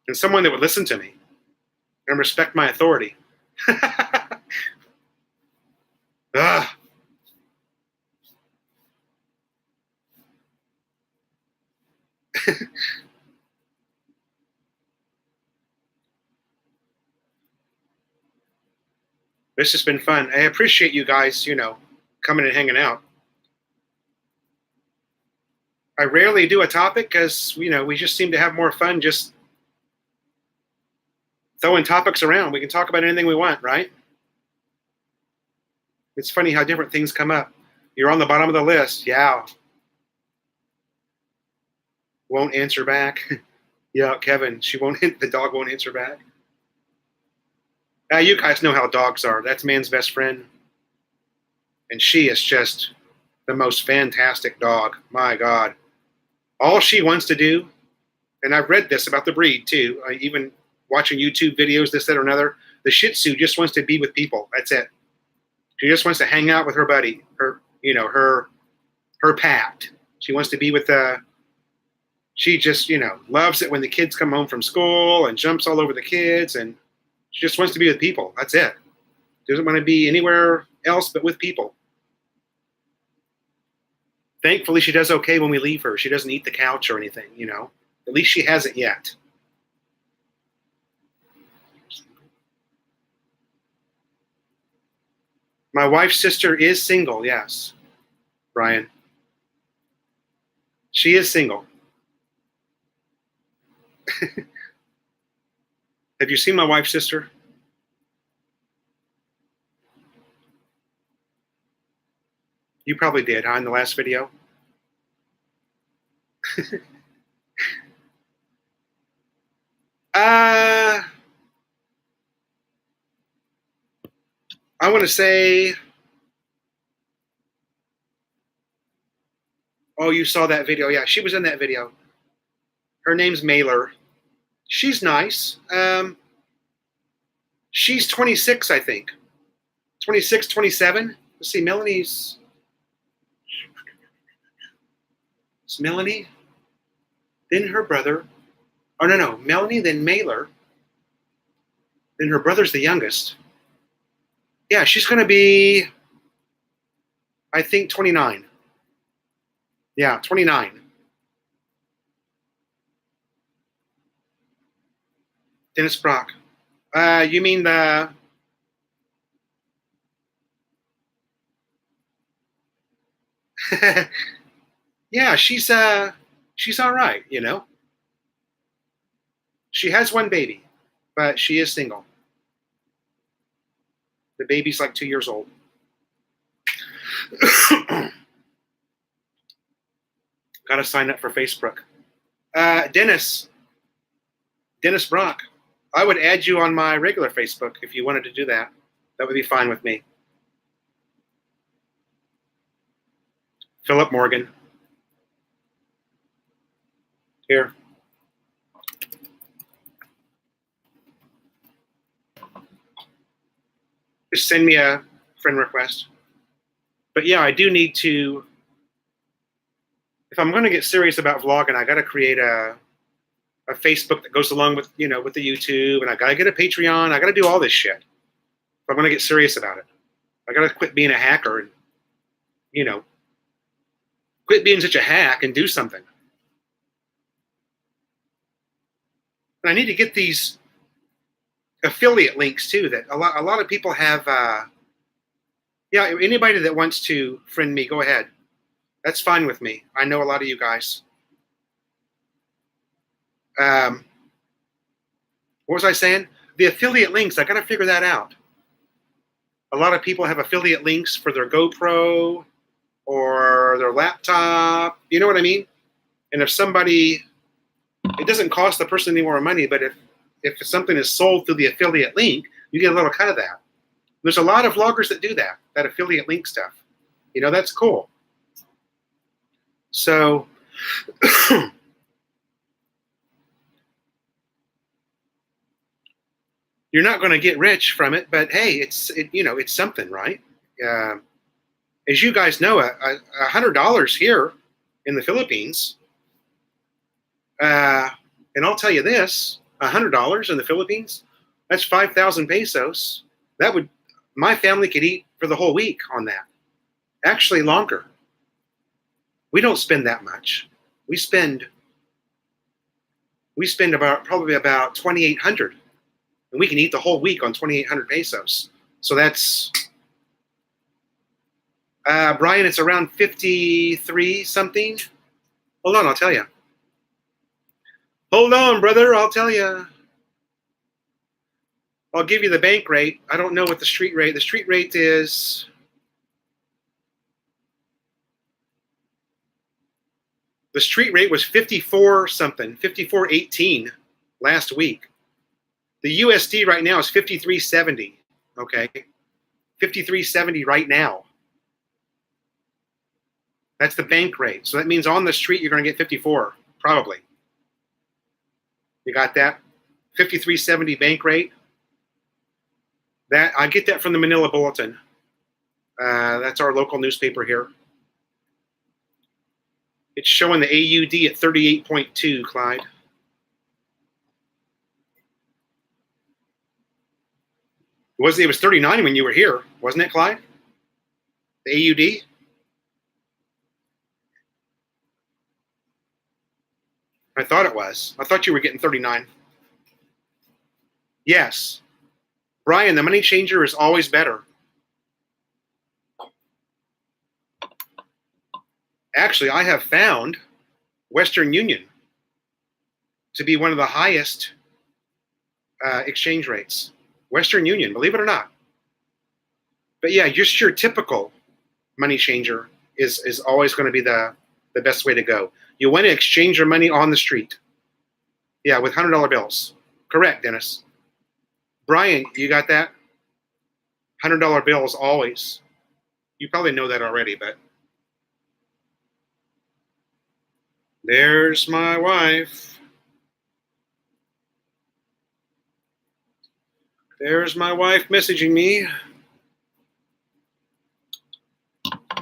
And someone that would listen to me and respect my authority. Ugh. This has been fun. I appreciate you guys, you know, coming and hanging out. I rarely do a topic because, you know, we just seem to have more fun just throwing topics around. We can talk about anything we want, right? It's funny how different things come up. You're on the bottom of the list. Yeah. Won't answer back. Yeah, Kevin, the dog won't answer back. You guys know how dogs are. That's man's best friend. And she is just the most fantastic dog. My God. All she wants to do, and I've read this about the breed too, even watching YouTube videos, this, that, or another, the Shih Tzu just wants to be with people. That's it. She just wants to hang out with her buddy, her pat. She wants to be with she just, you know, loves it when the kids come home from school and jumps all over the kids, and she just wants to be with people. That's it. Doesn't want to be anywhere else but with people. Thankfully, she does okay when we leave her. She doesn't eat the couch or anything, you know. At least she hasn't yet. My wife's sister is single, yes, Brian. She is single. Have you seen my wife's sister? You probably did, huh, in the last video? uh, I want to say, oh, you saw that video. Yeah, she was in that video. Her name's Mailer. She's nice. She's 26, I think. 26, 27. Let's see, Melanie's... It's Melanie, then her brother. Oh, no. Melanie, then Mailer. Then her brother's the youngest. Yeah, she's going to be, I think, 29. Yeah, 29. Dennis Brock. You mean the... Yeah, she's all right, you know. She has one baby, but she is single. The baby's like 2 years old. Got to sign up for Facebook. Dennis Brock. I would add you on my regular Facebook if you wanted to do that. That would be fine with me. Philip Morgan. Here. Just send me a friend request. But yeah, I do need to, if I'm going to get serious about vlogging, I got to create a Facebook that goes along with, you know, with the YouTube, and I got to get a Patreon. I got to do all this shit if I'm going to get serious about it. I got to quit being a hacker and, you know, quit being such a hack and do something. And I need to get these affiliate links too. That a lot of people have. Yeah, anybody that wants to friend me, go ahead. That's fine with me. I know a lot of you guys. What was I saying? The affiliate links. I got to figure that out. A lot of people have affiliate links for their GoPro or their laptop. You know what I mean? And if somebody, it doesn't cost the person any more money, but if something is sold through the affiliate link, you get a little cut of that. There's a lot of vloggers that do that affiliate link stuff. You know, that's cool. So, you're not going to get rich from it, but hey, it's something, right? As you guys know, $100 here in the Philippines, and I'll tell you this, $100 in the Philippines, that's 5,000 pesos. My family could eat for the whole week on that. Actually, longer. We don't spend that much. We spend probably about 2,800, and we can eat the whole week on 2,800 pesos. So that's Brian. It's around 53 something. Hold on, I'll tell you. Hold on, brother. I'll tell you. I'll give you the bank rate. I don't know what the street rate. The street rate is. The street rate was 54 something, 54.18 last week. The USD right now is 53.70. Okay, 53.70 right now. That's the bank rate. So that means on the street you're going to get 54, probably. You got that? 53.70 bank rate. That I get that from the Manila Bulletin. That's our local newspaper here. It's showing the AUD at 38.2, Clyde. It was 39 when you were here, wasn't it, Clyde? The AUD? I thought it was. I thought you were getting 39. Yes. Brian, the money changer is always better. Actually, I have found Western Union to be one of the highest exchange rates. Western Union, believe it or not. But yeah, just your typical money changer is always going to be the best way to go. You want to exchange your money on the street. Yeah, with $100 bills. Correct, Dennis. Brian, you got that? $100 bills always. You probably know that already, but there's my wife. There's my wife messaging me.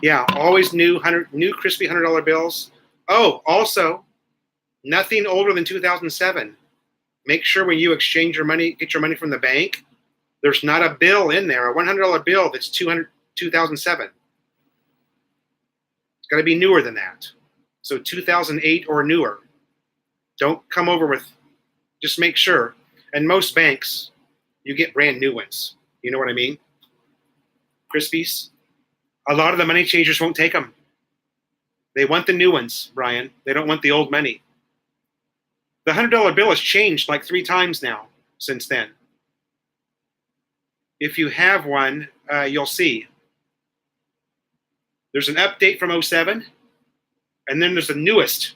Yeah, always new crispy $100 bills. Oh, also, nothing older than 2007. Make sure when you exchange your money, get your money from the bank, there's not a bill in there, a $100 bill that's 2007. It's got to be newer than that. So 2008 or newer. Don't come over with, just make sure. And most banks, you get brand new ones. You know what I mean? Crispies. A lot of the money changers won't take them. They want the new ones, Brian. They don't want the old money. The $100 bill has changed like 3 times now since then. If you have one, you'll see. There's an update from 07, and then there's the newest.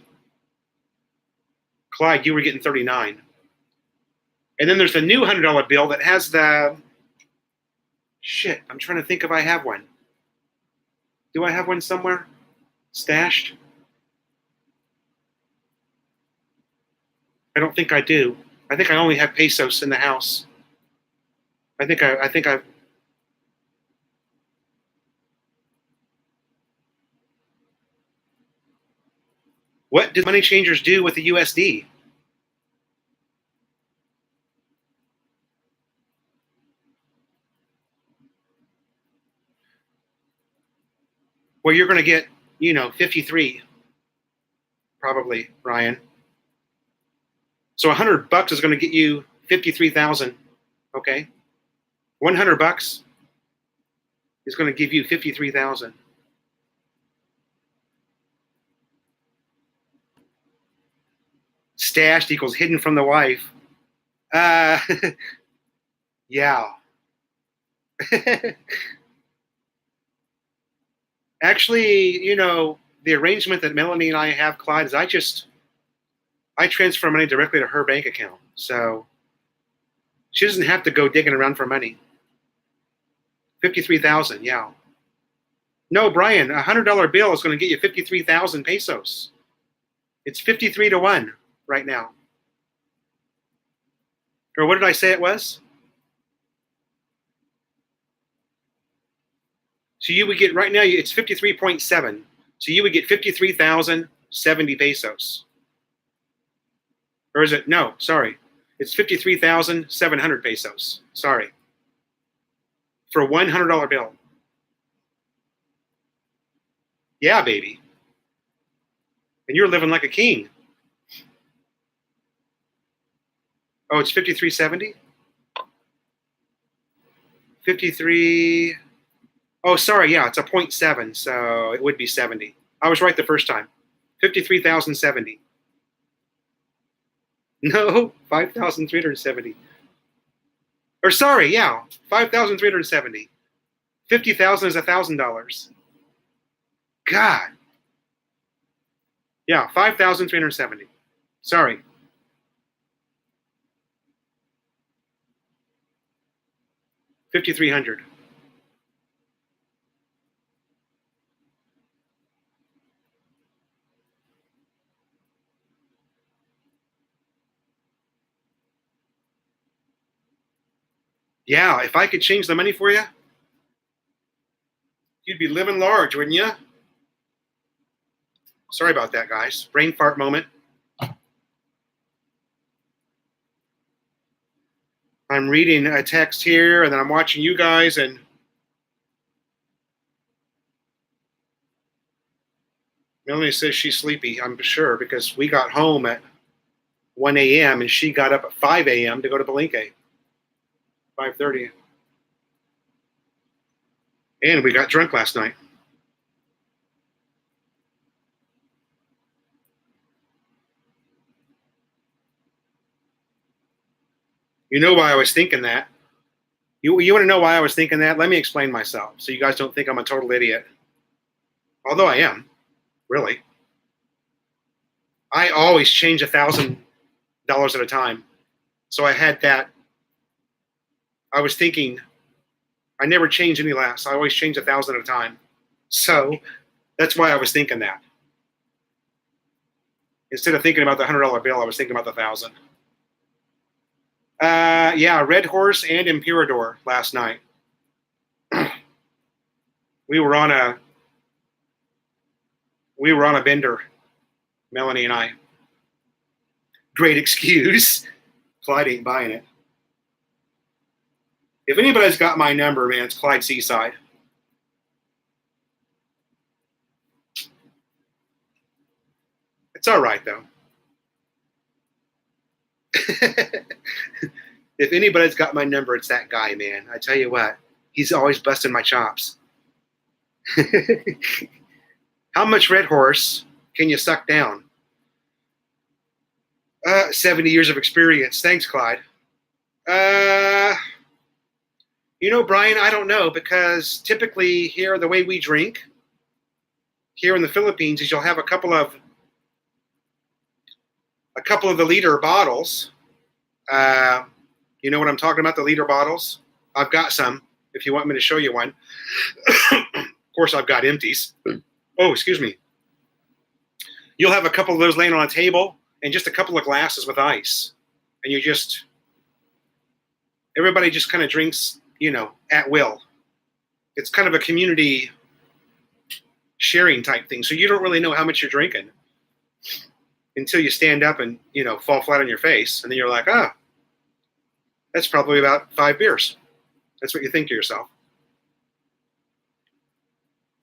Clyde, you were getting 39. And then there's the new $100 bill that has the... Shit, I'm trying to think if I have one. Do I have one somewhere? Stashed? I don't think I do. I think I only have pesos in the house. I think I've... What did money changers do with the USD? Well, you're going to get, 53, probably, Ryan. So $100 is going to get you 53,000. Okay, $100 is going to give you 53,000. Stashed equals hidden from the wife. Yeah. Actually, the arrangement that Melanie and I have, Clyde, is I transfer money directly to her bank account. So she doesn't have to go digging around for money. 53,000, yeah. No, Brian, a $100 bill is going to get you 53,000 pesos. It's 53 to 1 right now. Or what did I say it was? So you would get, right now, it's 53.7. So you would get 53,070 pesos. Or is it? No, sorry. It's 53,700 pesos. Sorry. For a $100 bill. Yeah, baby. And you're living like a king. Oh, it's 53.70? 53... Oh, sorry, yeah, it's a 0.7, so it would be 70. I was right the first time. 53,070. No, 5,370. Or sorry, yeah, 5,370. 50,000 is $1,000. God. Yeah, 5,370. Sorry. $5,300. Yeah, if I could change the money for you, you'd be living large, wouldn't you? Sorry about that, guys. Brain fart moment. I'm reading a text here, and then I'm watching you guys, and Melanie says she's sleepy, I'm sure, because we got home at 1 a.m., and she got up at 5 a.m. to go to Palenque. 5:30. And we got drunk last night. You know why I was thinking that? You want to know why I was thinking that? Let me explain myself so you guys don't think I'm a total idiot. Although I am, really. I always change $1,000 at a time. So I had that. I was thinking I never change any less. I always change 1,000 at a time. So that's why I was thinking that. Instead of thinking about the $100 bill, I was thinking about the 1,000. Yeah, Red Horse and Imperador last night. we were on a bender, Melanie and I. Great excuse. Clyde ain't buying it. If anybody's got my number, man, it's Clyde Seaside. It's all right, though. If anybody's got my number, it's that guy, man. I tell you what, he's always busting my chops. How much Red Horse can you suck down? 70 years of experience. Thanks, Clyde. Brian, I don't know, because typically here, the way we drink here in the Philippines is you'll have a couple of the liter bottles. You know what I'm talking about, the liter bottles? I've got some, if you want me to show you one. Of course, I've got empties. Oh, excuse me. You'll have a couple of those laying on a table and just a couple of glasses with ice. And everybody just kind of drinks, at will. It's kind of a community sharing type thing. So you don't really know how much you're drinking until you stand up and, fall flat on your face. And then you're like, that's probably about 5 beers. That's what you think to yourself.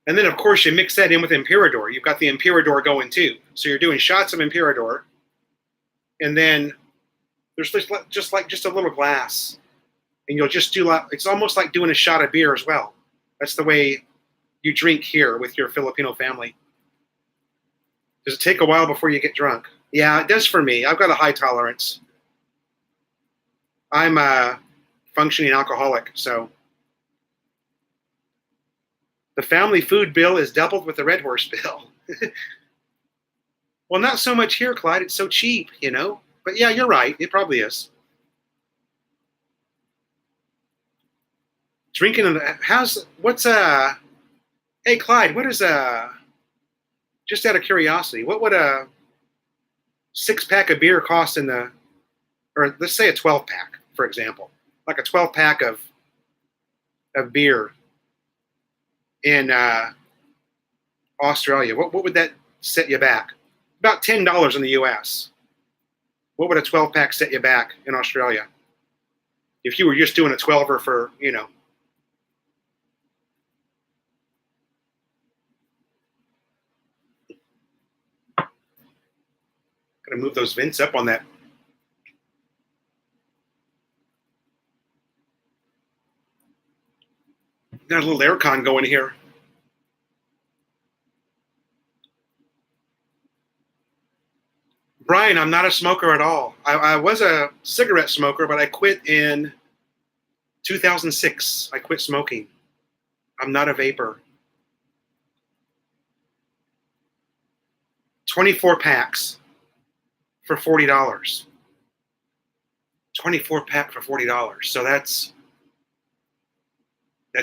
And then, of course, you mix that in with Imperador. You've got the Imperador going, too. So you're doing shots of Imperador. And then there's just a little glass. And you'll just do, it's almost like doing a shot of beer as well. That's the way you drink here with your Filipino family. Does it take a while before you get drunk? Yeah, it does for me. I've got a high tolerance. I'm a functioning alcoholic, so the family food bill is doubled with the Red Horse bill. Well, not so much here, Clyde. It's so cheap, But yeah, you're right. It probably is. Drinking hey, Clyde, what is just out of curiosity, what would a 6-pack of beer cost or let's say a 12-pack, for example, like a 12-pack of beer in Australia? What would that set you back? About $10 in the U.S. What would a 12-pack set you back in Australia? If you were just doing a 12er for, Gonna move those vents up on that. Got a little aircon going here. Brian, I'm not a smoker at all. I was a cigarette smoker, but I quit in 2006. I quit smoking. I'm not a vapor. 24 packs for $40. 24 pack for $40. So that's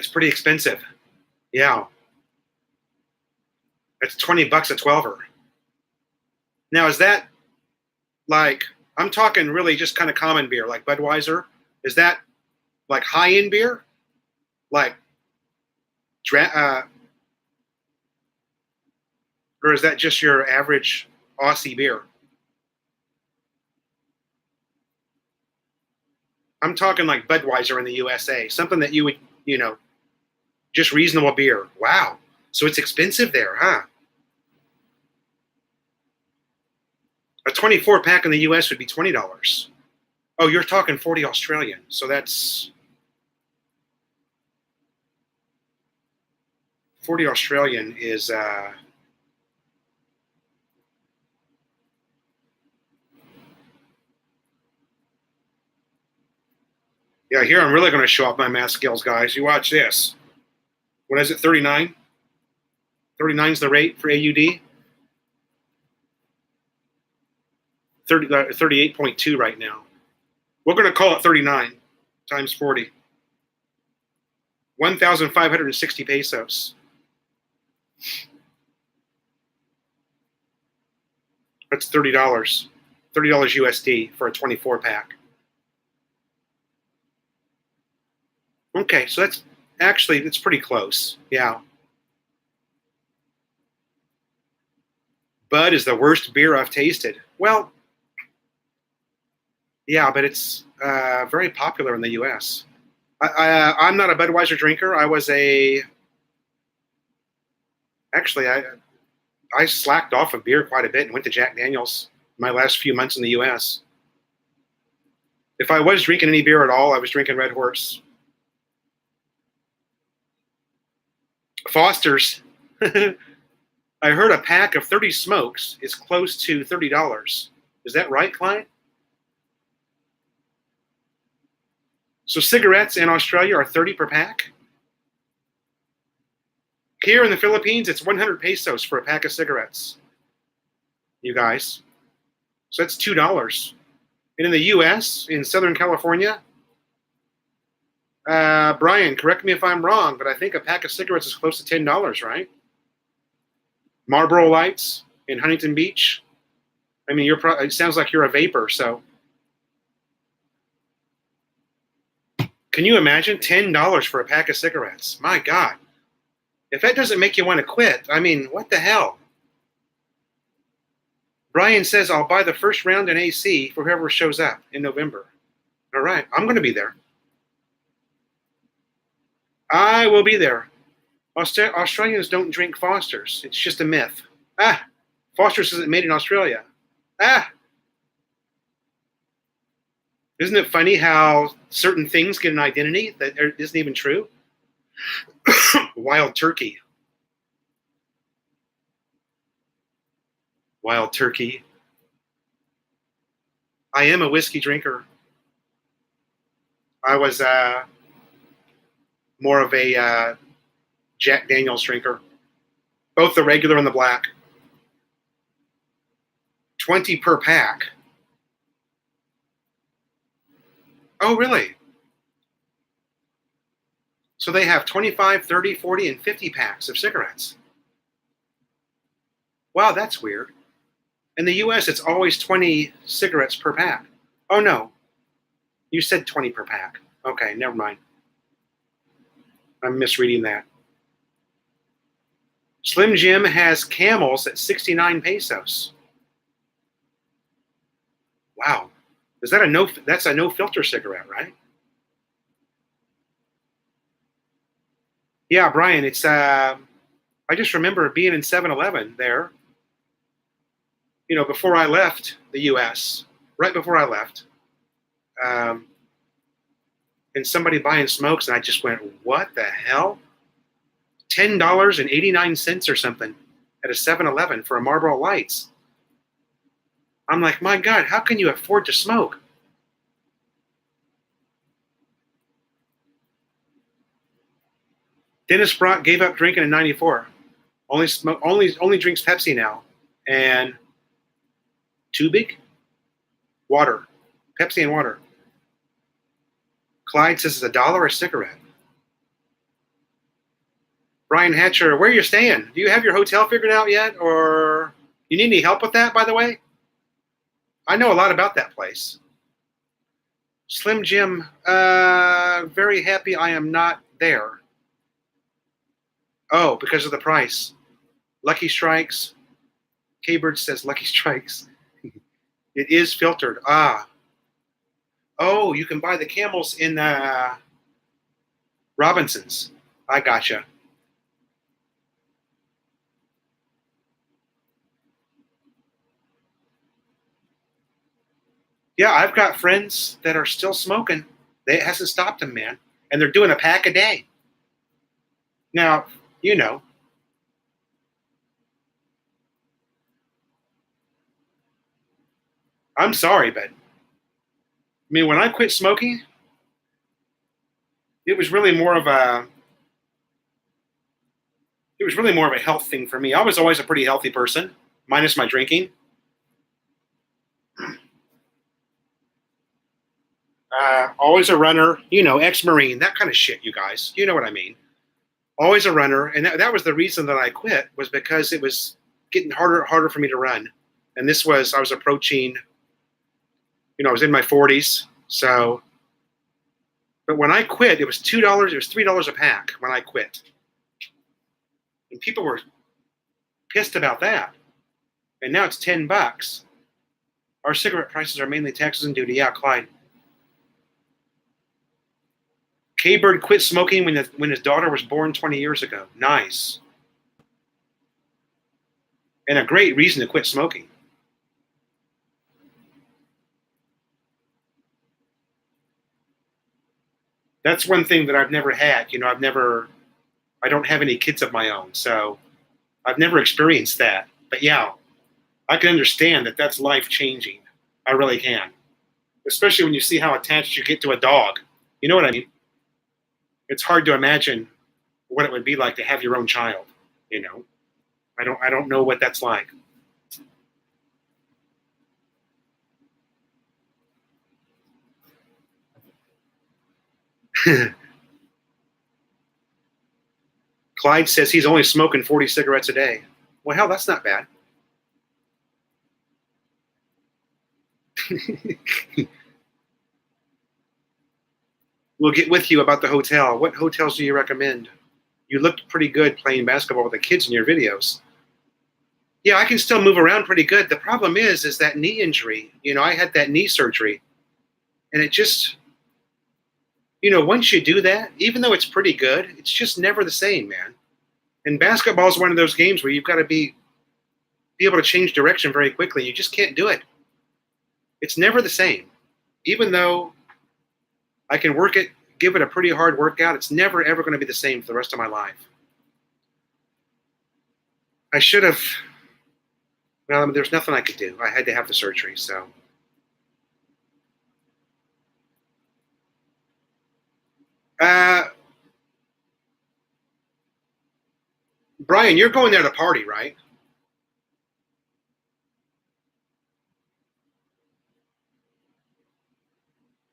pretty expensive. Yeah. That's $20 a 12er. Now, is that like, I'm talking really just kind of common beer, like Budweiser? Is that like high-end beer? Like, or is that just your average Aussie beer? I'm talking like Budweiser in the USA, something that you would, just reasonable beer. Wow. So it's expensive there, huh? A 24 pack in the US would be $20. Oh, you're talking 40 Australian. So that's 40 Australian is Yeah, here I'm really going to show off my math skills, guys. You watch this. What is it, 39? 39 is the rate for AUD. 38.2 right now. We're going to call it 39 times 40. 1,560 pesos. That's $30. $30 USD for a 24 pack. Okay, so it's pretty close. Yeah. Bud is the worst beer I've tasted. Well, yeah, but it's very popular in the U.S. I'm not a Budweiser drinker. I slacked off of beer quite a bit and went to Jack Daniel's my last few months in the U.S. If I was drinking any beer at all, I was drinking Red Horse. Foster's. I heard a pack of 30 smokes is close to $30. Is that right, client? So cigarettes in Australia are 30 per pack? Here in the Philippines, it's 100 pesos for a pack of cigarettes. You guys. So that's $2. And in the U.S., in Southern California, Brian, correct me if I'm wrong, but I think a pack of cigarettes is close to $10, right? Marlboro Lights in Huntington Beach. I mean, it sounds like you're a vapor, so. Can you imagine $10 for a pack of cigarettes? My God. If that doesn't make you want to quit, I mean, what the hell? Brian says, I'll buy the first round in AC for whoever shows up in November. All right, I'm going to be there. I will be there. Australians don't drink Foster's. It's just a myth. Foster's isn't made in Australia. Isn't it funny how certain things get an identity that isn't even true? Wild turkey. Wild turkey. I am a whiskey drinker. I was more of a Jack Daniel's drinker. Both the regular and the black. 20 per pack. Oh, really? So they have 25, 30, 40, and 50 packs of cigarettes. Wow, that's weird. In the U.S., it's always 20 cigarettes per pack. Oh, no. You said 20 per pack. Okay, never mind. I'm misreading that. Slim Jim has Camels at 69 pesos. Wow. Is that that's a no filter cigarette, right? Yeah, Brian, it's I just remember being in 7-Eleven there, before I left the US, right before I left. And somebody buying smokes, and I just went, what the hell? $10.89 or something at a 7-Eleven for a Marlboro Lights. I'm like, my God, how can you afford to smoke? Dennis Brock gave up drinking in '94. Only drinks Pepsi now, and Tubig, water, Pepsi and water. Clyde says it's $1 a cigarette. Brian Hatcher, where are you staying? Do you have your hotel figured out yet, or you need any help with that? By the way, I know a lot about that place. Slim Jim, very happy I am not there. Oh, because of the price. Lucky Strikes. K-Bird says Lucky Strikes. It is filtered. Oh, you can buy the Camels in Robinson's. I gotcha. Yeah, I've got friends that are still smoking. It hasn't stopped them, man. And they're doing a pack a day. Now, I'm sorry, but I mean, when I quit smoking, it was really more of a it was really more of a health thing for me. I was always a pretty healthy person, minus my drinking. Always a runner, ex-Marine, that kind of shit, you guys. You know what I mean. Always a runner. And that was the reason that I quit, was because it was getting harder and harder for me to run. And I was approaching, I was in my 40s. So, but when I quit, it was $2, it was $3 a pack when I quit. And people were pissed about that. And now it's $10. Our cigarette prices are mainly taxes and duty. Yeah, Clyde. K-Bird quit smoking when his daughter was born 20 years ago. Nice. And a great reason to quit smoking. That's one thing that I've never had. I don't have any kids of my own, so I've never experienced that. But yeah, I can understand that that's life-changing. I really can. Especially when you see how attached you get to a dog. You know what I mean? It's hard to imagine what it would be like to have your own child, I don't know what that's like. Clyde says he's only smoking 40 cigarettes a day. Well, hell, that's not bad. We'll get with you about the hotel. What hotels do you recommend? You looked pretty good playing basketball with the kids in your videos. Yeah, I can still move around pretty good. The problem is that knee injury. I had that knee surgery, and it just, once you do that, even though it's pretty good, it's just never the same, man. And basketball is one of those games where you've got to be able to change direction very quickly. You just can't do it. It's never the same. Even though I can give it a pretty hard workout, it's never, ever going to be the same for the rest of my life. I should have, well, there's nothing I could do. I had to have the surgery, so. Brian, you're going there to party, right?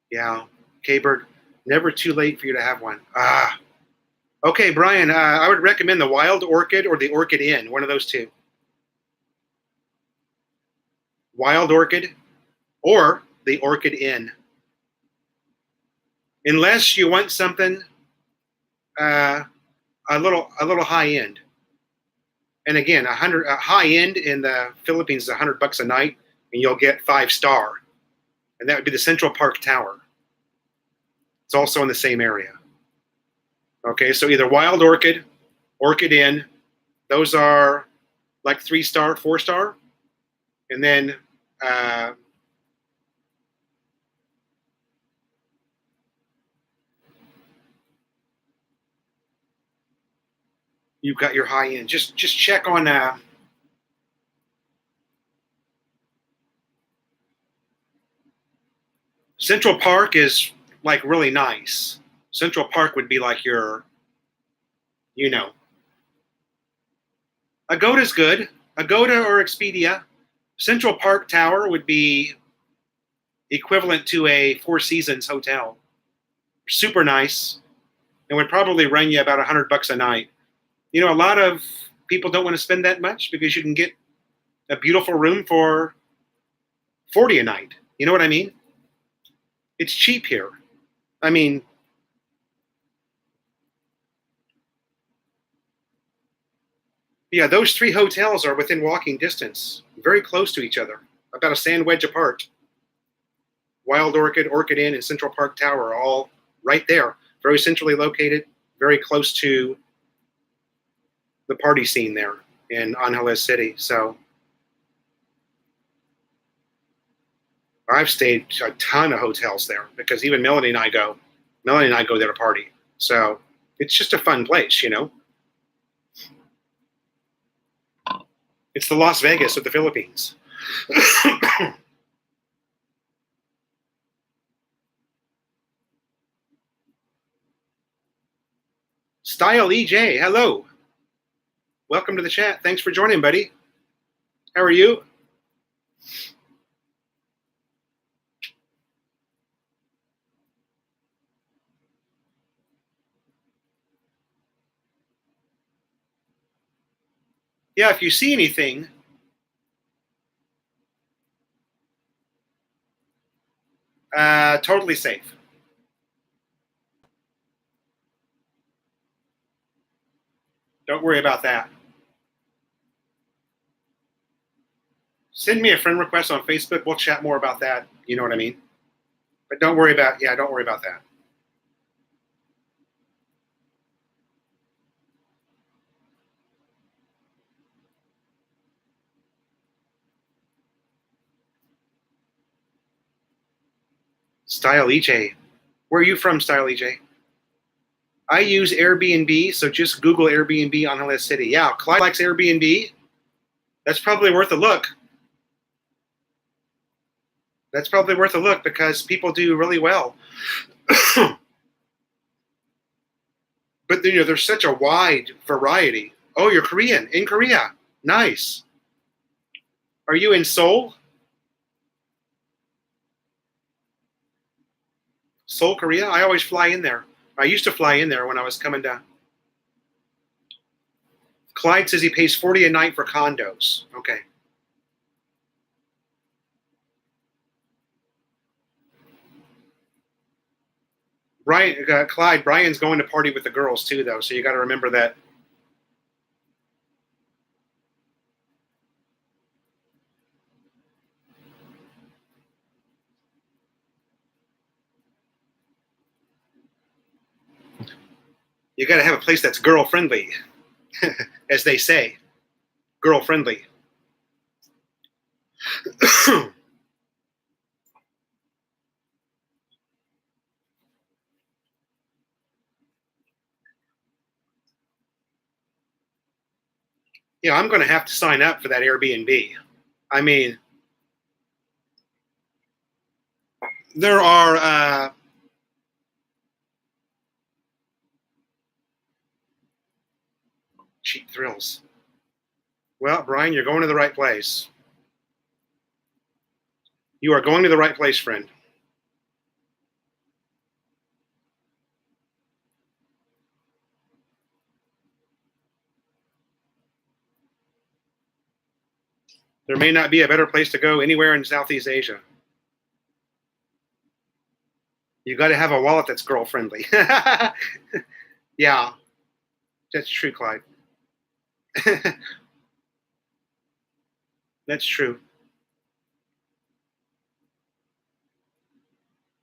Yeah. K-Bird, never too late for you to have one. Okay, Brian, I would recommend the Wild Orchid or the Orchid Inn, one of those two. Wild Orchid or the Orchid Inn. Unless you want something a little high end. And again, a high end in the Philippines is $100 a night, and you'll get 5-star, and that would be the Central Park Tower. It's also in the same area. Okay, so either Wild Orchid, Orchid Inn, those are like 3-star, 4-star, and then you've got your high end. Just check on. Central Park is like really nice. Central Park would be like your, Agoda's good. Agoda or Expedia. Central Park Tower would be equivalent to a Four Seasons hotel. Super nice. And would probably run you about $100 a night. A lot of people don't want to spend that much because you can get a beautiful room for 40 a night. You know what I mean? It's cheap here. I mean, yeah, those 3 hotels are within walking distance, very close to each other, about a sand wedge apart. Wild Orchid, Orchid Inn, and Central Park Tower are all right there, very centrally located, very close to the party scene there in Angeles City. So I've stayed a ton of hotels there because even Melanie and I go there to party. So it's just a fun place, It's the Las Vegas of the Philippines. Style EJ, hello. Welcome to the chat. Thanks for joining, buddy. How are you? Yeah, if you see anything, totally safe. Don't worry about that. Send me a friend request on Facebook. We'll chat more about that. You know what I mean? But don't worry about that. Style EJ. Where are you from, Style EJ? I use Airbnb, so just Google Airbnb on Hill City. Yeah, Clyde likes Airbnb. That's probably worth a look. That's probably worth a look because people do really well. But there's such a wide variety. Oh, you're Korean. In Korea. Nice. Are you in Seoul? Seoul, Korea? I always fly in there. I used to fly in there when I was coming down. Clyde says he pays $40 a night for condos. Okay. Clyde, Brian's going to party with the girls too, though, so you got to remember that. You got to have a place that's girl friendly, as they say. Girl friendly. Yeah, I'm going to have to sign up for that Airbnb. I mean, there are cheap thrills. Well, Brian, you're going to the right place. You are going to the right place, friend. There may not be a better place to go anywhere in Southeast Asia. You got to have a wallet that's girl friendly. Yeah, that's true, Clyde. That's true.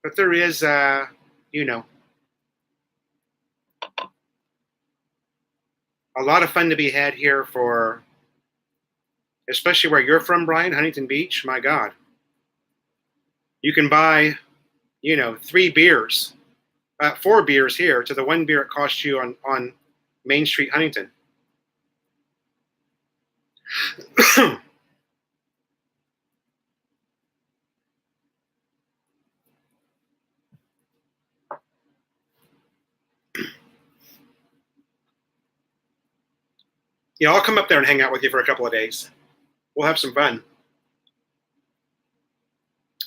But there is, you know, a lot of fun to be had here for, especially where you're from, Brian, Huntington Beach. My God. You can buy, 3 beers, 4 beers here to the 1 beer it costs you on Main Street, Huntington. Yeah, I'll come up there and hang out with you for a couple of days. We'll have some fun.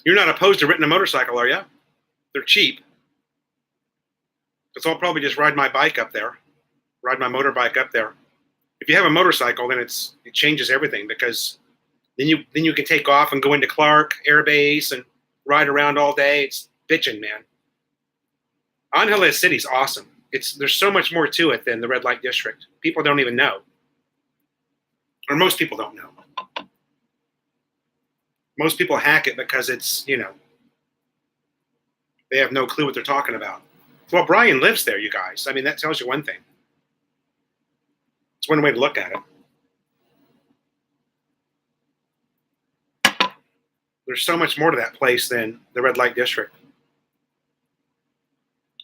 You're not opposed to renting a motorcycle, are you? They're cheap. So I'll probably just ride my bike up there, ride my motorbike up there. If you have a motorcycle, then it changes everything because then you can take off and go into Clark Air Base and ride around all day. It's bitching, man. Angeles City's awesome. There's so much more to it than the red light district. People don't even know, or most people don't know. Most people hack it because it's they have no clue what they're talking about. Well, Brian lives there, you guys. I mean, that tells you one thing. It's one way to look at it. There's so much more to that place than the red light district.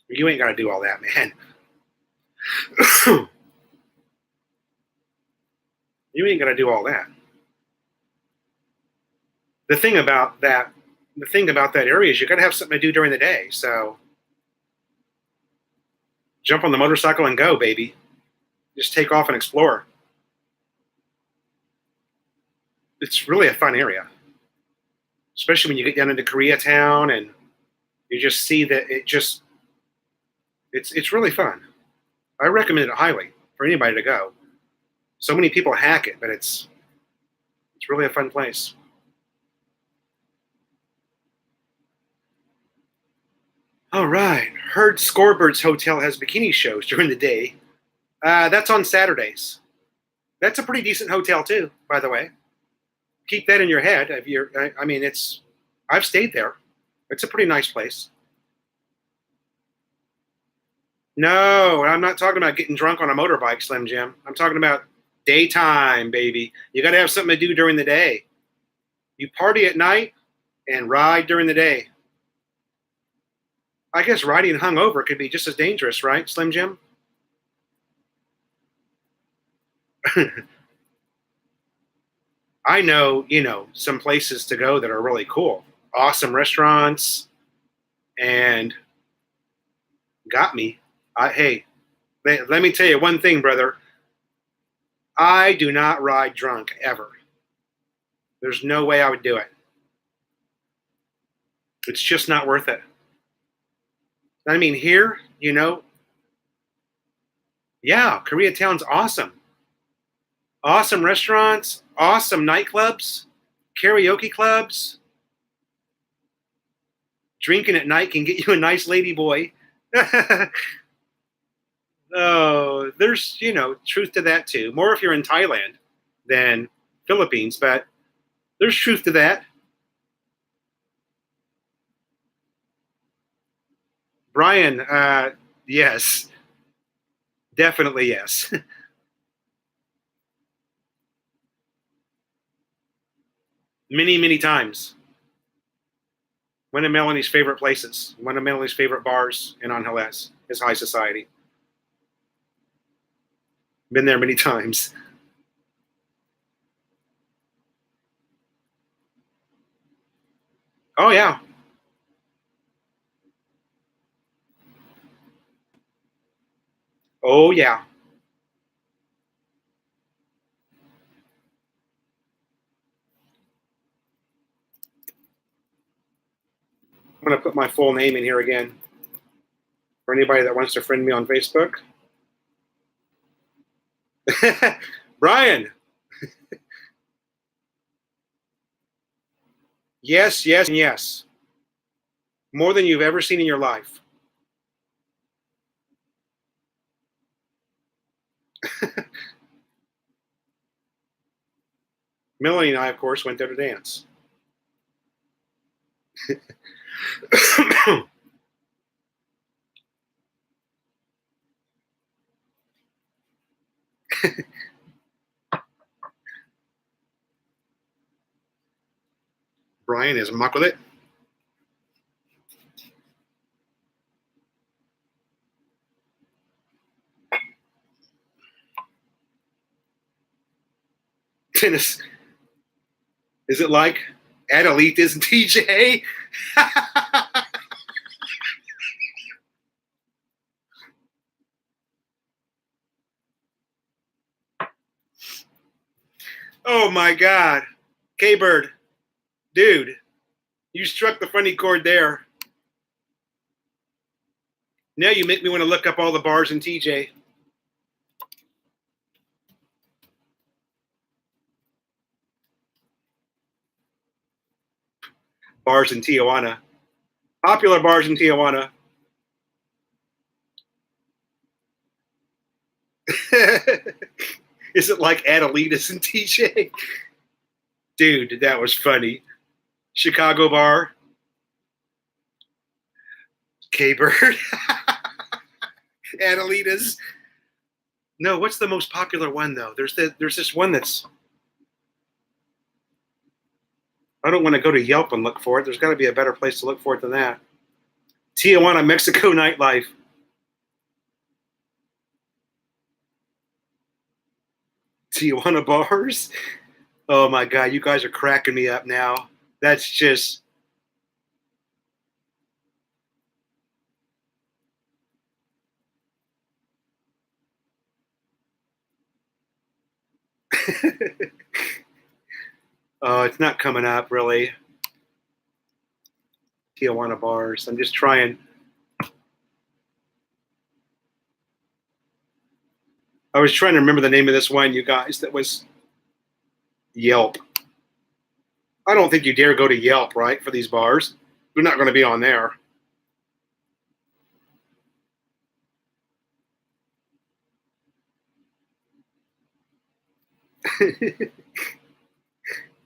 You ain't got to do all that, man. You ain't got to do all that. The thing about that area is you got to have something to do during the day. So Jump on the motorcycle and go, baby. Just take off and explore. It's really a fun area, especially when you get down into Koreatown and you just see that it's really fun. I recommend it highly for anybody to go. So many people hack it, but it's really a fun place. All right. Heard Scorebird's Hotel has bikini shows during the day. That's on Saturdays. That's a pretty decent hotel too, by the way. Keep that in your head. If you're, I mean, I've stayed there. It's a pretty nice place. No, I'm not talking about getting drunk on a motorbike, Slim Jim. I'm talking about daytime, baby. You got to have something to do during the day. You party at night and ride during the day. I guess riding hungover could be just as dangerous, right, Slim Jim? I know, some places to go that are really cool. Awesome restaurants and got me. Hey, let me tell you one thing, brother. I do not ride drunk ever. There's no way I would do it. It's just not worth it. I mean, here, yeah, Koreatown's awesome. Awesome restaurants, awesome nightclubs, karaoke clubs. Drinking at night can get you a nice lady boy. Oh, there's, truth to that too. More if you're in Thailand than Philippines, but there's truth to that. Brian, yes, definitely yes. Many, many times. One of Melanie's favorite places, one of Melanie's favorite bars in Angeles is High Society. Been there many times. Oh, yeah. Oh, yeah. I'm going to put my full name in here again for anybody that wants to friend me on Facebook. Brian. Yes, yes, and yes. More than you've ever seen in your life. Melanie and I, of course, went there to dance. Brian is muck with it. Dennis, is it like Adelite isn't TJ? Oh my God. K-Bird, dude, you struck the funny chord there. Now you make me want to look up all the bars in TJ. Bars in Tijuana. Popular bars in Tijuana. Is it like Adelitas and TJ? Dude, that was funny. Chicago bar. K-Bird. Adelitas. No, what's the most popular one though? There's this one that's. I don't want to go to Yelp and look for it. There's got to be a better place to look for it than that. Tijuana, Mexico nightlife. Tijuana bars. Oh my God, you guys are cracking me up now. That's just. Oh, it's not coming up really. Tijuana bars. I'm just trying. I was trying to remember the name of this one, you guys, that was Yelp. I don't think you dare go to Yelp, right, for these bars. They're not going to be on there.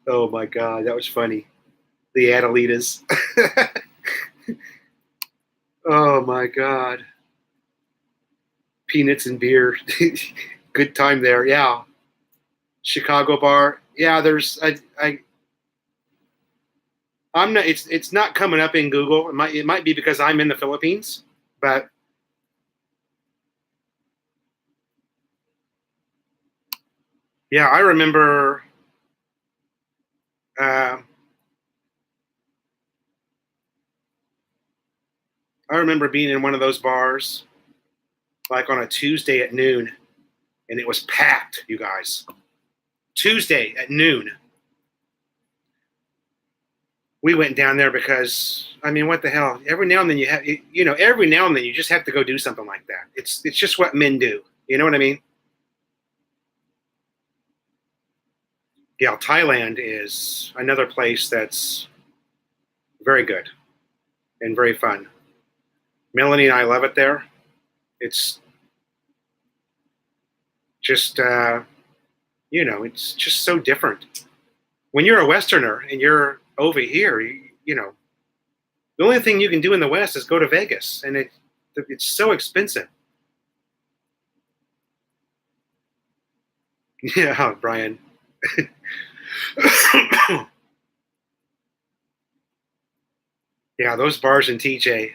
Oh my God, that was funny. The Adelitas. Oh my God. Peanuts and beer. Good time there. Yeah. Chicago bar. Yeah, I'm not it's not coming up in Google. It might be because I'm in the Philippines, but yeah, uh, I remember being in one of those bars like on a Tuesday at noon, and it was packed, you guys. Tuesday at noon. We went down there because I mean, what the hell? Every now and then every now and then you just have to go do something like that. It's just what men do. You know what I mean? Yeah, Thailand is another place that's very good and very fun. Melanie and I love it there. It's just it's just so different. When you're a Westerner and you're over here, the only thing you can do in the West is go to Vegas, and it's so expensive. Yeah, Brian. Yeah, those bars in TJ.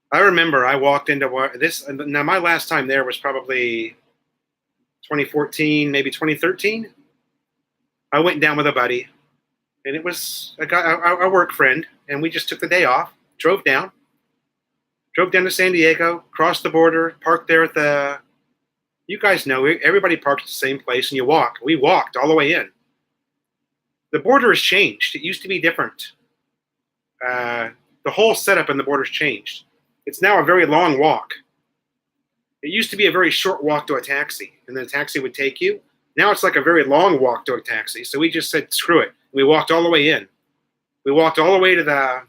I remember I walked into this. Now, my last time there was probably 2014, maybe 2013. I went down with a buddy, and it was a guy, a work friend, and we just took the day off, drove down to San Diego, crossed the border, parked there at the. You guys know everybody parks at the same place, and you walk. We walked all the way in. The border has changed. It used to be different. The whole setup in the border's changed. It's now a very long walk. It used to be a very short walk to a taxi, and then the taxi would take you. Now it's like a very long walk to a taxi. So we just said, screw it. We walked all the way in. We walked all the way to the,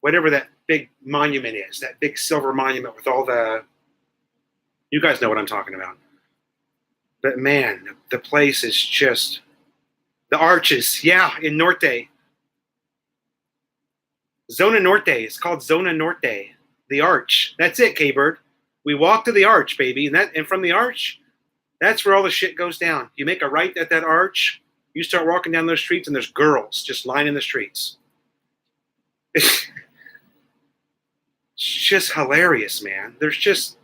whatever that big monument is, that big silver monument with all the, you guys know what I'm talking about. But man, the place is just, the arches, yeah, in Norte. Zona Norte. It's called Zona Norte. The arch. That's it, K-Bird. We walk to the arch, baby. And from the arch, that's where all the shit goes down. You make a right at that arch, you start walking down those streets, and there's girls just lining the streets. It's just hilarious, man. There's just,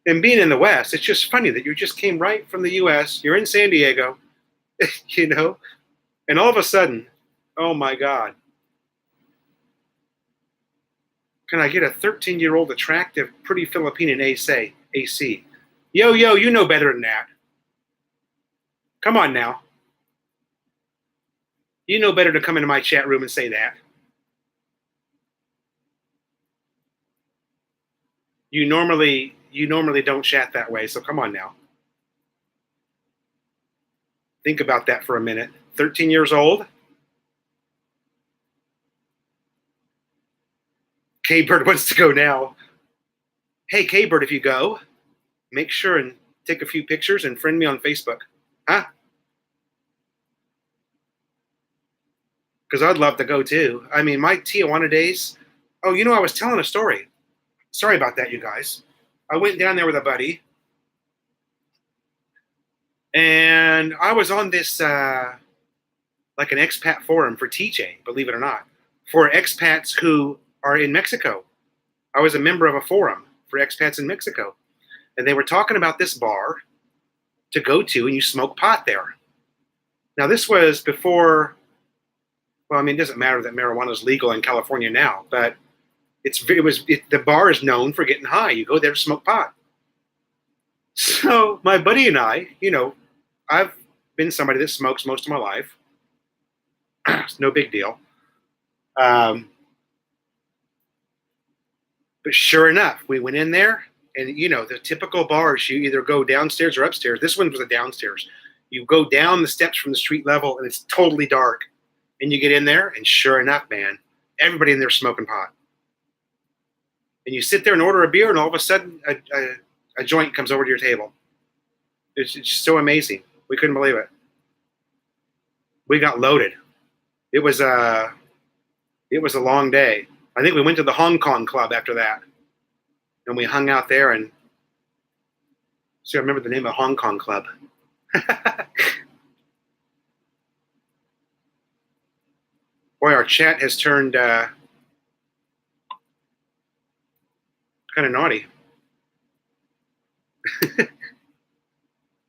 and being in the West, it's just funny that you just came right from the U.S., you're in San Diego, and all of a sudden, oh my God, can I get a 13-year-old attractive, pretty Filipino AC? Yo, you know better than that. Come on now. You know better to come into my chat room and say that. You normally don't chat that way, so come on now. Think about that for a minute. 13 years old? K-Bird wants to go now. Hey, K-Bird, if you go, make sure and take a few pictures and friend me on Facebook. Huh? Because I'd love to go too. I mean, my Tijuana days. Oh, I was telling a story. Sorry about that, you guys. I went down there with a buddy. And I was on this, like an expat forum for TJ, believe it or not, for expats who are in Mexico. I was a member of a forum for expats in Mexico. And they were talking about this bar to go to, and you smoke pot there. Now, this was before, well, I mean, it doesn't matter that marijuana is legal in California now, but The bar is known for getting high. You go there to smoke pot. So my buddy and I, I've been somebody that smokes most of my life. It's no big deal. But sure enough, we went in there, and the typical bars, you either go downstairs or upstairs. This one was a downstairs. You go down the steps from the street level, and it's totally dark. And you get in there, and sure enough, man, everybody in there smoking pot. And you sit there and order a beer, and all of a sudden, a joint comes over to your table. It's just so amazing. We couldn't believe it. We got loaded. It was a long day. I think we went to the Hong Kong club after that, and we hung out there. And see, I remember the name of Hong Kong club. Boy, our chat has turned kind of naughty.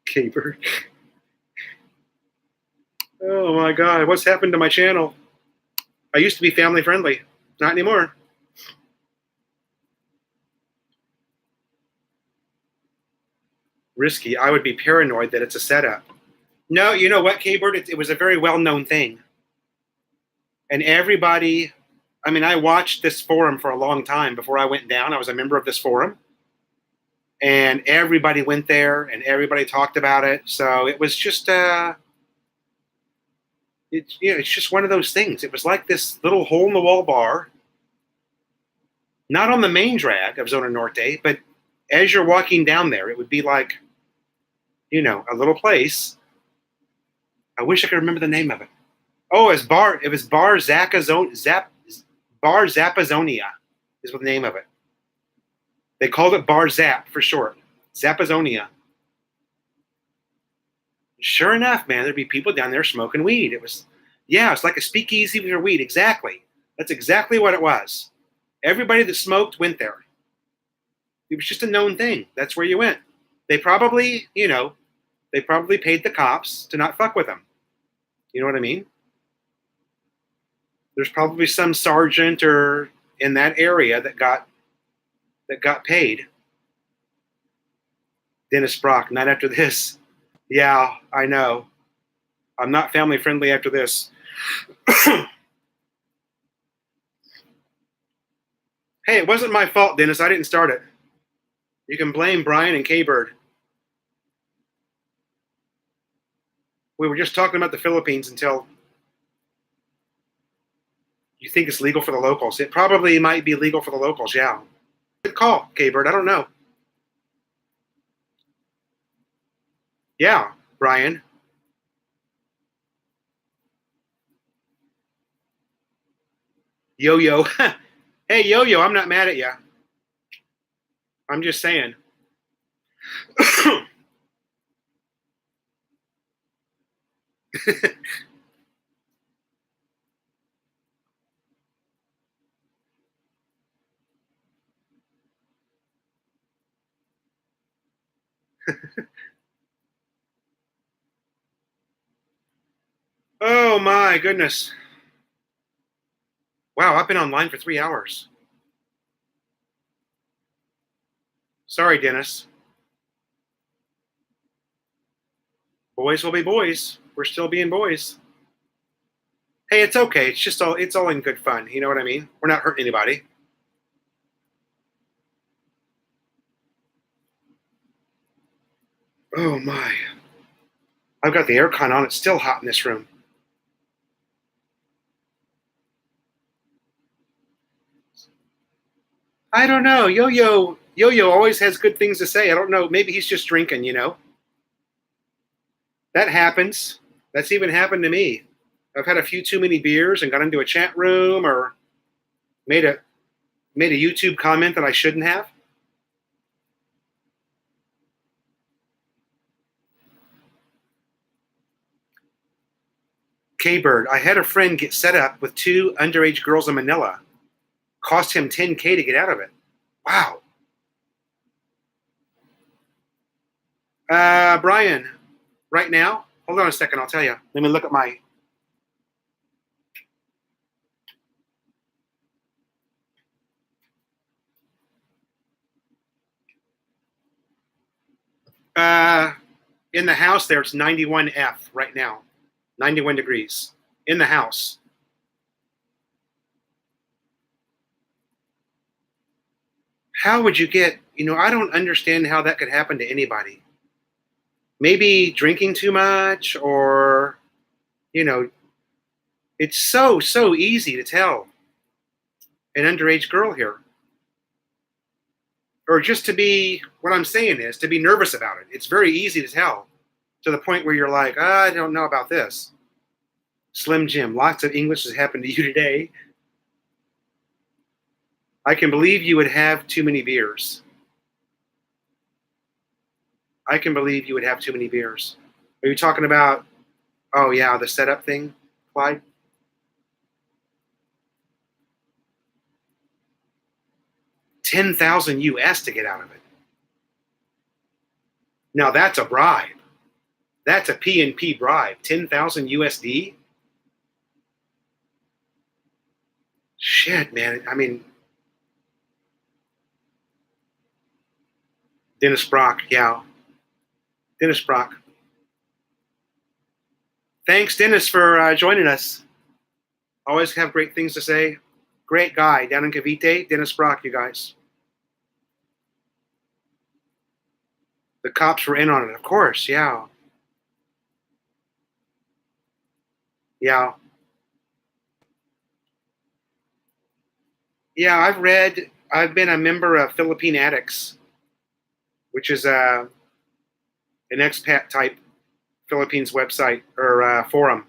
Caper. Oh my God, what's happened to my channel? I used to be family friendly. Not anymore. Risky. I would be paranoid that it's a setup. No, you know what, K-Bird? It was a very well-known thing. And everybody, I mean, I watched this forum for a long time before I went down. I was a member of this forum. And everybody went there and everybody talked about it. So it was just, it's just one of those things. It was like this little hole-in-the-wall bar. Not on the main drag of Zona Norte, but as you're walking down there, it would be like, a little place. I wish I could remember the name of it. Oh, it was Bar Zappazonia is what the name of it. They called it Bar Zap for short. Zappazonia. Sure enough, man, there'd be people down there smoking weed. It's like a speakeasy for weed. Exactly. That's exactly what it was. Everybody that smoked went there. It was just a known thing. That's where you went. They probably, paid the cops to not fuck with them. You know what I mean? There's probably some sergeant or in that area that got paid. Dennis Brock, not after this. Yeah, I know. I'm not family friendly after this. Hey, it wasn't my fault, Dennis. I didn't start it. You can blame Brian and K-Bird. We were just talking about the Philippines until you think it's legal for the locals. It probably might be legal for the locals, yeah. Good call, K-Bird. I don't know. Yeah, Brian. Yo-Yo. Hey, Yo-Yo, I'm not mad at you. I'm just saying. Oh my goodness. Wow, I've been online for 3 hours. Sorry, Dennis. Boys will be boys. We're still being boys. Hey, it's okay. It's all in good fun. You know what I mean? We're not hurting anybody. Oh my. I've got the aircon on. It's still hot in this room. I don't know. Yo-Yo always has good things to say. I don't know. Maybe he's just drinking, That happens. That's even happened to me. I've had a few too many beers and got into a chat room or made a YouTube comment that I shouldn't have. K-Bird, I had a friend get set up with 2 underage girls in Manila. Cost him $10K to get out of it. Wow. Brian, right now, hold on a second, I'll tell you. Let me look at my... Uh, in the house there, it's 91 F right now, 91 degrees in the house. How would you get, I don't understand how that could happen to anybody. Maybe drinking too much or, you know, it's so easy to tell an underage girl here. Or just to be, what I'm saying is to be nervous about it. It's very easy to tell to the point where you're like, I don't know about this. Slim Jim, lots of English has happened to you today. I can believe you would have too many beers. I can believe you would have too many beers. Are you talking about, oh yeah, the setup thing, Clyde? 10,000 US to get out of it. Now that's a bribe. That's a P&P bribe. 10,000 USD? Shit, man. I mean, Dennis Brock, yeah. Dennis Brock. Thanks, Dennis, for joining us. Always have great things to say. Great guy down in Cavite, Dennis Brock, you guys. The cops were in on it, of course, yeah. Yeah. Yeah, I've been a member of Philippine Addicts, which is an expat type Philippines website or forum.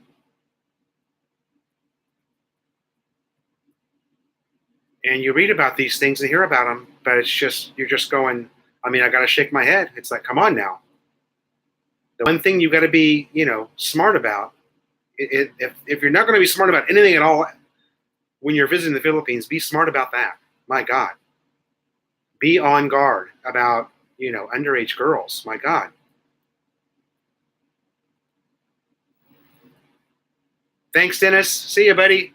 And you read about these things and hear about them, but it's just, you're just going, I mean, I got to shake my head. It's like, come on now. The one thing you got to be, smart about, if you're not going to be smart about anything at all when you're visiting the Philippines, be smart about that. My God. Be on guard about, underage girls. My God. Thanks, Dennis. See you, buddy.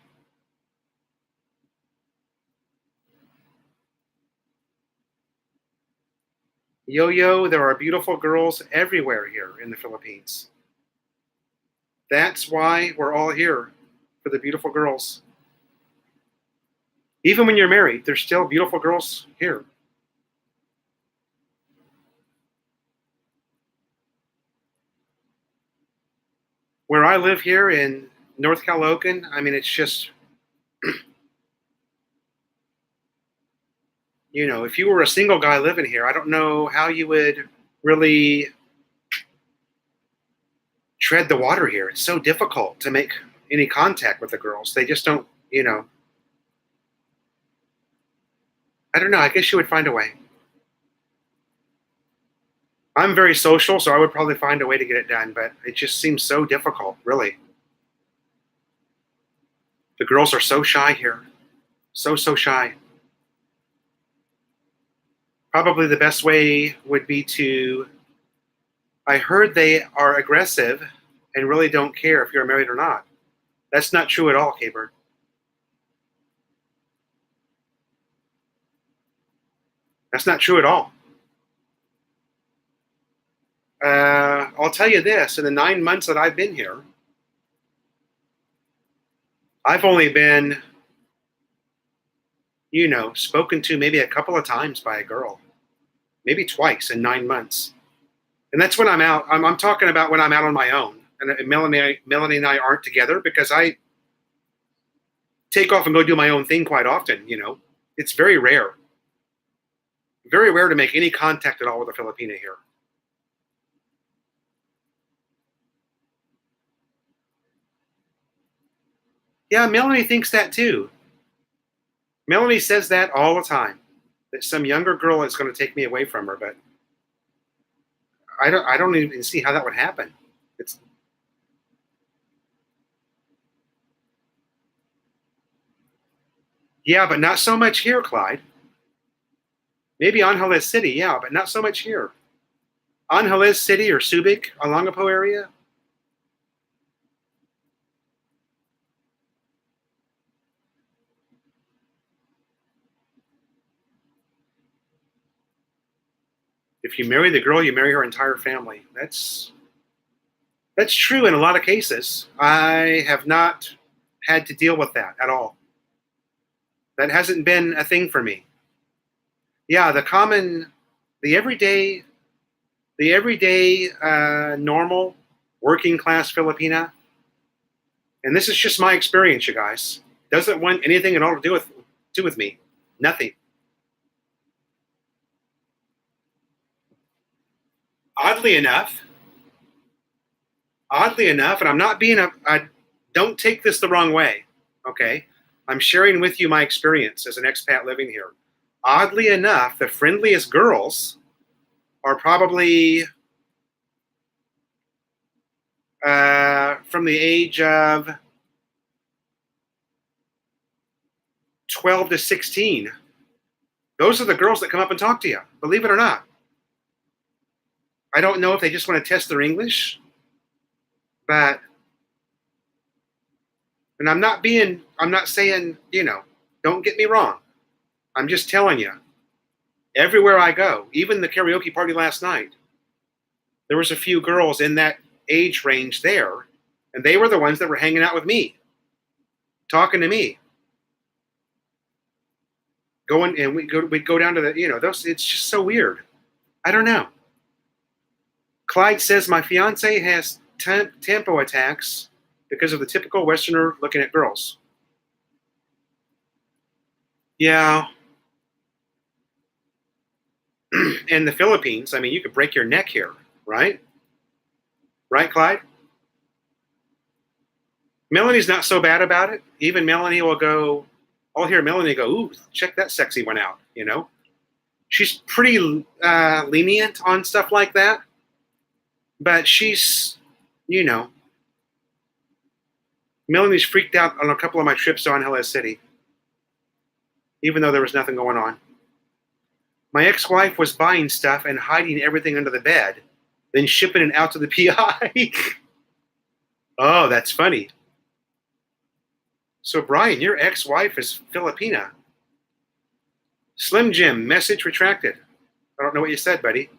Yo-yo, there are beautiful girls everywhere here in the Philippines. That's why we're all here, for the beautiful girls. Even when you're married, there's still beautiful girls here. Where I live here in North Caloocan, I mean, it's just, if you were a single guy living here, I don't know how you would really tread the water here. It's so difficult to make any contact with the girls. They just don't, I don't know. I guess you would find a way. I'm very social, so I would probably find a way to get it done, but it just seems so difficult, really. The girls are so shy here. So shy. Probably the best way would be to, I heard they are aggressive and really don't care if you're married or not. That's not true at all, Caber. That's not true at all. I'll tell you this, in the 9 months that I've been here, I've only been, spoken to maybe a couple of times by a girl, maybe twice in 9 months. And that's when I'm out. I'm talking about when I'm out on my own. And Melanie and I aren't together because I take off and go do my own thing quite often, It's very rare. Very rare to make any contact at all with a Filipina here. Yeah, Melanie thinks that too. Melanie says that all the time. That some younger girl is going to take me away from her, but I don't even see how that would happen. It's Yeah, but not so much here, Clyde. Maybe Angeles City, yeah, but not so much here. Angeles City or Subic, Olongapo area. If you marry the girl, you marry her entire family. That's true in a lot of cases. I have not had to deal with that at all. That hasn't been a thing for me. Yeah, the everyday, normal working class Filipina, and this is just my experience, you guys. Doesn't want anything at all to do with me. Nothing. Oddly enough, and I'm not being I don't take this the wrong way, okay? I'm sharing with you my experience as an expat living here. Oddly enough, the friendliest girls are probably from the age of 12 to 16. Those are the girls that come up and talk to you, believe it or not. I don't know if they just want to test their English, but, and I'm not saying, don't get me wrong. I'm just telling you, everywhere I go, even the karaoke party last night, there was a few girls in that age range there, and they were the ones that were hanging out with me, talking to me. Going, and we'd go down to those. It's just so weird. I don't know. Clyde says my fiance has tempo attacks because of the typical Westerner looking at girls. Yeah. In the Philippines, I mean, you could break your neck here, right? Right, Clyde? Melanie's not so bad about it. Even Melanie will go, I'll hear Melanie go, ooh, check that sexy one out, She's pretty lenient on stuff like that. But she's, Melanie's freaked out on a couple of my trips to Angeles City, even though there was nothing going on. My ex-wife was buying stuff and hiding everything under the bed, then shipping it out to the PI. Oh, that's funny. So, Brian, your ex-wife is Filipina. Slim Jim, message retracted. I don't know what you said, buddy.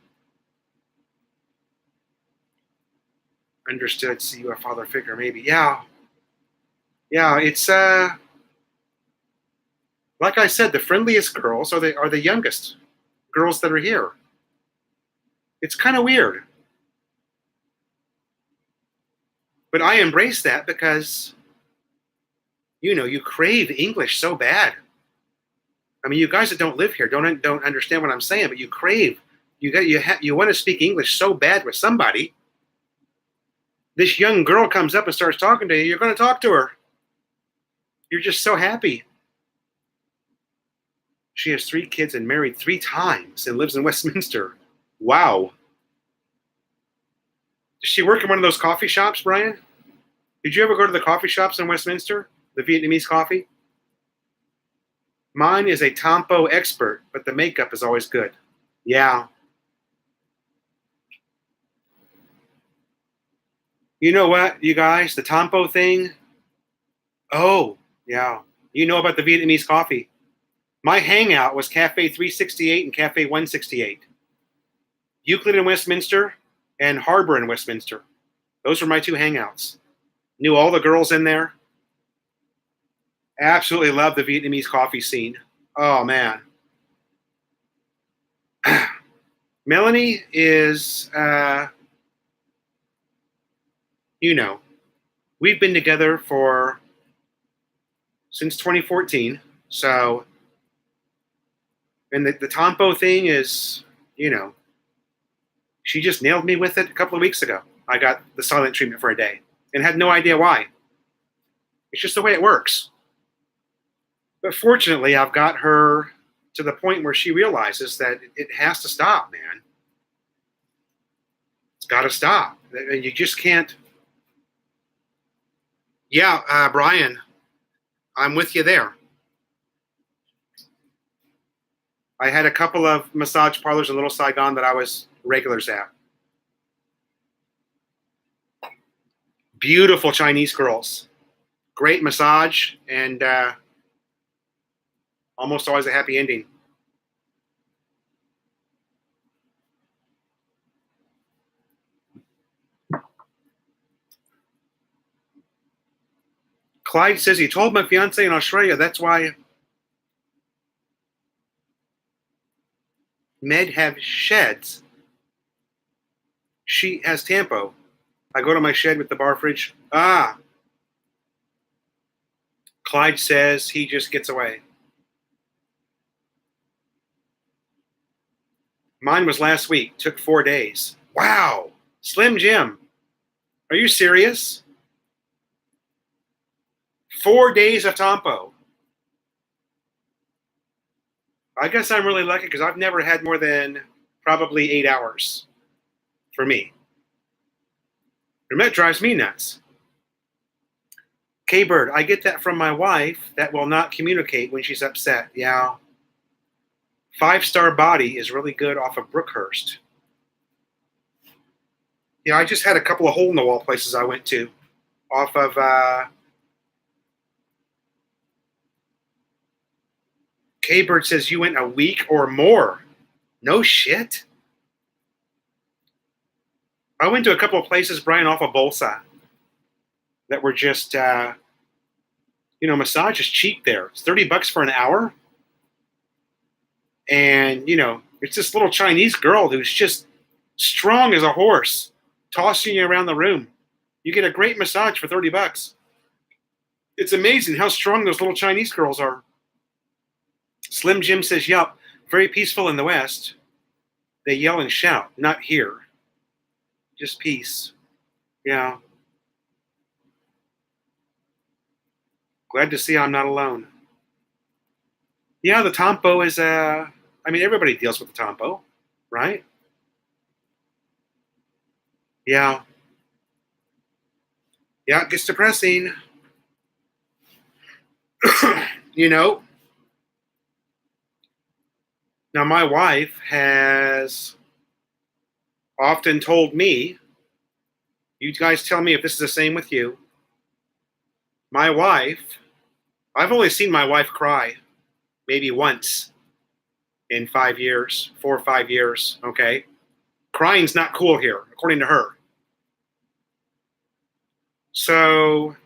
Understood. See you a father figure, maybe. Yeah. Yeah, it's like I said, the friendliest girls are the youngest girls that are here. It's kind of weird. But I embrace that because you crave English so bad. I mean, you guys that don't live here don't understand what I'm saying, but you crave, you want to speak English so bad with somebody. This young girl comes up and starts talking to you, you're going to talk to her. You're just so happy. She has 3 kids and married 3 times and lives in Westminster. Wow. Does she work in one of those coffee shops, Brian? Did you ever go to the coffee shops in Westminster? The Vietnamese coffee? Mine is a Tompo expert, but the makeup is always good. Yeah. You know what, you guys? The Tompo thing? Oh, yeah. You know about the Vietnamese coffee. My hangout was Cafe 368 and Cafe 168. Euclid in Westminster and Harbor in Westminster. Those were my 2 hangouts. Knew all the girls in there. Absolutely love the Vietnamese coffee scene. Oh, man. Melanie is, we've been together since 2014. So, and the Tompo thing is, she just nailed me with it a couple of weeks ago. I got the silent treatment for a day and had no idea why. It's just the way it works. But fortunately, I've got her to the point where she realizes that it has to stop, man. It's got to stop. You just can't. Yeah, Brian, I'm with you there. I had a couple of massage parlors in Little Saigon that I was regulars at. Beautiful Chinese girls. Great massage and almost always a happy ending. Clyde says he told my fiance in Australia. That's why Med have sheds. She has Tampo. I go to my shed with the bar fridge. Ah. Clyde says he just gets away. Mine was last week. Took 4 days. Wow. Slim Jim. Are you serious? 4 days of Tampo. I guess I'm really lucky because I've never had more than probably 8 hours for me. And that drives me nuts. K-Bird, I get that from my wife that will not communicate when she's upset. Yeah. 5-star body is really good off of Brookhurst. Yeah, I just had a couple of hole-in-the-wall places I went to off of K-Bird says you went a week or more. No shit. I went to a couple of places, Brian, off of Bolsa that were just, massage is cheap there. It's $30 for an hour. And, it's this little Chinese girl who's just strong as a horse, tossing you around the room. You get a great massage for $30. It's amazing how strong those little Chinese girls are. Slim Jim says, yup, very peaceful in the West. They yell and shout, not here. Just peace. Yeah. Glad to see I'm not alone. Yeah, the Tampo is, everybody deals with the Tampo, right? Yeah. Yeah, it gets depressing. Now my wife has often told me, you guys tell me if this is the same with you. My wife, I've only seen my wife cry maybe once in 5 years, 4 or 5 years, okay? Crying's not cool here, according to her. So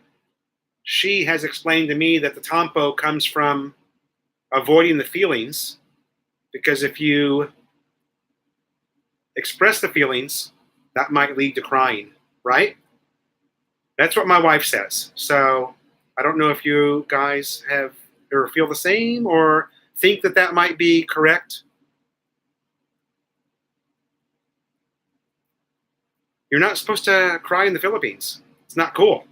she has explained to me that the Tampo comes from avoiding the feelings, because if you express the feelings, that might lead to crying, right? That's what my wife says. So I don't know if you guys have or feel the same or think that that might be correct. You're not supposed to cry in the Philippines. It's not cool.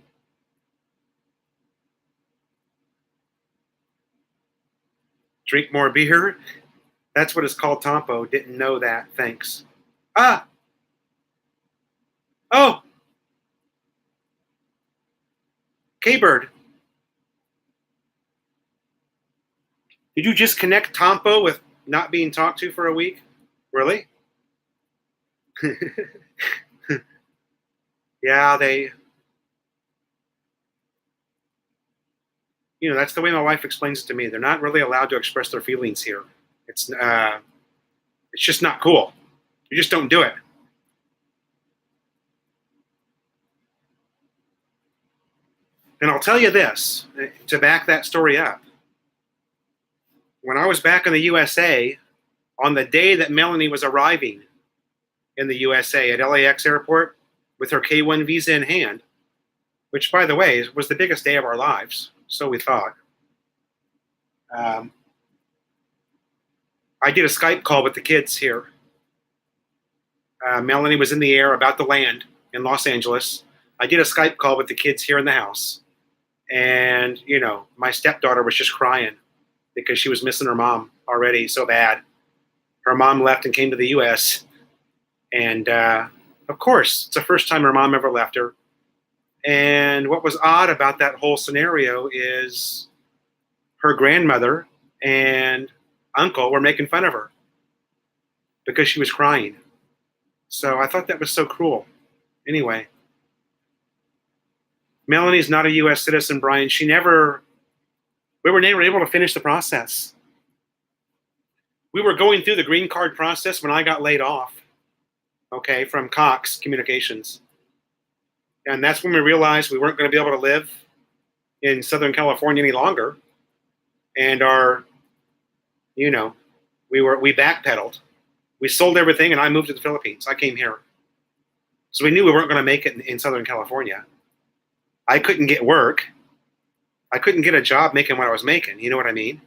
Drink more beer. That's what it's called, Tampo. Didn't know that. Thanks. Ah. Oh. K-Bird. Did you just connect Tampo with not being talked to for a week? Really? Yeah, that's the way my wife explains it to me. They're not really allowed to express their feelings here. It's just not cool. You just don't do it. And I'll tell you this, to back that story up. When I was back in the USA, on the day that Melanie was arriving in the USA at LAX airport with her K-1 visa in hand, which, by the way, was the biggest day of our lives, so we thought. I did a Skype call with the kids here. Melanie was in the air about to land in Los Angeles. I did a Skype call with the kids here in the house. And, my stepdaughter was just crying because she was missing her mom already so bad. Her mom left and came to the U.S. And, of course, it's the first time her mom ever left her. And what was odd about that whole scenario is her grandmother and uncle were making fun of her because she was crying. So I thought that was so cruel. Anyway, Melanie's not a U.S. citizen, Brian. We were never able to finish the process. We were going through the green card process when I got laid off, okay, from Cox Communications. And that's when we realized we weren't going to be able to live in Southern California any longer, and we backpedaled. We sold everything, and I moved to the Philippines. I came here, so we knew we weren't going to make it in Southern California. I couldn't get work. I couldn't get a job making what I was making. You know what I mean?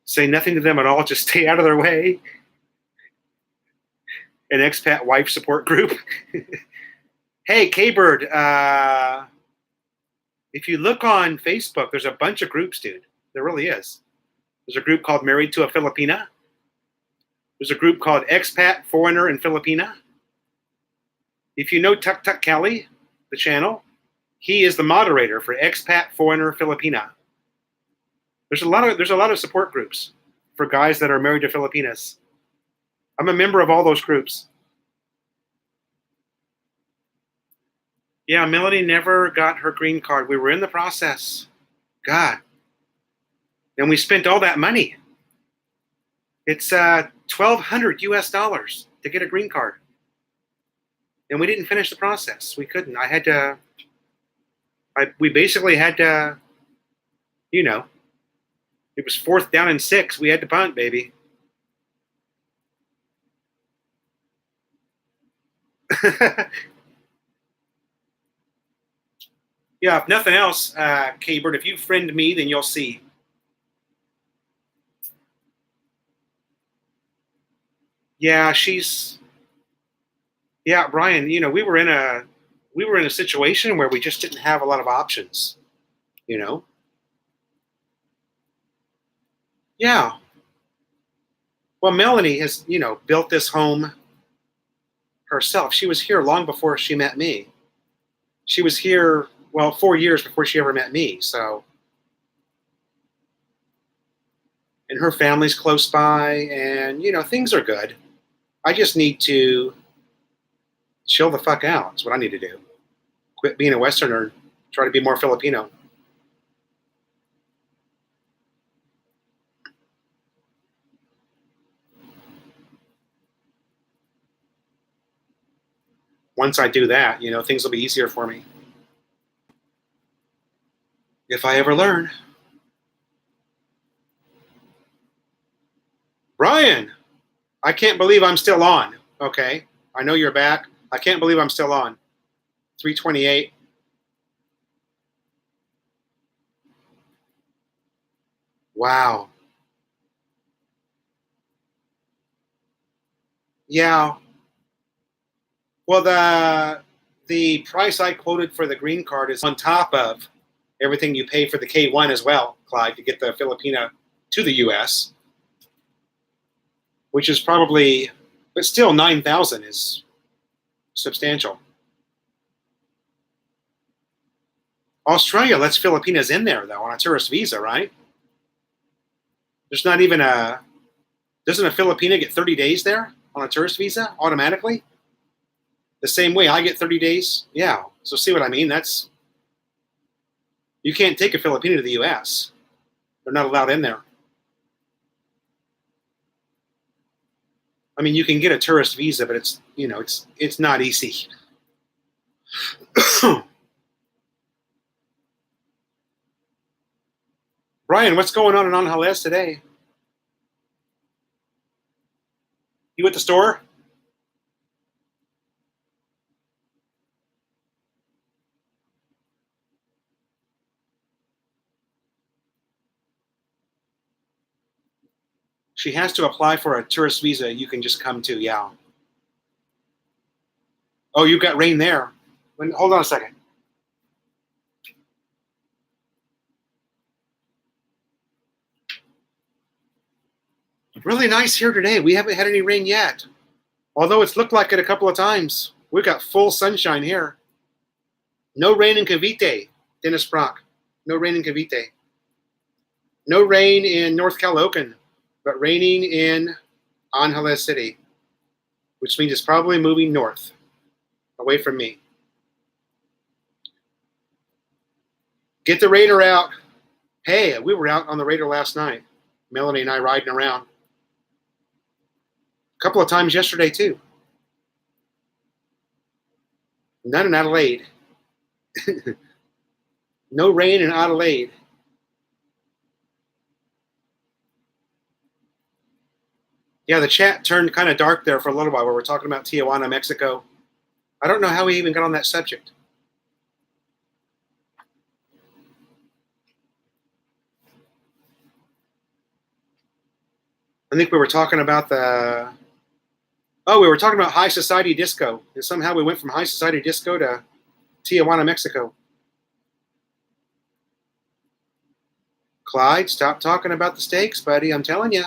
Say nothing to them at all. Just stay out of their way. An expat wife support group. Hey, K-Bird, if you look on Facebook, there's a bunch of groups, dude. There really is. There's a group called Married to a Filipina. There's a group called Expat Foreigner in Filipina. If you know Tuk Tuk Kelly, the channel, he is the moderator for Expat Foreigner Filipina. There's a lot of support groups for guys that are married to Filipinas. I'm a member of all those groups. Yeah, Melanie never got her green card. We were in the process. God. And we spent all that money. It's $1,200 US to get a green card. And we didn't finish the process. We couldn't. We basically had to, it was 4th down and 6. We had to punt, baby. Yeah, if nothing else, K-Bird, if you friend me, then you'll see. Yeah, Brian, we were in a situation where we just didn't have a lot of options, Yeah. Well, Melanie has, built this home herself. She was here long before she met me. She was here, 4 years before she ever met me. So, and her family's close by, and, things are good. I just need to chill the fuck out. That's what I need to do. Quit being a Westerner, try to be more Filipino. Once I do that, things will be easier for me. If I ever learn. Brian, I can't believe I'm still on. Okay. I know you're back. I can't believe I'm still on. 328. Wow. Yeah. Well, the price I quoted for the green card is on top of everything you pay for the K1 as well, Clyde, to get the Filipina to the U.S., which is probably, but still $9,000 is substantial. Australia lets Filipinas in there, though, on a tourist visa, right? There's not even doesn't a Filipina get 30 days there on a tourist visa automatically? The same way I get 30 days? Yeah. So see what I mean? You can't take a Filipina to the U.S. They're not allowed in there. I mean, you can get a tourist visa, but it's not easy. Brian, what's going on in Angeles today? You at the store? She has to apply for a tourist visa. You can just come to, yeah. Oh, you've got rain there. Hold on a second. Really nice here today. We haven't had any rain yet. Although it's looked like it a couple of times. We've got full sunshine here. No rain in Cavite, Dennis Brock. No rain in Cavite. No rain in North Caloocan, but raining in Angeles City, which means it's probably moving north, away from me. Get the Raider out. Hey, we were out on the Raider last night. Melanie and I riding around. A couple of times yesterday, too. None in Adelaide. No rain in Adelaide. Yeah, the chat turned kind of dark there for a little while where we're talking about Tijuana, Mexico. I don't know how we even got on that subject. I think we were talking about we were talking about high society disco. And somehow we went from high society disco to Tijuana, Mexico. Clyde, stop talking about the steaks, buddy. I'm telling you.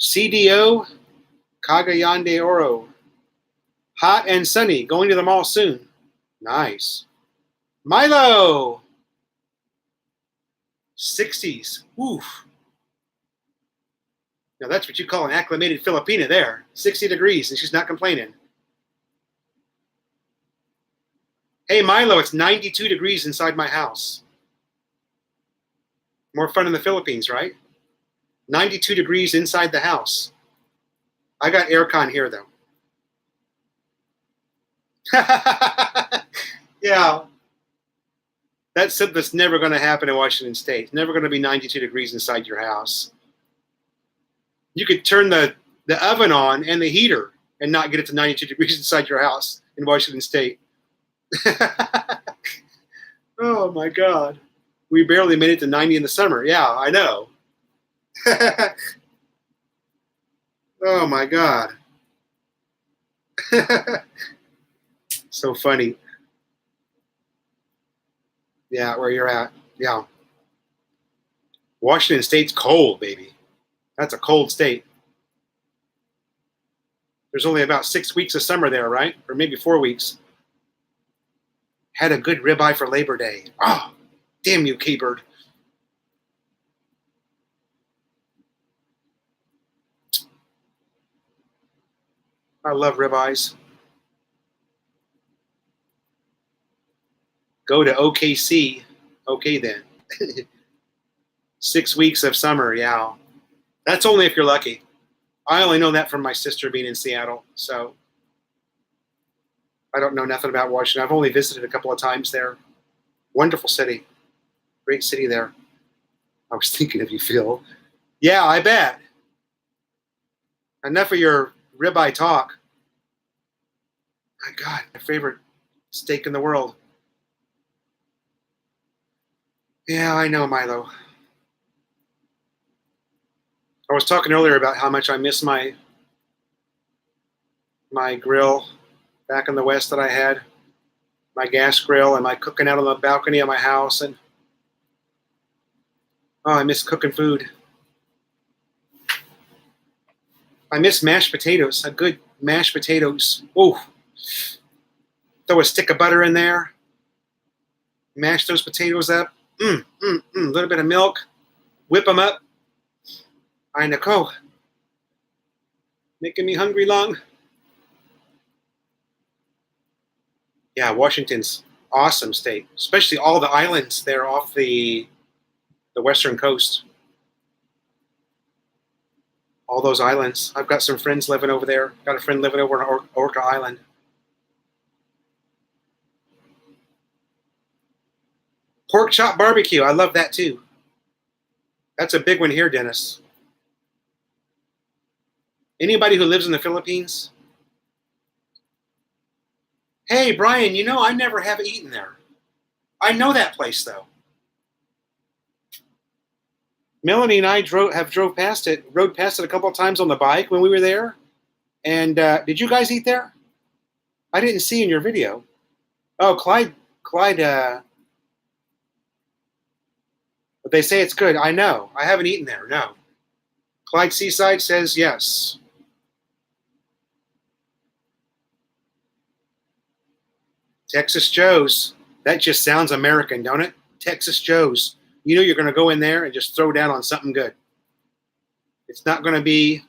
CDO Cagayan de Oro. Hot and sunny. Going to the mall soon. Nice. Milo. 60s. Oof. Now that's what you call an acclimated Filipina there. 60 degrees and she's not complaining. Hey, Milo, it's 92 degrees inside my house. More fun in the Philippines, right? 92 degrees inside the house. I got aircon here, though. Yeah. That's something that's never going to happen in Washington State. It's never going to be 92 degrees inside your house. You could turn the oven on and the heater and not get it to 92 degrees inside your house in Washington State. Oh, my God. We barely made it to 90 in the summer. Yeah, I know. Oh, my God. So funny. Yeah, where you're at. Yeah. Washington State's cold, baby. That's a cold state. There's only about 6 weeks of summer there, right? Or maybe 4 weeks. Had a good ribeye for Labor Day. Oh, damn you, K-Bird. I love ribeyes. Go to OKC. Okay, then. 6 weeks of summer, yeah. That's only if you're lucky. I only know that from my sister being in Seattle, so I don't know nothing about Washington. I've only visited a couple of times there. Wonderful city. Great city there. I was thinking of you, Phil. Yeah, I bet. Enough of your ribeye talk. My God, my favorite steak in the world. Yeah, I know, Milo. I was talking earlier about how much I miss my grill back in the West that I had, my gas grill, and my cooking out on the balcony of my house. And oh, I miss cooking food. I miss mashed potatoes, a good mashed potatoes. Oh, throw a stick of butter in there, mash those potatoes up, a little bit of milk, whip them up. I know, making me hungry long. Yeah, Washington's awesome state, especially all the islands there off the western coast. All those islands. I've got some friends living over there. Got a friend living over on Orca Island. Pork chop barbecue. I love that too. That's a big one here, Dennis. Anybody who lives in the Philippines? Hey, Brian, you know I never have eaten there. I know that place, though. Melanie and I rode past it a couple of times on the bike when we were there. And did you guys eat there? I didn't see in your video. Oh, Clyde, but they say it's good. I know. I haven't eaten there, no. Clyde Seaside says yes. Texas Joe's. That just sounds American, don't it? Texas Joe's. You know you're going to go in there and just throw down on something good. It's not going to be,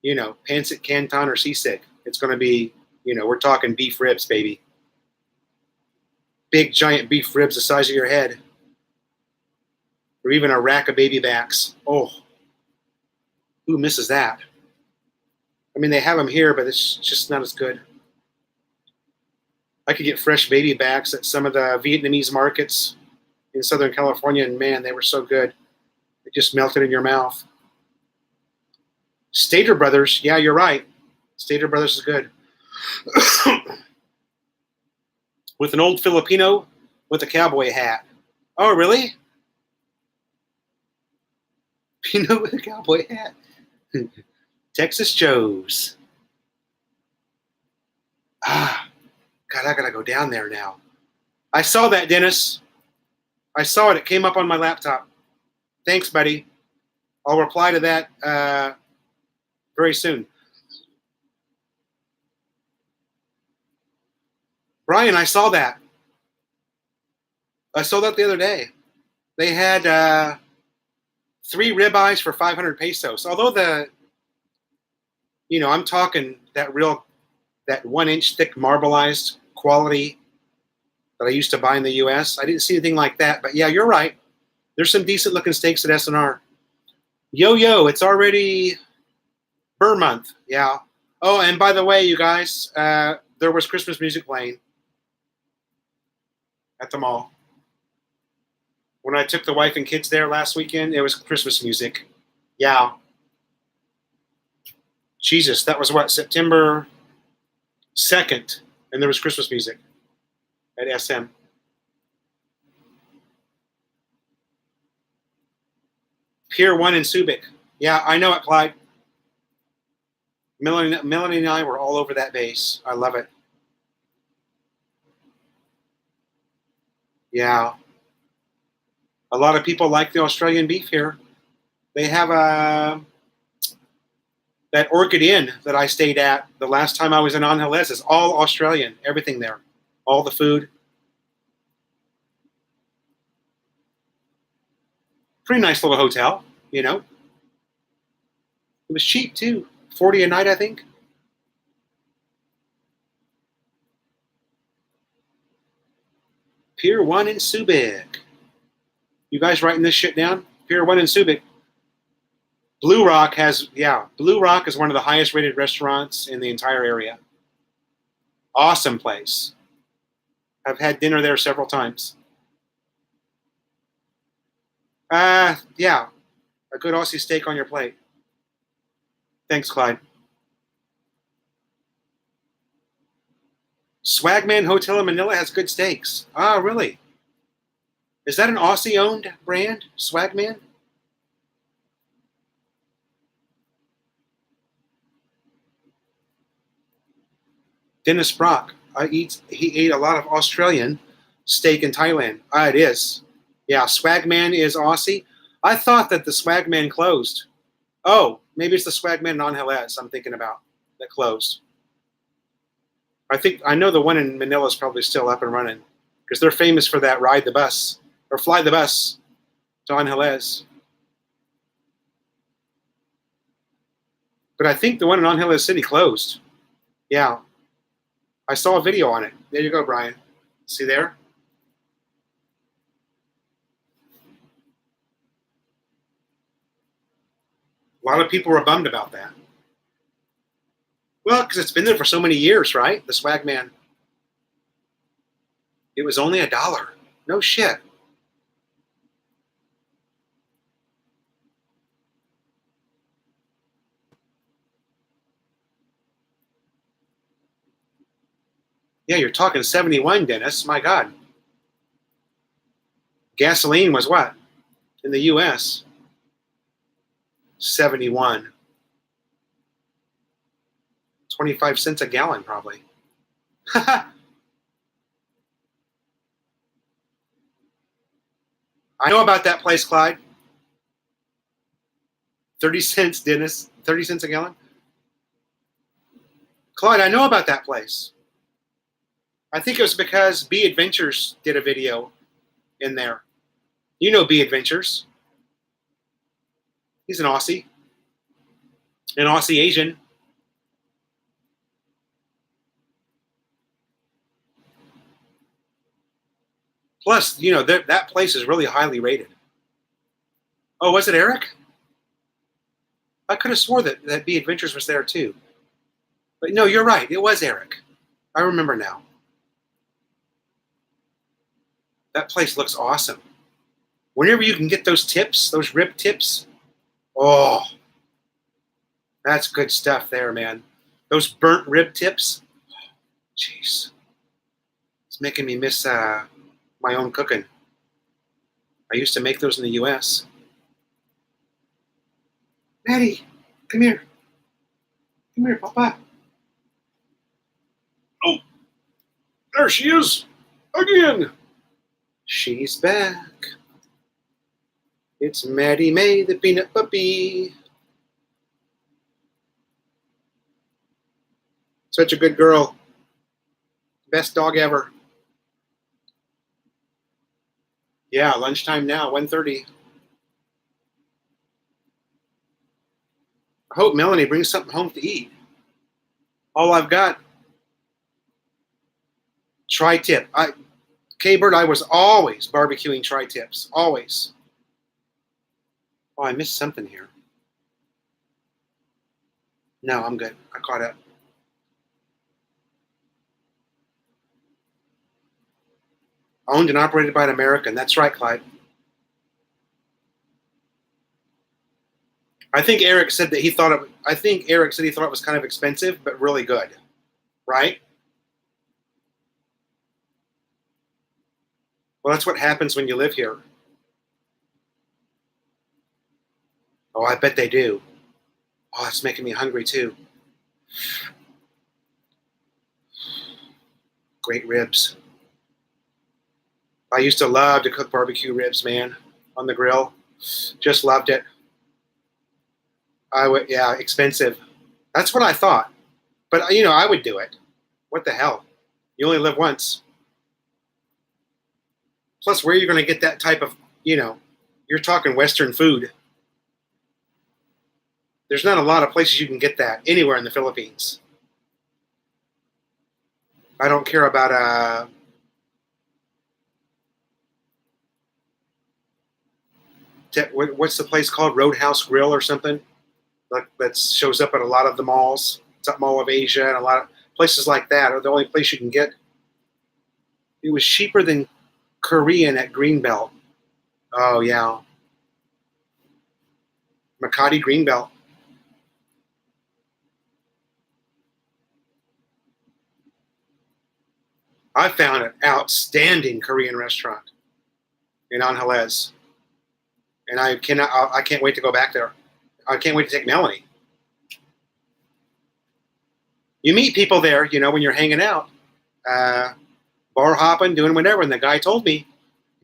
pancit canton or seasick. It's going to be, we're talking beef ribs, baby. Big, giant beef ribs the size of your head. Or even a rack of baby backs. Oh, who misses that? I mean, they have them here, but it's just not as good. I could get fresh baby backs at some of the Vietnamese markets in Southern California, and man, they were so good. It just melted in your mouth. Stater Brothers, yeah, you're right. Stater Brothers is good. With an old Filipino with a cowboy hat. Oh, really? Filipino with a cowboy hat. Texas Joe's. Ah, God, I gotta go down there now. I saw that, Dennis. I saw it. It came up on my laptop. Thanks, buddy. I'll reply to that very soon. Brian, I saw that. I saw that the other day. They had 3 ribeyes for 500 pesos. Although I'm talking that 1-inch thick marbleized quality that I used to buy in the U.S. I didn't see anything like that. But yeah, you're right. There's some decent looking steaks at S&R. Yo, it's already Burr month. Yeah. Oh, and by the way, you guys, there was Christmas music playing at the mall. When I took the wife and kids there last weekend, it was Christmas music. Yeah. Jesus, that was what, September 2nd, and there was Christmas music at SM. Pier 1 in Subic. Yeah, I know it, Clyde. Melanie and I were all over that base. I love it. Yeah. A lot of people like the Australian beef here. They have that Orchid Inn that I stayed at the last time I was in Angeles is all Australian. Everything there. All the food. Pretty nice little hotel, you know. It was cheap too. $40 a night, I think. Pier 1 in Subic. You guys writing this shit down? Pier 1 in Subic. Blue Rock is one of the highest rated restaurants in the entire area. Awesome place. I've had dinner there several times. Yeah. A good Aussie steak on your plate. Thanks, Clyde. Swagman Hotel in Manila has good steaks. Ah, really? Is that an Aussie-owned brand, Swagman? Dennis Brock. He ate a lot of Australian steak in Thailand. Ah, it is. Yeah, Swagman is Aussie. I thought that the Swagman closed. Oh, maybe it's the Swagman in Angeles I'm thinking about that closed. I know the one in Manila is probably still up and running because they're famous for that ride the bus or fly the bus to Angeles. But I think the one in Angeles City closed. Yeah. I saw a video on it. There you go, Brian. See there? A lot of people were bummed about that. Well, because it's been there for so many years, right? The Swagman. It was only $1. No shit. Yeah, you're talking 71, Dennis. My God. Gasoline was what? In the U.S.? 71. 25 cents a gallon, probably. I know about that place, Clyde. 30 cents, Dennis. 30 cents a gallon? Clyde, I know about that place. I think it was because B Adventures did a video in there. You know B Adventures. He's an Aussie. An Aussie Asian. Plus, that place is really highly rated. Oh, was it Eric? I could have swore that B Adventures was there too. But no, you're right. It was Eric. I remember now. That place looks awesome. Whenever you can get those tips, those rib tips, oh, that's good stuff there, man. Those burnt rib tips, jeez, it's making me miss my own cooking. I used to make those in the U.S. Maddie, come here. Come here, Papa. Oh, there she is again. She's back. It's Maddie May, the peanut puppy. Such a good girl. Best dog ever. Yeah, lunchtime now, 1:30. I hope Melanie brings something home to eat. All I've got, tri-tip. K-Bird, I was always barbecuing tri-tips. Always. Oh, I missed something here. No, I'm good. I caught up. Owned and operated by an American. That's right, Clyde. I think Eric said that he thought it. I think Eric said he thought it was kind of expensive, but really good. Right? Well, that's what happens when you live here. Oh, I bet they do. Oh, it's making me hungry too. Great ribs. I used to love to cook barbecue ribs, man, on the grill. Just loved it. Yeah, expensive. That's what I thought. But, I would do it. What the hell? You only live once. Plus, where are you going to get that type of, you're talking Western food. There's not a lot of places you can get that anywhere in the Philippines. I don't care about what's the place called? Roadhouse Grill or something? That shows up at a lot of the malls. It's at Mall of Asia and a lot of places like that are the only place you can get. It was cheaper than Korean at Greenbelt. Oh, yeah. Makati Greenbelt. I found an outstanding Korean restaurant in Angeles. And I can't wait to go back there. I can't wait to take Melanie. You meet people there, when you're hanging out, bar hopping, doing whatever. And the guy told me,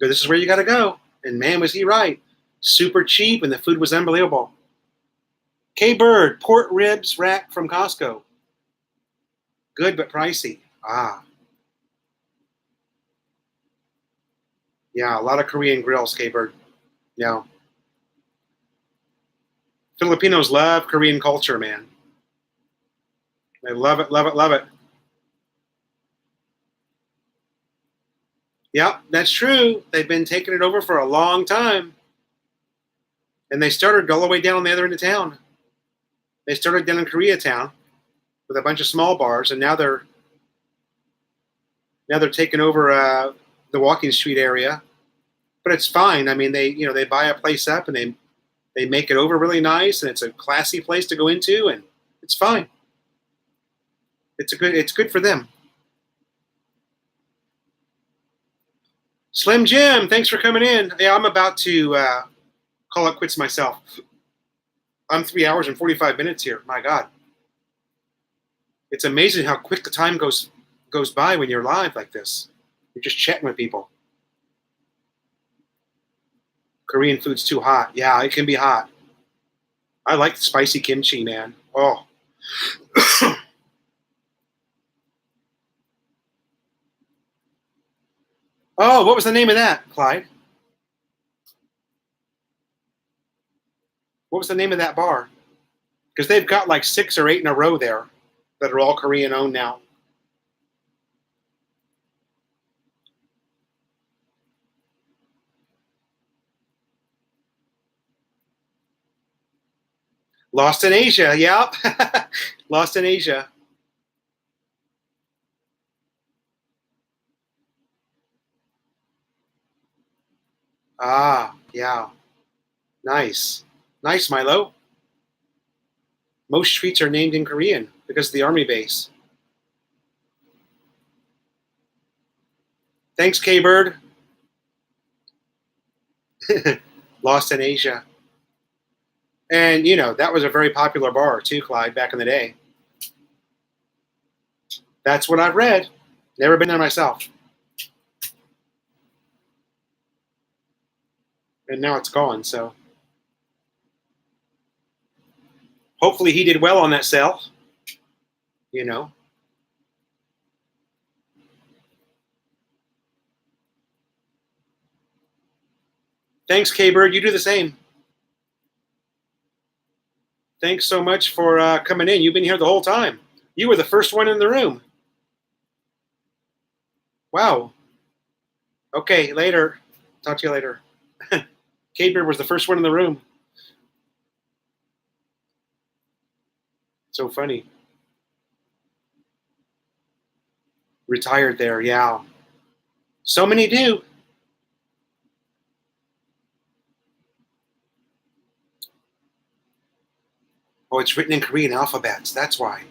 this is where you got to go. And man, was he right. Super cheap, and the food was unbelievable. K-Bird, pork ribs rack from Costco. Good, but pricey. Ah. Yeah, a lot of Korean grills, K-Bird. Yeah. Filipinos love Korean culture, man. They love it, love it, love it. Yep, that's true. They've been taking it over for a long time. And they started all the way down on the other end of town. They started down in Koreatown with a bunch of small bars, and now they're taking over the Walking Street area. But it's fine. I mean, they buy a place up and they make it over really nice, and it's a classy place to go into, and it's fine. It's good for them. Slim Jim, thanks for coming in. Yeah, I'm about to call it quits myself. I'm 3 hours and 45 minutes here. My God. It's amazing how quick the time goes by when you're live like this. You're just chatting with people. Korean food's too hot. Yeah, it can be hot. I like spicy kimchi, man. Oh. Oh, what was the name of that, Clyde? What was the name of that bar? Because they've got like 6 or 8 in a row there that are all Korean owned now. Lost in Asia, yep. Lost in Asia. Ah, yeah. Nice. Nice, Milo. Most streets are named in Korean because of the army base. Thanks, K-Bird. Lost in Asia. And, that was a very popular bar, too, Clyde, back in the day. That's what I've read. Never been there myself. And now it's gone, so. Hopefully he did well on that sale. Thanks, K-Bird. You do the same. Thanks so much for coming in. You've been here the whole time. You were the first one in the room. Wow. Okay, later. Talk to you later. K-Bird was the first one in the room. So funny. Retired there, yeah. So many do. Oh, it's written in Korean alphabets. That's why.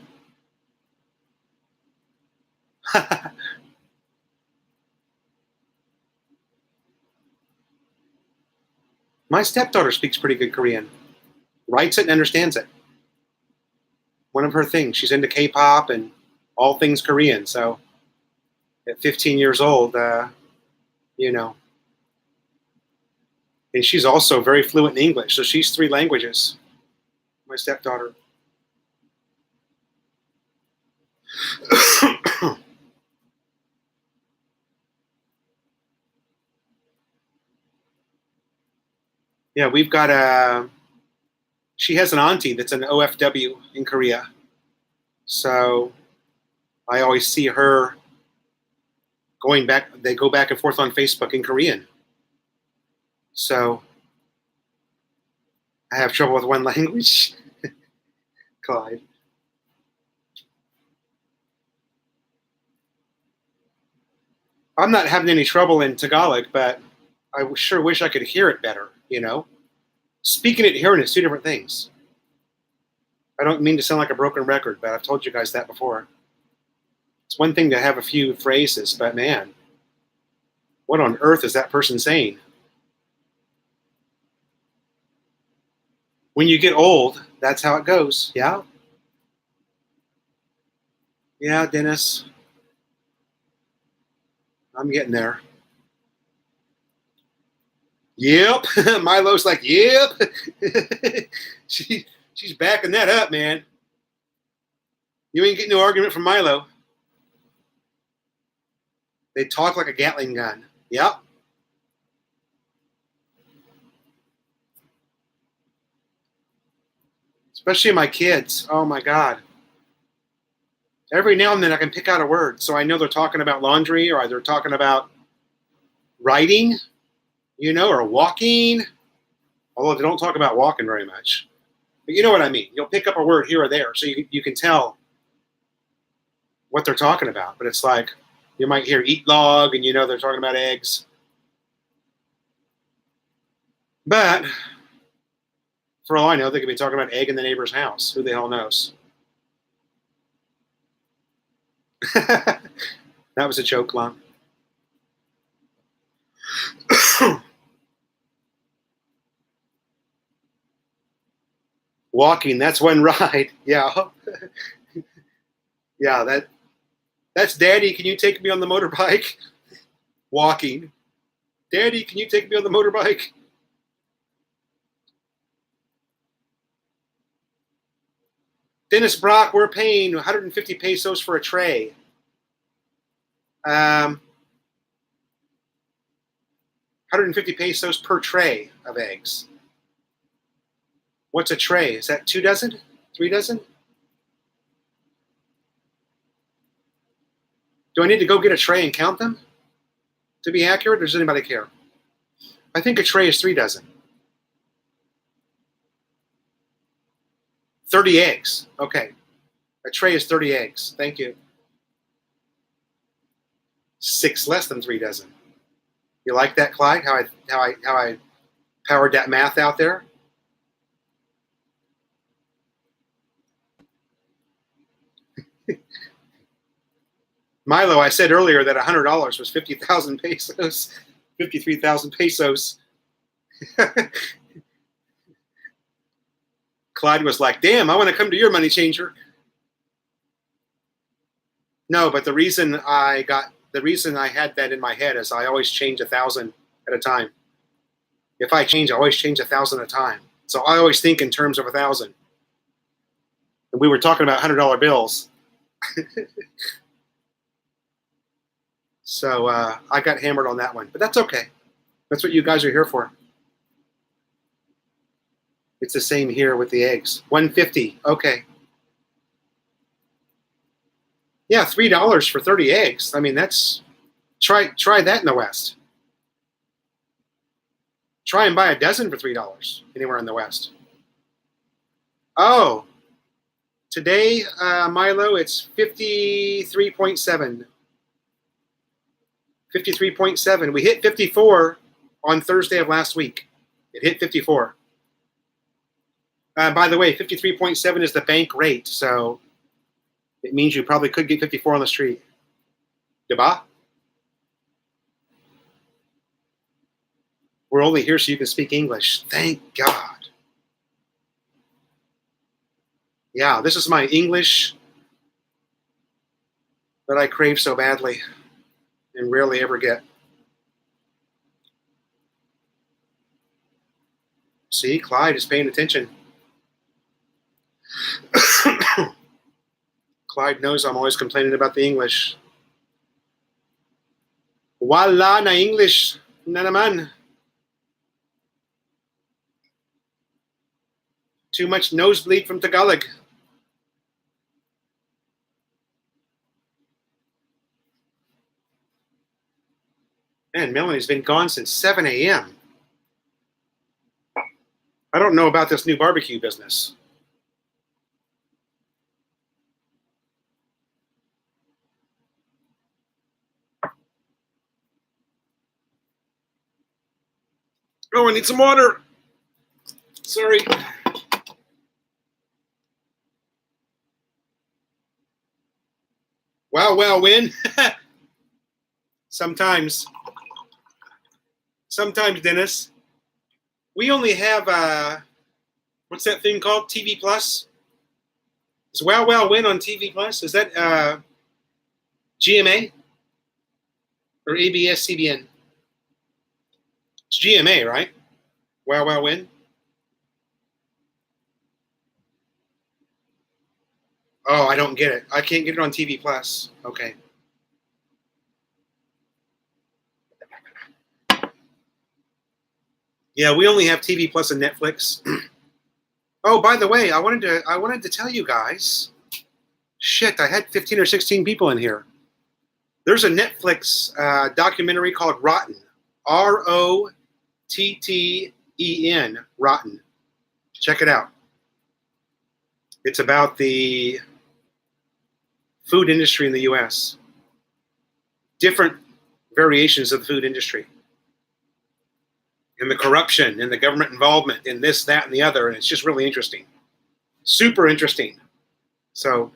My stepdaughter speaks pretty good Korean. Writes it and understands it. One of her things. She's into K-pop and all things Korean. So at 15 years old, And she's also very fluent in English. So she's 3 languages. My stepdaughter. Yeah, we've got she has an auntie that's an OFW in Korea. So I always see her going back. They go back and forth on Facebook in Korean. So I have trouble with one language. Clyde. I'm not having any trouble in Tagalog, but I sure wish I could hear it better, Speaking it and hearing it's 2 different things. I don't mean to sound like a broken record, but I've told you guys that before. It's one thing to have a few phrases, but man, what on earth is that person saying? When you get old, that's how it goes. Yeah? Yeah, Dennis. I'm getting there. Yep. Milo's like, yep. She's backing that up, man. You ain't getting no argument from Milo. They talk like a Gatling gun. Yep. Especially my kids. Oh my God. Every now and then I can pick out a word. So I know they're talking about laundry or they're talking about writing, or walking. Although they don't talk about walking very much. But you know what I mean. You'll pick up a word here or there. So you can tell what they're talking about. But it's like you might hear eat log and they're talking about eggs. But for all I know, they could be talking about egg in the neighbor's house. Who the hell knows? That was a joke, Lon. Walking, that's one ride. Yeah. Yeah, that's Daddy, can you take me on the motorbike? Walking. Daddy, can you take me on the motorbike? Dennis Brock, we're paying 150 pesos for a tray. 150 pesos per tray of eggs. What's a tray? Is that 2 dozen? 3 dozen? Do I need to go get a tray and count them to be accurate, or does anybody care? I think a tray is 3 dozen. 30 eggs. Okay. A tray is 30 eggs. Thank you. 6 less than 3 dozen. You like that, Clyde? How I powered that math out there? Milo, I said earlier that $100 was 50,000 pesos, 53,000 pesos. Clyde was like, "Damn, I want to come to your money changer." No, but the reason I had that in my head is I always change 1,000 at a time. If I change, I always change 1,000 at a time. So I always think in terms of 1,000. And we were talking about $100 bills. So I got hammered on that one, but that's okay. That's what you guys are here for. It's the same here with the eggs. $1.50. Okay. Yeah, $3 for 30 eggs. I mean, that's try that in the West. Try and buy a dozen for $3 anywhere in the West. Oh, today, Milo, it's 53.7. 53.7. We hit 54 on Thursday of last week. It hit 54. By the way, 53.7 is the bank rate, so it means you probably could get 54 on the street. Diba? We're only here so you can speak English. Thank God. Yeah, this is my English that I crave so badly and rarely ever get. See, Clyde is paying attention. Clyde knows I'm always complaining about the English. Wala na English na naman. Too much nosebleed from Tagalog. Man, Melanie's been gone since 7 a.m. I don't know about this new barbecue business. Oh, I need some water. Sorry. Well, win. Sometimes, Dennis. We only have, what's that thing called? TV Plus? Is Wow Win on TV Plus? Is that GMA? Or ABS-CBN? It's GMA, right? Wow Win? Oh, I don't get it. I can't get it on TV Plus. Okay. Yeah, we only have TV Plus and Netflix. Oh, by the way, I wanted to tell you guys. Shit, I had 15 or 16 people in here. There's a Netflix documentary called Rotten. Rotten. Rotten. Check it out. It's about the food industry in the U.S. Different variations of the food industry. And the corruption and the government involvement in this, that, and the other. And it's just really interesting. Super interesting. So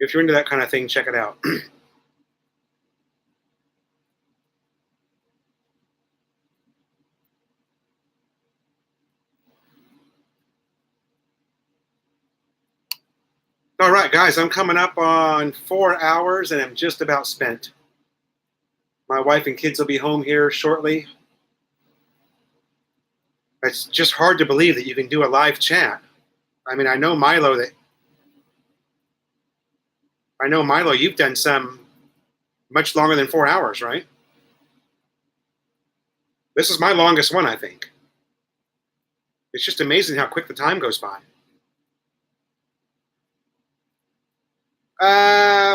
if you're into that kind of thing, check it out. All right, guys, I'm coming up on 4 hours and I'm just about spent. My wife and kids will be home here shortly. It's just hard to believe that you can do a live chat. I mean, I know Milo, you've done some much longer than 4 hours, right? This is my longest one, I think. It's just amazing how quick the time goes by.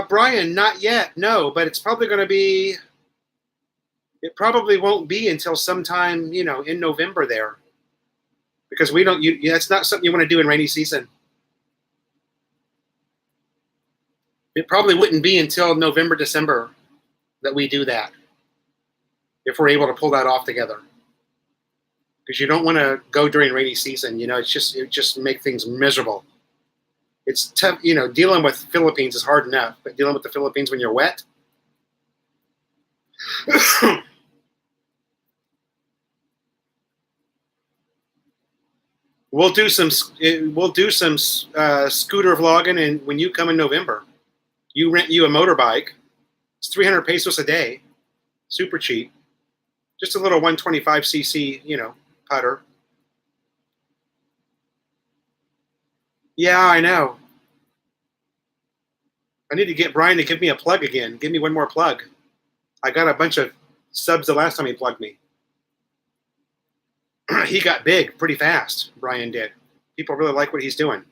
Brian, not yet, no, but it's probably going to be, it probably won't be until sometime, in November there. Because that's not something you want to do in rainy season. It probably wouldn't be until November, December that we do that. if we're able to pull that off together. Because you don't want to go during rainy season. You know, it just make things miserable. It's tough. You know, dealing with Philippines is hard enough, but dealing with the Philippines when you're wet. We'll do some scooter vlogging, and when you come in November, you rent you a motorbike. It's 300 pesos a day, super cheap. Just a little 125cc, you know, putter. Yeah, I know. I need to get Brian to give me a plug again. Give me one more plug. I got a bunch of subs the last time he plugged me. He got big pretty fast, Brian did. People really like what he's doing.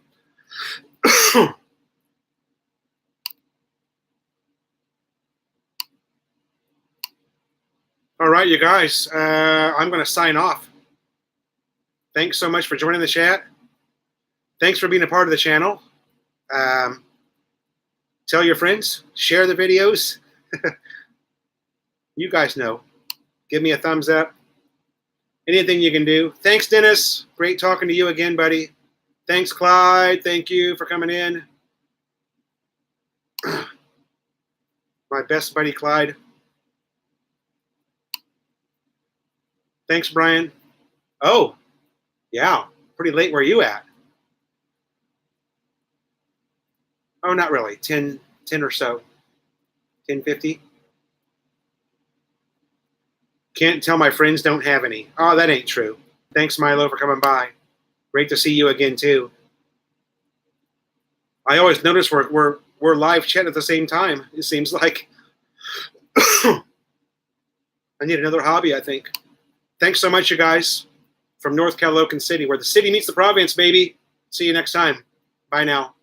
All right, you guys, I'm going to sign off. Thanks so much for joining the chat. Thanks for being a part of the channel. Tell your friends, share the videos. You guys know. Give me a thumbs up. Anything you can do. Thanks, Dennis. Great talking to you again, buddy. Thanks, Clyde. Thank you for coming in. My best buddy, Clyde. Thanks, Brian. Oh, yeah. Pretty late. Where are you at? Oh, not really. 10 or so. 10:50. Can't tell my friends don't have any. Oh, that ain't true. Thanks, Milo, for coming by. Great to see you again, too. I always notice we're live chatting at the same time. It seems like I need another hobby, I think. Thanks so much, you guys, from North Caloocan City, where the city meets the province, baby. See you next time. Bye now.